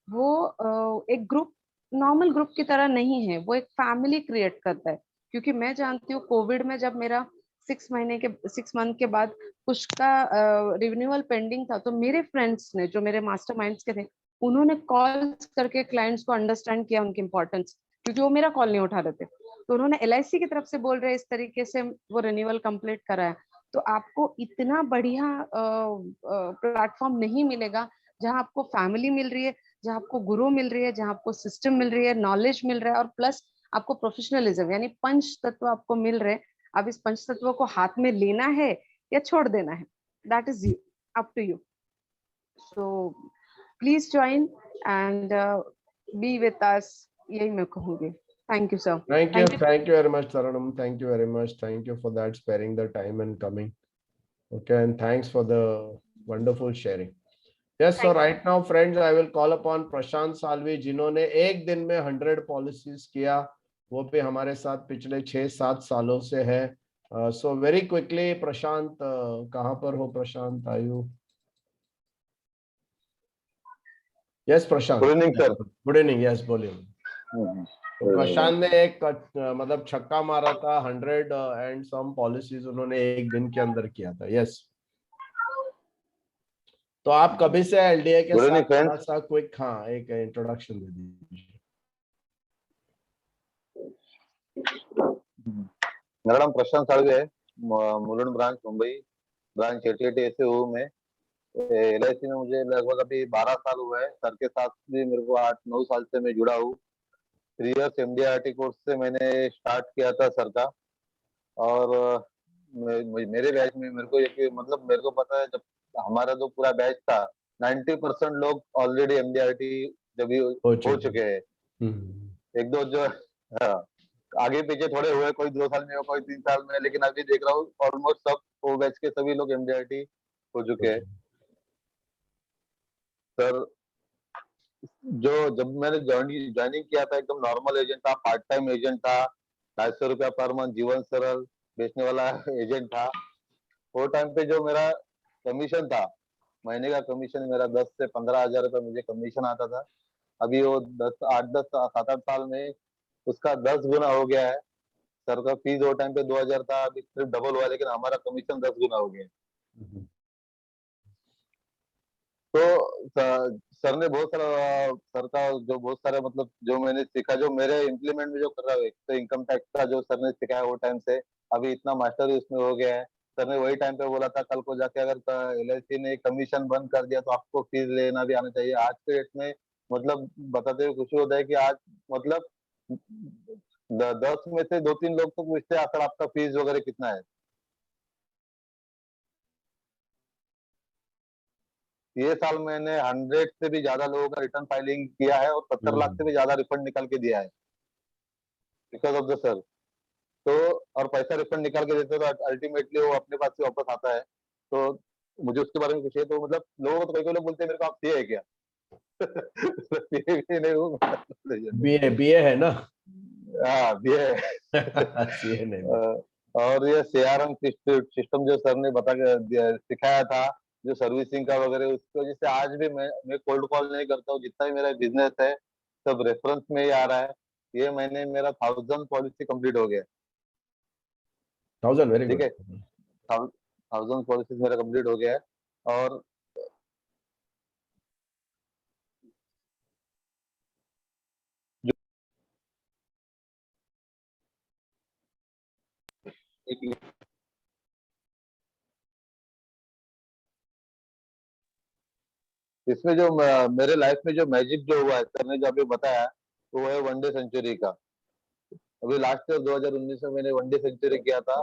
वो एक ग्रुप नॉर्मल ग्रुप की तरह नहीं है, वो एक फैमिली क्रिएट करता है। क्योंकि मैं जानती हूँ कोविड में जब मेरा 6 मंथ के बाद कुछ का रिन्यूअल पेंडिंग था, तो मेरे फ्रेंड्स ने जो मेरे मास्टरमाइंड्स के थे उन्होंने कॉल करके क्लाइंट्स को अंडरस्टैंड किया उनकी इंपॉर्टेंस, क्योंकि वो मेरा कॉल नहीं उठा रहे थे, तो उन्होंने एलआईसी की तरफ से बोल रहे इस तरीके से वो रिन्यूअल कंप्लीट कराया। तो आपको इतना बढ़िया प्लेटफॉर्म नहीं मिलेगा जहां आपको फैमिली मिल रही है, जहां आपको गुरु मिल रही है, जहां आपको सिस्टम मिल रही है, नॉलेज मिल रहा है, और प्लस आपको प्रोफेशनलिज्म यानी पंच तत्व आपको मिल रहे हैं। अब इस पंच तत्व को हाथ में लेना है या छोड़ देना है, that is you, up to you. So please join and be with us, यही मैं कहूंगी। Thank you sir. Thank you very much, Taranum. Thank you very much. Thank you for that, sparing the time and coming. Okay, and thanks for the wonderful sharing. Yes, so right now, friends, I will call upon Prashant Salvi, जिन्होंने एक दिन में 100 policies किया, वो भी हमारे साथ पिछले 6-7 सालों से है। So very quickly, प्रशांत, कहाँ पर हो प्रशांत? आयु? Yes, प्रशांत. Good evening, sir. Good evening. Yes, बोलिए। प्रशांत ने एक मतलब छक्का मारा था, 100 and some policies उन्होंने एक दिन के अंदर किया था। यस, तो आप कभी से एलडीए के साथ थोड़ा सा क्विक एक इंट्रोडक्शन दे दीजिए। मेरा नाम प्रशांत साळवे है, मुलुंड ब्रांच मुंबई ब्रांच 88 से हूँ मैं। एलआईसी में मुझे लगभग अभी 12 साल हुआ है। सर के साथ भी मेरे को 8-9 साल से मैं जुड़ा हूँ। 3 इयर्स एमडीआरटी कोर्स से मैंने स्टार्ट किया था सर का, और मेरे बैच में मेरे को मतलब मेरे को पता है, जब हमारा जो पूरा बैच था 90% लोग ऑलरेडी एमडीआरटी जब हो चुके हैं। एक दो जो आगे पीछे थोड़े हुए, कोई 2 साल में, कोई 3 साल में, लेकिन अभी देख रहा हूँ ऑलमोस्ट सब वो बैच के सभी लोग एमडीआरटी हो चुके हैं। सर जब मैंने ज्वाइनिंग किया था, एकदम नॉर्मल एजेंट था, पार्ट टाइम एजेंट था, 250 रुपया पर मंथ जीवन सरल बेचने वाला एजेंट था। वो टाइम पे जो मेरा कमीशन था, महीने का कमीशन मेरा 10 से 15 हजार रुपये मुझे कमीशन आता था। अभी वो 7-8 साल में उसका 10 गुना हो गया है। सर का फीस वो टाइम पे 2000 था, अभी सिर्फ डबल हुआ, लेकिन हमारा कमीशन 10 गुना हो गया। तो सर ने बहुत सारा, सर का जो बहुत सारे मतलब जो मैंने सीखा, जो मेरे इम्प्लीमेंट में जो कर रहा हूँ, एक तो इनकम टैक्स का जो सर ने सिखाया वो टाइम से अभी इतना मास्टरी उसमें हो गया है। सर ने वही टाइम पे बोला था, कल को जाके अगर एलआईसी ने कमीशन बंद कर दिया तो आपको फीस लेना भी आना चाहिए। आज के डेट में मतलब बताते हुए खुशी होता है कि आज मतलब 10 में से 2-3 लोग तो पूछते हैं सर आपका फीस वगैरह कितना है। ये साल मैंने 100 से भी ज्यादा लोगों का रिटर्न फाइलिंग किया है और 70 लाख से भी ज्यादा रिफंड निकाल के दिया है बिकॉज ऑफ द सर। तो और पैसा रिफंड निकाल के देते तो अल्टीमेटली वो अपने पास से वापस आता है। तो मुझे उसके बारे में कुछ है, तो मतलब लोगों को, तो कई लोग बोलते हैं मेरे को आप सीए है क्या? सीए नहीं हूँ, बीए है ना? हाँ बीए सीए नहीं। और ये सीआरएम सिस्टम जो सर ने बता के सिखाया था, जो सर्विसिंग का वगैरह, उसकी वजह से आज भी मैं कोल्ड कॉल नहीं करता हूँ। जितना भी मेरा बिजनेस है सब रेफरेंस में ही आ रहा है। ये महीने मेरा 1000 पॉलिसी कंप्लीट हो गया। 1000 वेरी ठीक गुड। है, 1000 पॉलिसीज मेरा कंप्लीट हो गया है। और इसमें जो मेरे लाइफ में जो मैजिक जो हुआ है, सर ने जो अभी बताया, तो वो है वनडे सेंचुरी का। अभी लास्ट ईयर 2019 में मैंने वनडे सेंचुरी किया था।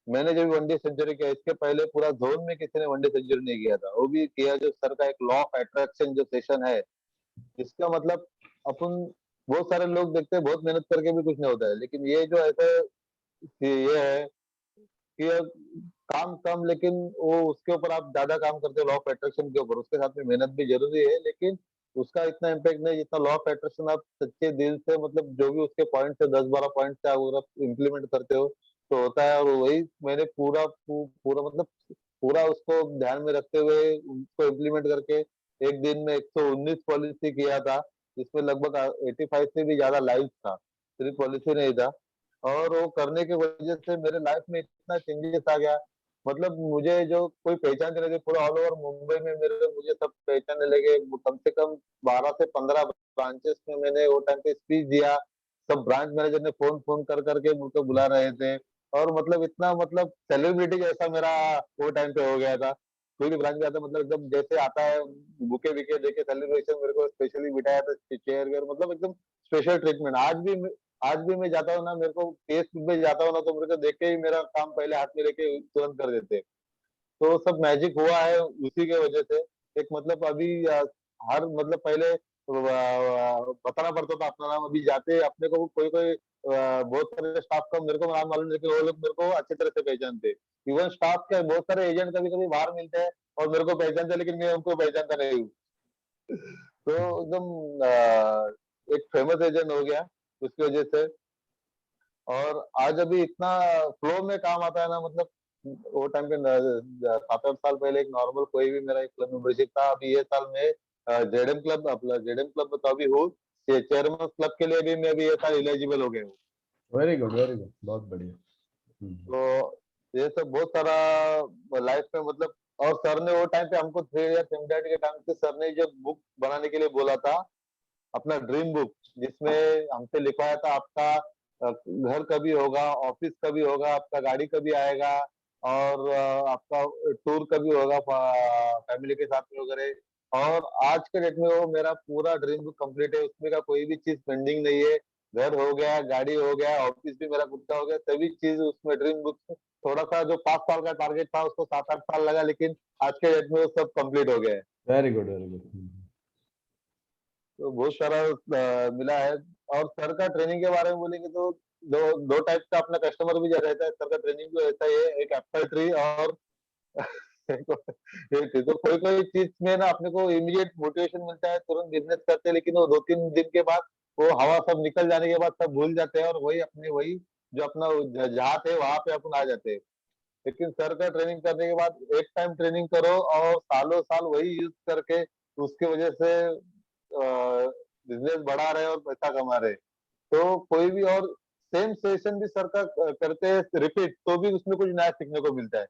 मैंने जब वनडे सेंचुरी किया, इसके पहले पूरा जोन में किसी ने वनडे सेंचुरी नहीं किया था। वो भी किया जो सर का एक लॉ ऑफ अट्रैक्शन जो सेशन है, इसका मतलब अपन बहुत सारे लोग देखते हैं बहुत मेहनत करके भी कुछ नहीं होता है, लेकिन ये जो ऐसा ये है कि काम कम लेकिन वो उसके ऊपर आप ज्यादा काम करते हो, लॉ ऑफ अट्रैक्शन के ऊपर। उसके साथ में मेहनत भी जरूरी है, लेकिन उसका इतना इम्पैक्ट नहीं जितना लॉ ऑफ अट्रैक्शन। आप सच्चे दिल से मतलब जो भी उसके पॉइंट है 10-12 पॉइंट से अगर आप इम्प्लीमेंट करते हो तो होता है। और वही मैंने पूरा मतलब पूरा उसको ध्यान में रखते हुए उसको इम्प्लीमेंट करके एक दिन में 119 पॉलिसी किया था, जिसमें लगभग 85 से भी ज्यादा लाइव था, सिर्फ पॉलिसी नहीं था। और वो करने की वजह से मेरे लाइफ में इतना चेंजेस आ गया, मतलब मुझे जो कोई पहचानने लगे पूरा ऑल ओवर मुंबई में मुझे सब पहचानने लगे। कम से कम 12 से 15 ब्रांचेस में मैंने वो टाइम पे स्पीच दिया। सब ब्रांच मैनेजर ने फोन फोन कर करके मुझको बुला रहे थे, और मतलब इतना मतलब सेलिब्रिटी जैसा मेरा वो टाइम पे हो गया था। कोई भी ब्रांच में आता मतलब एकदम जैसे आता है बुके विके देके सेलिब्रेशन, मेरे को स्पेशली बिठाया था चेयर वेयर, मतलब एकदम स्पेशल ट्रीटमेंट। आज भी मैं जाता हूँ ना, मेरे को केस में जाता हूँ ना, तो मेरे को देख के ही मेरा काम पहले हाथ में लेके तुरंत कर देते। तो सब मैजिक हुआ है उसी के वजह से। एक मतलब अभी हर मतलब पहले बताना पड़ता था अपना नाम, अभी जाते अपने को कोई कोई बहुत सारे स्टाफ का मेरे को नाम मालूम, लेकिन वो लोग मेरे को अच्छी तरह से पहचानते। इवन स्टाफ के बहुत सारे एजेंट कभी कभी बाहर मिलते हैं और मेरे को पहचानते, लेकिन मैं उनको पहचानता नहीं हूँ। तो एकदम एक फेमस एजेंट हो गया उसकी वजह से। और आज अभी इतना फ्लो में काम आता है ना, मतलब वो टाइम पे 7-8 साल पहले एक नॉर्मल कोई भी मेरा एक क्लब मेंबरशिप था। अभी ये साल में जेडएम क्लब, अपना जेडएम क्लब में तो अभी हूँ, चेयरमैन क्लब के लिए भी मैं अभी ये साल एलिजिबल हो गया हूँ। वेरी गुड, बहुत बढ़िया। तो ये सब बहुत सारा लाइफ में मतलब। और सर ने वो टाइम पे हमको 3 ईयर सेमिनार के टाइम पे सर ने जो बुक बनाने के लिए बोला था, अपना ड्रीम बुक, जिसमें हमसे लिखवाया था आपका घर कभी होगा, ऑफिस कभी होगा, आपका गाड़ी कभी आएगा, और आपका टूर कभी होगा फैमिली के साथ में वगैरह। और आज के डेट में वो मेरा पूरा ड्रीम बुक कंप्लीट है, उसमें का कोई भी चीज पेंडिंग नहीं है। घर हो गया, गाड़ी हो गया, ऑफिस भी मेरा खुद का हो गया, सभी चीज उसमें ड्रीम बुक। थोड़ा सा जो 5 साल का टारगेट था उसको 7-8 साल लगा, लेकिन आज के डेट में वो सब कंप्लीट हो गया है। Very good. तो बहुत सारा मिला है। और सर का ट्रेनिंग के बारे में बोलेंगे तो दो टाइप का अपना कस्टमर भी रहता है। सर का ट्रेनिंग भी ऐसा ही है, एक एप्पल ट्री और तो कोई कोई चीज में ना अपने को इमीडिएट मोटिवेशन मिलता है, तुरंत बिजनेस करते हैं, लेकिन वो 2-3 दिन के बाद वो हवा सब निकल जाने के बाद सब भूल जाते हैं, और वही जो अपना जहाँ थे वहां पे अपन आ जाते हैं। लेकिन सर का ट्रेनिंग करने के बाद एक टाइम ट्रेनिंग करो और सालों साल वही यूज करके उसके वजह से बिजनेस बढ़ा रहे और पैसा कमा रहे। तो कोई भी और सेम सेशन भी सर का करते हैं रिपीट, तो भी उसमें कुछ नया सीखने को मिलता है।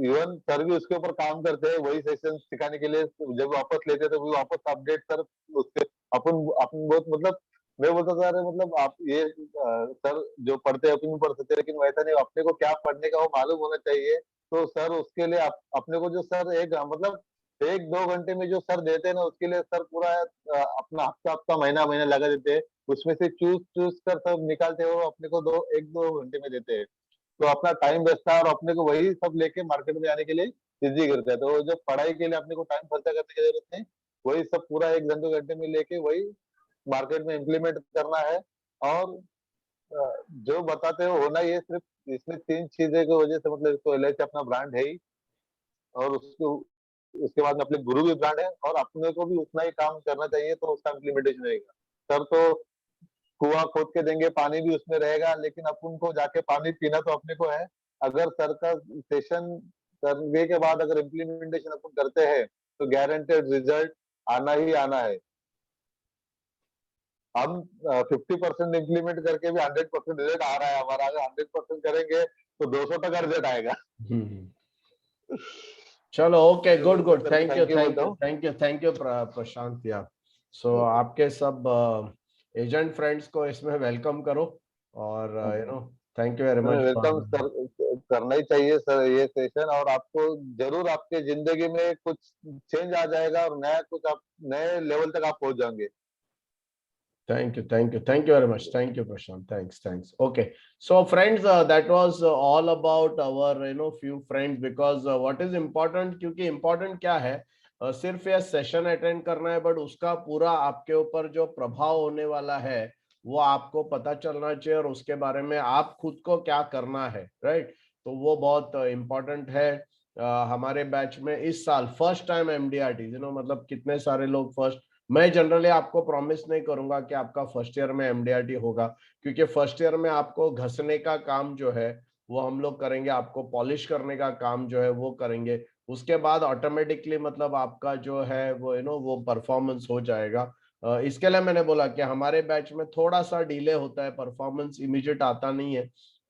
इवन सर भी उसके ऊपर काम करते हैं, वही सेशन सिखाने के लिए जब वापस लेते हैं तो भी वापस अपडेट कर उसके अपन बहुत मतलब मैं बोलता था अरे मतलब आप ये सर जो पढ़ते हैं अपन भी पढ़ सकते हैं, लेकिन वैसा नहीं, अपने को क्या पढ़ने का वो मालूम होना चाहिए। तो सर उसके लिए अपने को जो सर एक मतलब 1-2 घंटे में जो सर देते हैं ना, उसके लिए सर पूरा अपना हफ्ता महीना लगा देते हैं। उसमें से चूज कर सब निकालते हैं, वो अपने को 1-2 घंटे में देते हैं। तो अपना टाइम बचता है और अपने को वही सब लेके मार्केट में आने के लिए इजी करता है। तो जो पढ़ाई के लिए अपने को टाइम खर्चा करने की जरूरत नहीं, वही सब पूरा 1-2 घंटे में लेके वही मार्केट में इम्प्लीमेंट करना है। और जो बताते हो होना ये सिर्फ इसमें 3 चीजें की वजह से, मतलब तो एलआईसी अपना ब्रांड है ही, और उसको उसके बाद में अपने गुरु भी ब्रांड है, और अपने को भी उतना ही काम करना चाहिए तो उसका इम्प्लीमेंटेशन रहेगा। सर तो कुआं खोद के देंगे, पानी भी उसमें रहेगा, लेकिन अपन को जाके पानी पीना तो अपने को है। अगर सर का सेशन करने के बाद अगर इम्प्लीमेंटेशन अपन करते हैं तो गारंटेड रिजल्ट आना ही आना है। हम 50% इम्प्लीमेंट करके भी 100% रिजल्ट आ रहा है हमारा। अगर 100% करेंगे तो 200 तक रिजल्ट आएगा। चलो, ओके, गुड गुड, सर को थैंक यू बोलता हूँ। थैंक यू प्रशांत यार। सो आपके सब एजेंट फ्रेंड्स को इसमें वेलकम करो और thank you very much. Welcome करना ही चाहिए सर ये सेशन, और आपको जरूर आपके जिंदगी में कुछ चेंज आ जाएगा और नया कुछ आप नए लेवल तक आप पहुंच जाएंगे। Thank you very much. Thank you, Prashant. Thanks. Okay, so friends, that was all about our few friends, because what is important, क्योंकि important क्या है, सिर्फ ये सेशन अटेंड करना है, बट उसका पूरा आपके ऊपर जो प्रभाव होने वाला है वो आपको पता चलना चाहिए, और उसके बारे में आप खुद को क्या करना है, राइट। तो वो बहुत इम्पोर्टेंट है। हमारे बैच में इस साल फर्स्ट टाइम MDRT, मतलब कितने सारे लोग फर्स्ट, मैं जनरली आपको प्रॉमिस नहीं करूंगा कि आपका फर्स्ट ईयर में MDRT होगा, क्योंकि फर्स्ट ईयर में आपको घसने का काम जो है वो हम लोग करेंगे, आपको पॉलिश करने का काम जो है वो करेंगे। उसके बाद ऑटोमेटिकली मतलब आपका जो है वो वो परफॉर्मेंस हो जाएगा। इसके लिए मैंने बोला कि हमारे बैच में थोड़ा सा डिले होता है, परफॉर्मेंस इमीडिएट आता नहीं है,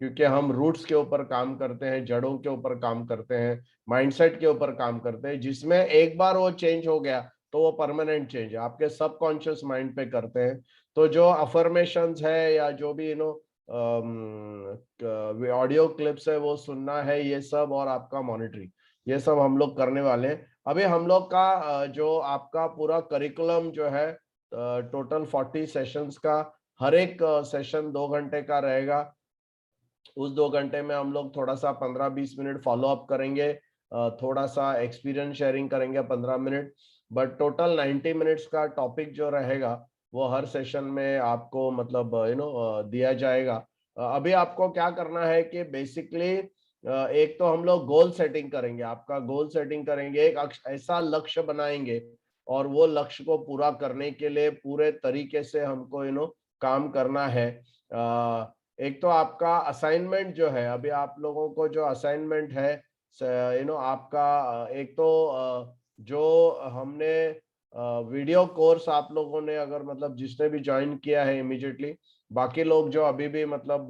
क्योंकि हम रूट्स के ऊपर काम करते हैं, जड़ों के ऊपर काम करते हैं, माइंडसेट के ऊपर काम करते हैं, जिसमें एक बार वो चेंज हो गया तो वो परमानेंट चेंज है, आपके सबकॉन्शियस माइंड पे करते हैं। तो जो अफर्मेशंस है या जो भी ऑडियो क्लिप्स है वो सुनना है, ये सब, और आपका मॉनिटरिंग, ये सब हम लोग करने वाले हैं। अभी हम लोग का जो आपका पूरा करिकुलम जो है टोटल 40 सेशंस का, हर एक सेशन 2 घंटे का रहेगा। उस 2 घंटे में हम लोग थोड़ा सा 15-20 मिनट फॉलो अप करेंगे, थोड़ा सा एक्सपीरियंस शेयरिंग करेंगे 15 मिनट, बट टोटल 90 मिनट्स का टॉपिक जो रहेगा वो हर सेशन में आपको मतलब दिया जाएगा। अभी आपको क्या करना है कि बेसिकली एक तो हम लोग गोल सेटिंग करेंगे, आपका गोल सेटिंग करेंगे, एक ऐसा लक्ष्य बनाएंगे, और वो लक्ष्य को पूरा करने के लिए पूरे तरीके से हमको काम करना है। एक तो आपका असाइनमेंट जो है, अभी आप लोगों को जो असाइनमेंट है आपका, एक तो जो हमने वीडियो कोर्स आप लोगों ने अगर मतलब जिसने भी ज्वाइन किया है इमीडिएटली, बाकी लोग जो अभी भी मतलब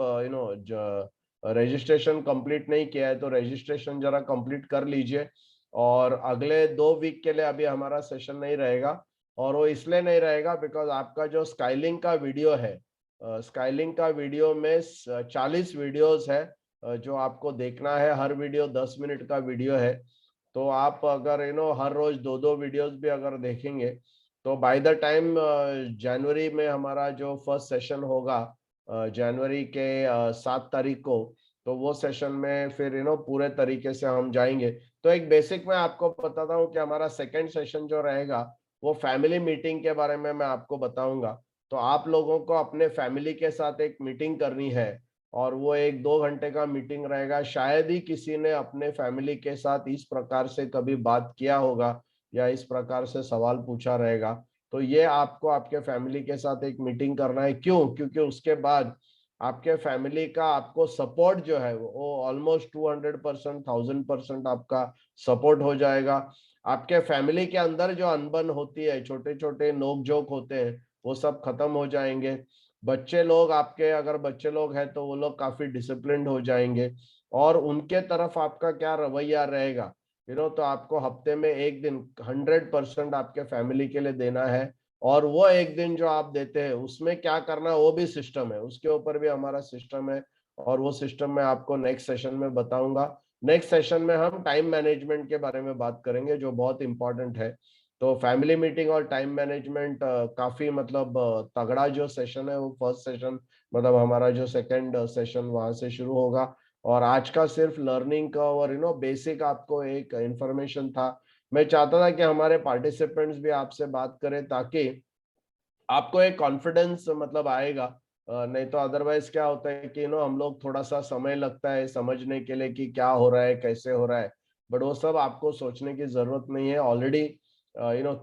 रजिस्ट्रेशन कंप्लीट नहीं किया है तो रजिस्ट्रेशन जरा कंप्लीट कर लीजिए। और अगले 2 वीक के लिए अभी हमारा सेशन नहीं रहेगा, और वो इसलिए नहीं रहेगा बिकॉज आपका जो स्काईलिंक का वीडियो है, स्काईलिंक का वीडियो में 40 वीडियोस है जो आपको देखना है, हर वीडियो 10 मिनट का वीडियो है। तो आप अगर हर रोज 2-2 वीडियोस भी अगर देखेंगे तो बाय द टाइम जनवरी में हमारा जो फर्स्ट सेशन होगा जनवरी के 7 तारीख को, तो वो सेशन में फिर पूरे तरीके से हम जाएंगे। तो एक बेसिक मैं आपको बताता हूँ कि हमारा सेकंड सेशन जो रहेगा वो फैमिली मीटिंग के बारे में मैं आपको बताऊंगा। तो आप लोगों को अपने फैमिली के साथ एक मीटिंग करनी है, और वो 1-2 घंटे का मीटिंग रहेगा। शायद ही किसी ने अपने फैमिली के साथ इस प्रकार से कभी बात किया होगा या इस प्रकार से सवाल पूछा रहेगा। तो ये आपको आपके फैमिली के साथ एक मीटिंग करना है। क्यों? क्योंकि उसके बाद आपके फैमिली का आपको सपोर्ट जो है वो ऑलमोस्ट 200%, 1000% आपका सपोर्ट हो जाएगा। आपके फैमिली के अंदर जो अनबन होती है, छोटे छोटे नोक झोंक होते हैं, वो सब खत्म हो जाएंगे। बच्चे लोग आपके, अगर बच्चे लोग हैं तो वो लोग काफी डिसिप्लिन्ड हो जाएंगे, और उनके तरफ आपका क्या रवैया रहेगा तो आपको हफ्ते में एक दिन 100% आपके फैमिली के लिए देना है। और वो एक दिन जो आप देते हैं उसमें क्या करना है वो भी सिस्टम है, उसके ऊपर भी हमारा सिस्टम है, और वो सिस्टम मैं आपको नेक्स्ट सेशन में बताऊंगा। नेक्स्ट सेशन में हम टाइम मैनेजमेंट के बारे में बात करेंगे जो बहुत इंपॉर्टेंट है। तो फैमिली मीटिंग और टाइम मैनेजमेंट काफी मतलब तगड़ा जो सेशन है वो फर्स्ट सेशन, मतलब हमारा जो सेकंड सेशन वहां से शुरू होगा। और आज का सिर्फ लर्निंग का और बेसिक आपको एक इंफॉर्मेशन था। मैं चाहता था कि हमारे पार्टिसिपेंट्स भी आपसे बात करें ताकि आपको एक कॉन्फिडेंस मतलब आएगा। नहीं तो अदरवाइज क्या होता है कि हम लोग थोड़ा सा समय लगता है समझने के लिए कि क्या हो रहा है, कैसे हो रहा है, बट वो सब आपको सोचने की जरूरत नहीं है। ऑलरेडी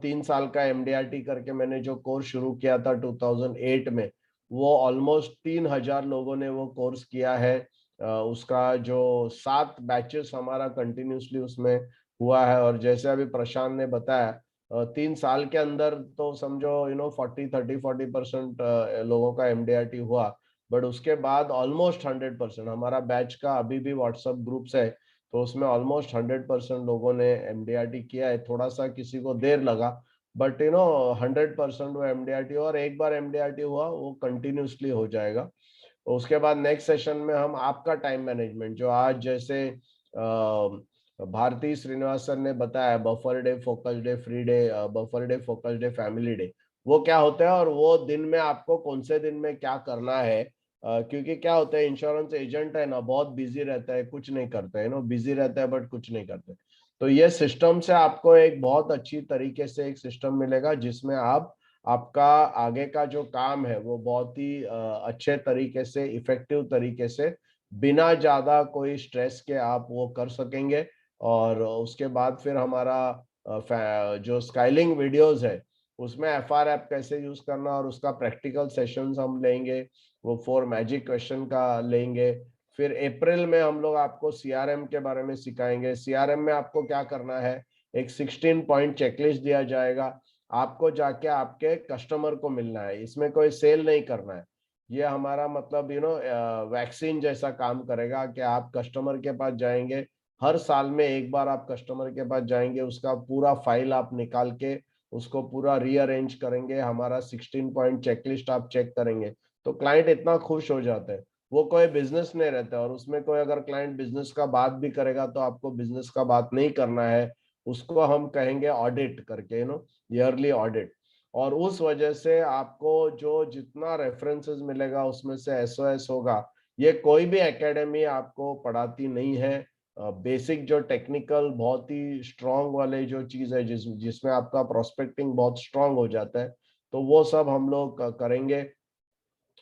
3 साल का MDRT करके मैंने जो कोर्स शुरू किया था 2008 में, वो ऑलमोस्ट 3000 लोगों ने वो कोर्स किया है। उसका जो 7 बैचेस हमारा कंटिन्यूसली उसमें हुआ है, और जैसे अभी प्रशांत ने बताया 3 साल के अंदर तो समझो 40% लोगों का MDRT हुआ, बट उसके बाद ऑलमोस्ट 100%। हमारा बैच का अभी भी व्हाट्सएप ग्रुप्स है, तो उसमें ऑलमोस्ट 100% लोगों ने MDRT किया है। थोड़ा सा किसी को देर लगा, बट 100% वो MDRT, और एक बार MDRT हुआ वो कंटिन्यूसली हो जाएगा। उसके बाद नेक्स्ट सेशन में हम आपका टाइम मैनेजमेंट, जो आज जैसे भारती श्रीनिवासन ने बताया, buffer day, focus day, free day, buffer day, focus day, family day, वो क्या होता है और वो दिन में आपको कौन से दिन में क्या करना है। क्योंकि क्या होता है, इंश्योरेंस एजेंट है ना, बहुत बिजी रहता है, कुछ नहीं करता है, बिजी रहता है बट कुछ नहीं करते। तो ये सिस्टम से आपको एक बहुत अच्छी तरीके से एक सिस्टम मिलेगा, जिसमें आपका आगे का जो काम है वो बहुत ही अच्छे तरीके से, इफेक्टिव तरीके से, बिना ज्यादा कोई स्ट्रेस के आप वो कर सकेंगे। और उसके बाद फिर हमारा जो स्काइलिंग वीडियोस है उसमें FR ऐप कैसे यूज करना, और उसका प्रैक्टिकल सेशंस हम लेंगे, वो 4 मैजिक क्वेश्चन का लेंगे। फिर अप्रैल में हम लोग आपको CRM के बारे में सिखाएंगे। CRM में आपको क्या करना है, एक 16 पॉइंट चेकलिस्ट दिया जाएगा, आपको जाके आपके कस्टमर को मिलना है, इसमें कोई सेल नहीं करना है। ये हमारा मतलब वैक्सीन जैसा काम करेगा कि आप कस्टमर के पास जाएंगे, हर साल में एक बार आप कस्टमर के पास जाएंगे, उसका पूरा फाइल आप निकाल के उसको पूरा रीअरेंज करेंगे, हमारा 16 पॉइंट चेकलिस्ट आप चेक करेंगे, तो क्लाइंट इतना खुश हो जाते हैं। वो कोई बिजनेस नहीं रहता, और उसमें कोई अगर क्लाइंट बिजनेस का बात भी करेगा तो आपको बिजनेस का बात नहीं करना है, उसको हम कहेंगे ऑडिट करके, ईयरली ऑडिट। और उस वजह से आपको जो जितना रेफरेंसेस मिलेगा उसमें से SOS होगा। ये कोई भी एकेडमी आपको पढ़ाती नहीं है। बेसिक जो टेक्निकल बहुत ही स्ट्रांग वाले जो चीज है, जिसमें आपका प्रोस्पेक्टिंग बहुत स्ट्रांग हो जाता है, तो वो सब हम लोग करेंगे।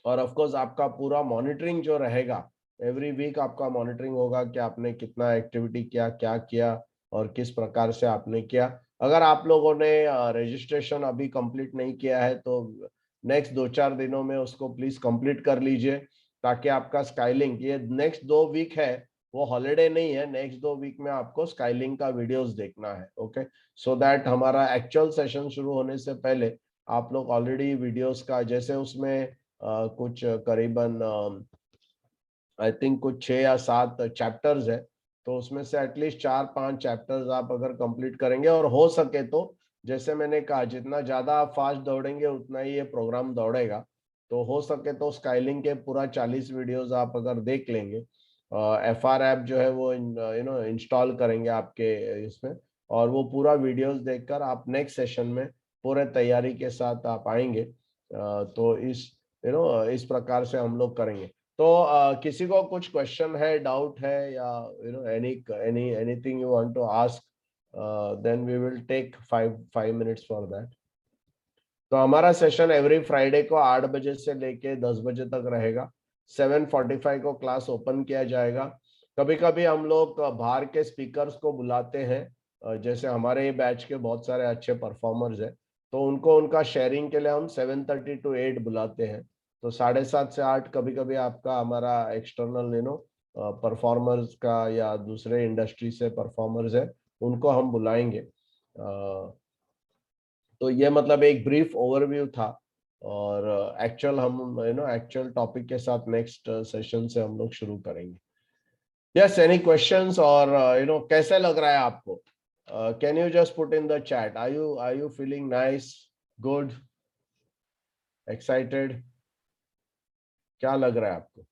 और ऑफ कोर्स आपका पूरा मॉनिटरिंग जो रहेगा, एवरी वीक आपका मॉनिटरिंग होगा कि आपने कितना एक्टिविटी किया, क्या किया और किस प्रकार से आपने किया। अगर आप लोगों ने रजिस्ट्रेशन अभी कंप्लीट नहीं किया है तो नेक्स्ट 2-4 दिनों में उसको प्लीज कंप्लीट कर लीजिए, ताकि आपका स्काइलिंग, ये नेक्स्ट 2 वीक है, वो हॉलिडे नहीं है, नेक्स्ट 2 वीक में आपको स्काइलिंग का वीडियोस देखना है। ओके, सो दैट हमारा एक्चुअल सेशन शुरू होने से पहले आप लोग ऑलरेडी वीडियोस का, जैसे उसमें कुछ करीबन आई थिंक कुछ 6 या 7 चैप्टर्स है, तो उसमें से एटलीस्ट 4-5 चैप्टर्स आप अगर कंप्लीट करेंगे, और हो सके तो जैसे मैंने कहा, जितना ज्यादा आप फास्ट दौड़ेंगे उतना ही ये प्रोग्राम दौड़ेगा। तो हो सके तो स्काइलिंग के पूरा 40 वीडियोस आप अगर देख लेंगे, FR ऐप जो है वो इंस्टॉल करेंगे आपके इसमें, और वो पूरा वीडियोस देखकर आप नेक्स्ट सेशन में पूरे तैयारी के साथ आप आएंगे। तो इस प्रकार से हम लोग करेंगे। तो किसी को कुछ क्वेश्चन है, डाउट है, या anything you want to ask, then we will take 5 minutes for that. तो हमारा सेशन एवरी फ्राइडे को 8 बजे से लेके 10 बजे तक रहेगा। 7:45 को क्लास ओपन किया जाएगा। कभी कभी हम लोग बाहर के स्पीकर्स को बुलाते हैं, जैसे हमारे बैच के बहुत सारे अच्छे परफॉर्मर्स हैं, तो उनको उनका शेयरिंग के लिए हम 7:30 to 8 बुलाते हैं। तो 7:30 से 8 कभी कभी आपका हमारा एक्सटर्नल परफॉर्मर्स का या दूसरे इंडस्ट्री से परफॉर्मर्स है, उनको हम बुलाएंगे। तो ये मतलब एक ब्रीफ ओवरव्यू था, और एक्चुअल हम एक्चुअल टॉपिक के साथ नेक्स्ट सेशन से हम लोग शुरू करेंगे। यस, एनी क्वेश्चंस, और कैसे लग रहा है आपको? Can you just put in the chat, are you feeling nice, good, excited? क्या लग रहा है आपको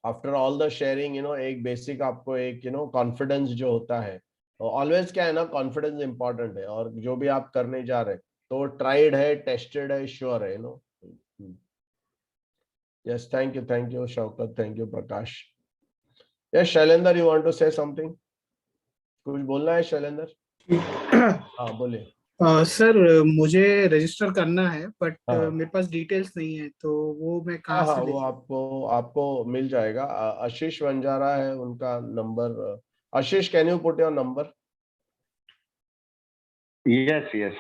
आफ्टर ऑल द शेयरिंग? एक बेसिक आपको एक कॉन्फिडेंस जो होता है, ऑलवेज क्या है ना, कॉन्फिडेंस इंपॉर्टेंट है, और जो भी आप करने जा रहे हैं तो ट्राइड है, टेस्टेड है, श्योर है। Yes, thank you Shaukat, thank you Prakash. Yes Shailendra, you want to say something? कुछ बोलना है शैलेंद्र? हाँ बोलिए। सर मुझे रजिस्टर करना है, बट मेरे पास डिटेल्स नहीं है, तो वो मैं कहाँ से वो आपको मिल जाएगा। आशीष वंजारा है उनका number. Ashish, can you put your number? Yes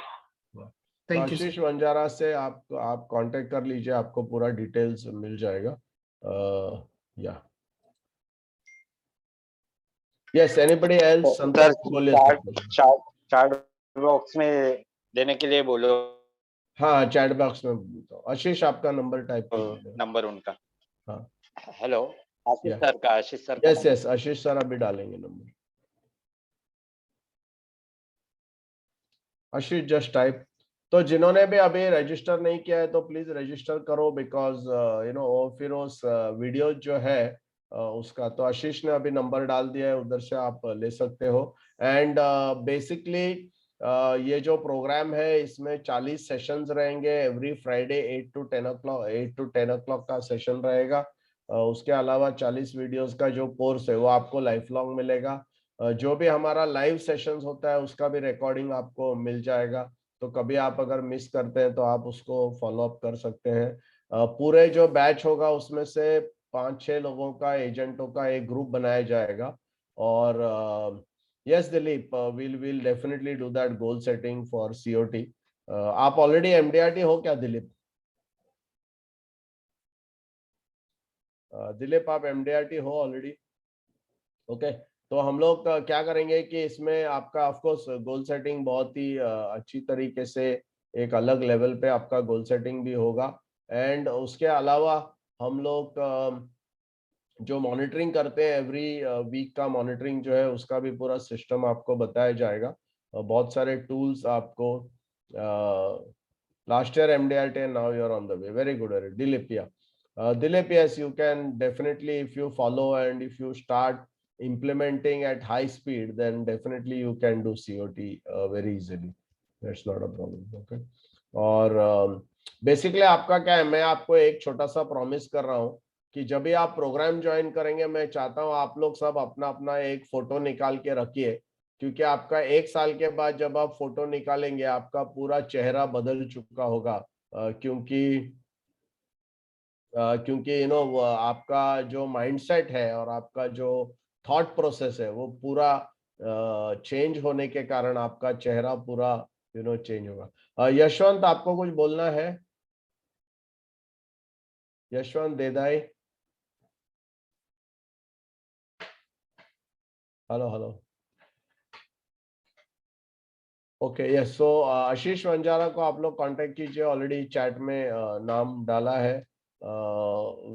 Ashish Vanjara से आप कांटेक्ट कर लीजिए, आपको पूरा डिटेल्स मिल जाएगा। या yes, anybody else? Sir, chart box में देने के लिए बोलो। हाँ चैट बॉक्स में बोलता हूँ। आशीष आपका नंबर टाइप कर नंबर उनका। हाँ हेलो, आशीष या सर का, आशीष सर का यस नंबर। यस आशीष सर अभी डालेंगे नंबर। आशीष जस्ट टाइप। तो जिन्होंने भी अभी रजिस्टर नहीं किया है तो प्लीज रजिस्टर करो, बिकॉज यू नो फिर उस वीडियो जो है उसका, तो आशीष ने अभी नंबर डाल दिया है, उधर से आप ले सकते हो। एंड बेसिकली ये जो प्रोग्राम है इसमें 40 सेशंस रहेंगे एवरी फ्राइडे 8 to 10 o'clock का सेशन रहेगा। उसके अलावा 40 वीडियोस का जो कोर्स है वो आपको लाइफ लॉन्ग मिलेगा। जो भी हमारा लाइव सेशंस होता है उसका भी रिकॉर्डिंग आपको मिल जाएगा, तो कभी आप अगर मिस करते हैं तो आप उसको फॉलो अप कर सकते हैं। पूरे जो बैच होगा उसमें से 5-6 लोगों का, एजेंटों का एक ग्रुप बनाया जाएगा। और yes Dilip, will definitely do that goal setting for COT। आप ऑलरेडी MDRT हो क्या दिलीप? दिलीप आप MDRT हो ऑलरेडी? ओके तो हम लोग क्या करेंगे कि इसमें आपका ऑफ कोर्स गोल सेटिंग बहुत ही अच्छी तरीके से एक अलग लेवल पे आपका गोल सेटिंग भी होगा। एंड उसके अलावा हम लोग जो मॉनिटरिंग करते हैं एवरी वीक का मॉनिटरिंग जो है उसका भी पूरा सिस्टम आपको बताया जाएगा। बहुत सारे टूल्स आपको last year MDRT and now you're on the way. Very good, Dilip. Yeah. Dilip, yes, you can definitely, if you follow and if you start implementing at high speed, then definitely you can do COT very easily. That's not a problem. Okay. और basically आपका क्या है, मैं आपको एक छोटा सा promise कर रहा हूँ कि जब भी आप प्रोग्राम ज्वाइन करेंगे, मैं चाहता हूँ आप लोग सब अपना अपना एक फोटो निकाल के रखिए, क्योंकि आपका 1 साल के बाद जब आप फोटो निकालेंगे आपका पूरा चेहरा बदल चुका होगा। क्योंकि यू नो आपका जो माइंडसेट है और आपका जो थॉट प्रोसेस है वो पूरा चेंज होने के कारण आपका चेहरा पूरा यू नो चेंज होगा। यशवंत आपको कुछ बोलना है? यशवंत देदाई, hello hello. Okay yes, so Ashish Vanjara को आप लोग कांटेक्ट कीजिए, ऑलरेडी चैट में नाम डाला है।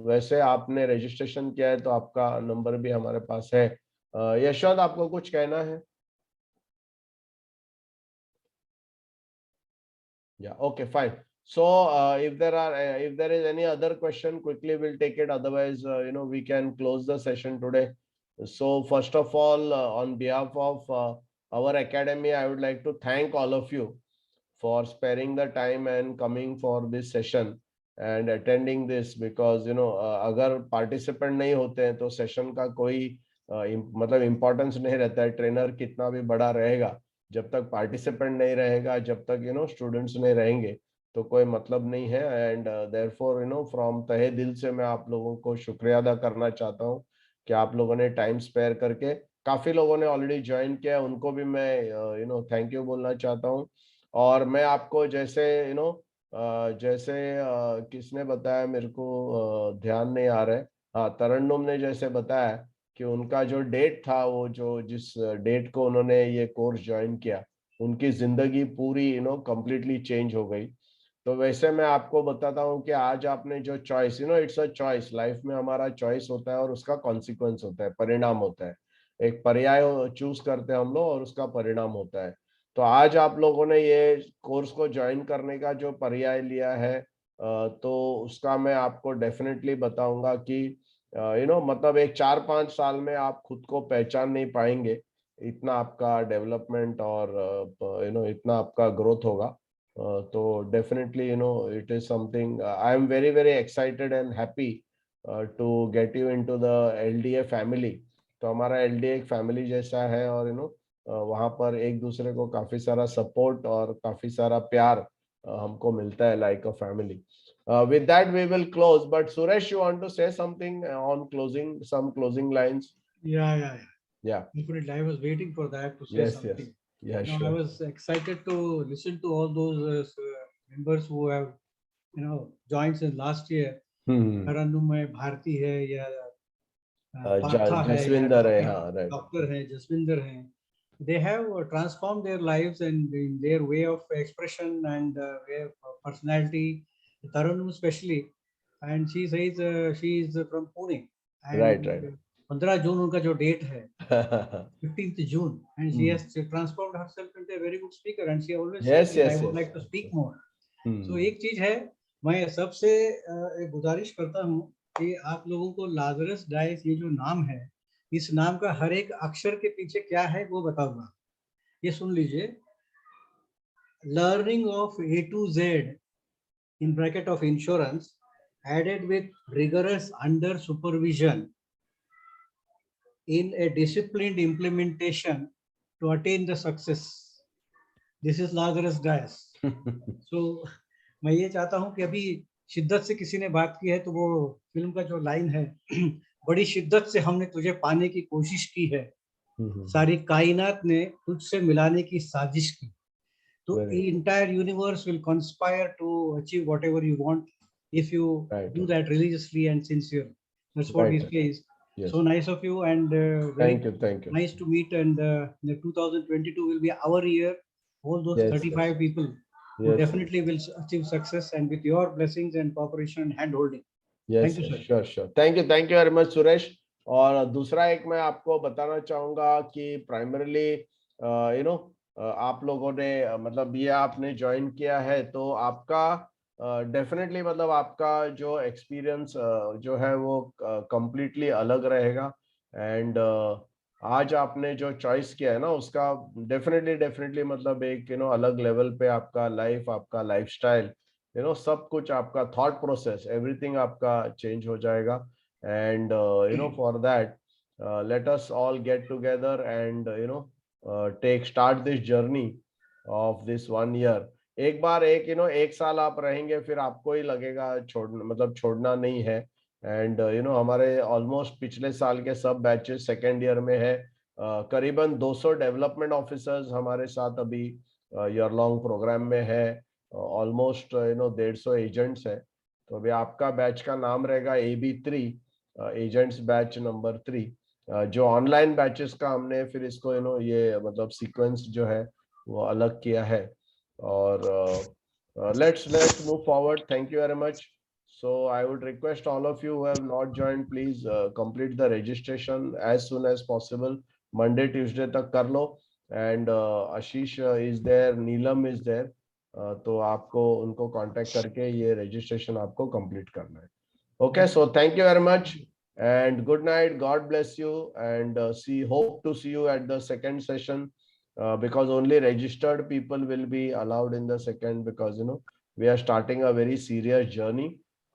वैसे आपने रजिस्ट्रेशन किया है तो आपका नंबर भी हमारे पास है। यशवंत आपको कुछ कहना है? Yeah, okay, fine. So if there is any other question, quickly we'll take it. Otherwise, you know, we can close the session today. So first of all, on behalf of our academy, I would like to thank all of you for sparing the time and coming for this session and attending this, because you know अगर participant नहीं होते हैं तो session का कोई मतलब importance नहीं रहता है। ट्रेनर कितना भी बड़ा रहेगा, जब तक पार्टिसिपेंट नहीं रहेगा, जब तक यू नो स्टूडेंट्स नहीं रहेंगे तो कोई मतलब नहीं है। And therefore you know from तहे दिल से मैं आप लोगों को शुक्रिया अदा करना चाहता हूँ कि आप लोगों ने टाइम स्पेयर करके, काफी लोगों ने ऑलरेडी ज्वाइन किया है, उनको भी मैं यू नो थैंक यू बोलना चाहता हूँ। और मैं आपको जैसे यू नो जैसे किसने बताया मेरे को ध्यान नहीं आ रहा है, हाँ तरन्नुम ने जैसे बताया कि उनका जो डेट था, वो जो जिस डेट को उन्होंने ये कोर्स ज्वाइन किया, उनकी जिंदगी पूरी यू नो कंप्लीटली चेंज हो गई। तो वैसे मैं आपको बताता हूँ कि आज आपने जो choice, you know it's a choice, life में हमारा चॉइस होता है और उसका कॉन्सिक्वेंस होता है, परिणाम होता है। एक पर्याय चूज करते हैं हम लोग और उसका परिणाम होता है। तो आज आप लोगों ने ये कोर्स को ज्वाइन करने का जो पर्याय लिया है, तो उसका मैं आपको डेफिनेटली बताऊंगा कि यू नो मतलब एक 4-5 साल में आप खुद को पहचान नहीं पाएंगे, इतना आपका डेवलपमेंट और यू नो इतना आपका ग्रोथ होगा। तो definitely you know it is something, I am very very excited and happy to get you into the LDA family. तो हमारा LDA एक फैमिली जैसा है और यू नो वहाँ पर एक दूसरे को काफी सारा सपोर्ट और काफी सारा प्यार हमको मिलता है, like a family. With that, we will close. But Suresh, you want to say something on closing, some closing lines? Yeah. Definitely, I was waiting for that to say something. Yeah, you know, sure. I was excited to listen to all those members who have, you know, joined since last year. Tarannum है, भारती है, या पार्था है, जसविंदर है, हाँ, right. Doctor है, जसविंदर है, they have transformed their lives and in their way of expression and way of personality. Tarun especially, and she says she is from Pune. And Right. 15 जून उनका जो डेट है, 15th June, and she has transformed herself into a very good speaker, and she always says that I would like to speak more. So एक चीज है, मैं सबसे एक गुजारिश करता हूँ कि आप लोगों को लाजरस डाइस ये जो नाम है, इस नाम का हर एक अक्षर के पीछे क्या है वो बताऊंगा. ये सुन लीजिए. Learning of A to Z in bracket of insurance added with rigorous under supervision in a disciplined implementation to attain the success. This is Lazarus Dias. So मैं ये चाहता हूँ कि अभी शिद्दत से किसी ने बात की है तो वो फिल्म का जो लाइन है, बड़ी शिद्दत से हमने तुझे पाने की कोशिश की है, सारी कायनात ने तुझसे मिलाने की साजिश की. तो the entire universe will conspire to achieve whatever you want if you do that religiously and sincerely. That's what he says. Yes. So nice of you, and Thank you. nice to meet. And the 2022 will be our year. All those 35 people who definitely will achieve success, and with your blessings and cooperation and hand holding. Yes, Thank you, sir. sure. Thank you very much, Suresh. और दूसरा एक मैं आपको बताना चाहूंगा कि primarily आप लोगों ने मतलब ये आपने ज्वाइन किया है तो आपका डेफिनेटली मतलब आपका जो एक्सपीरियंस जो है वो कंप्लीटली अलग रहेगा. एंड आज आपने जो चॉइस किया है ना उसका डेफिनेटली मतलब एक अलग लेवल पे आपका लाइफ, आपका लाइफस्टाइल, सब कुछ आपका थॉट प्रोसेस, एवरीथिंग आपका चेंज हो जाएगा. And for that let us all get together and start this journey of this 1 year. एक बार एक साल आप रहेंगे फिर आपको ही लगेगा छोड़ना नहीं है. एंड हमारे ऑलमोस्ट पिछले साल के सब बैचेस सेकेंड ईयर में है. करीबन 200 डेवलपमेंट ऑफिसर्स हमारे साथ अभी ईयर लॉन्ग प्रोग्राम में है. ऑलमोस्ट 150 एजेंट्स है. तो अभी आपका बैच का नाम रहेगा AB3 एजेंट्स बैच नंबर 3. जो ऑनलाइन बैचेस का हमने फिर इसको ये मतलब सीक्वेंस जो है वो अलग किया है. और let's move forward. Thank you very much. So I would request all of you who have not joined, please complete the registration as soon as possible. Monday, Tuesday तक कर लो. And Ashish is there, Neelam is there. तो आपको उनको contact करके ये registration आपको complete करना है. Okay, so thank you very much. And good night. God bless you. And hope to see you at the second session because only registered people will be allowed in the second because we are starting a very serious journey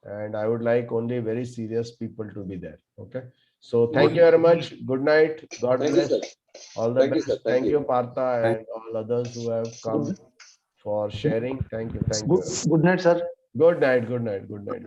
and I would like only very serious people to be there. Okay. So thank you very much. Good night. God bless. All the best. Thank you, Partha, and all others who have come for sharing. Thank you. Good night, sir. Good night. Good night.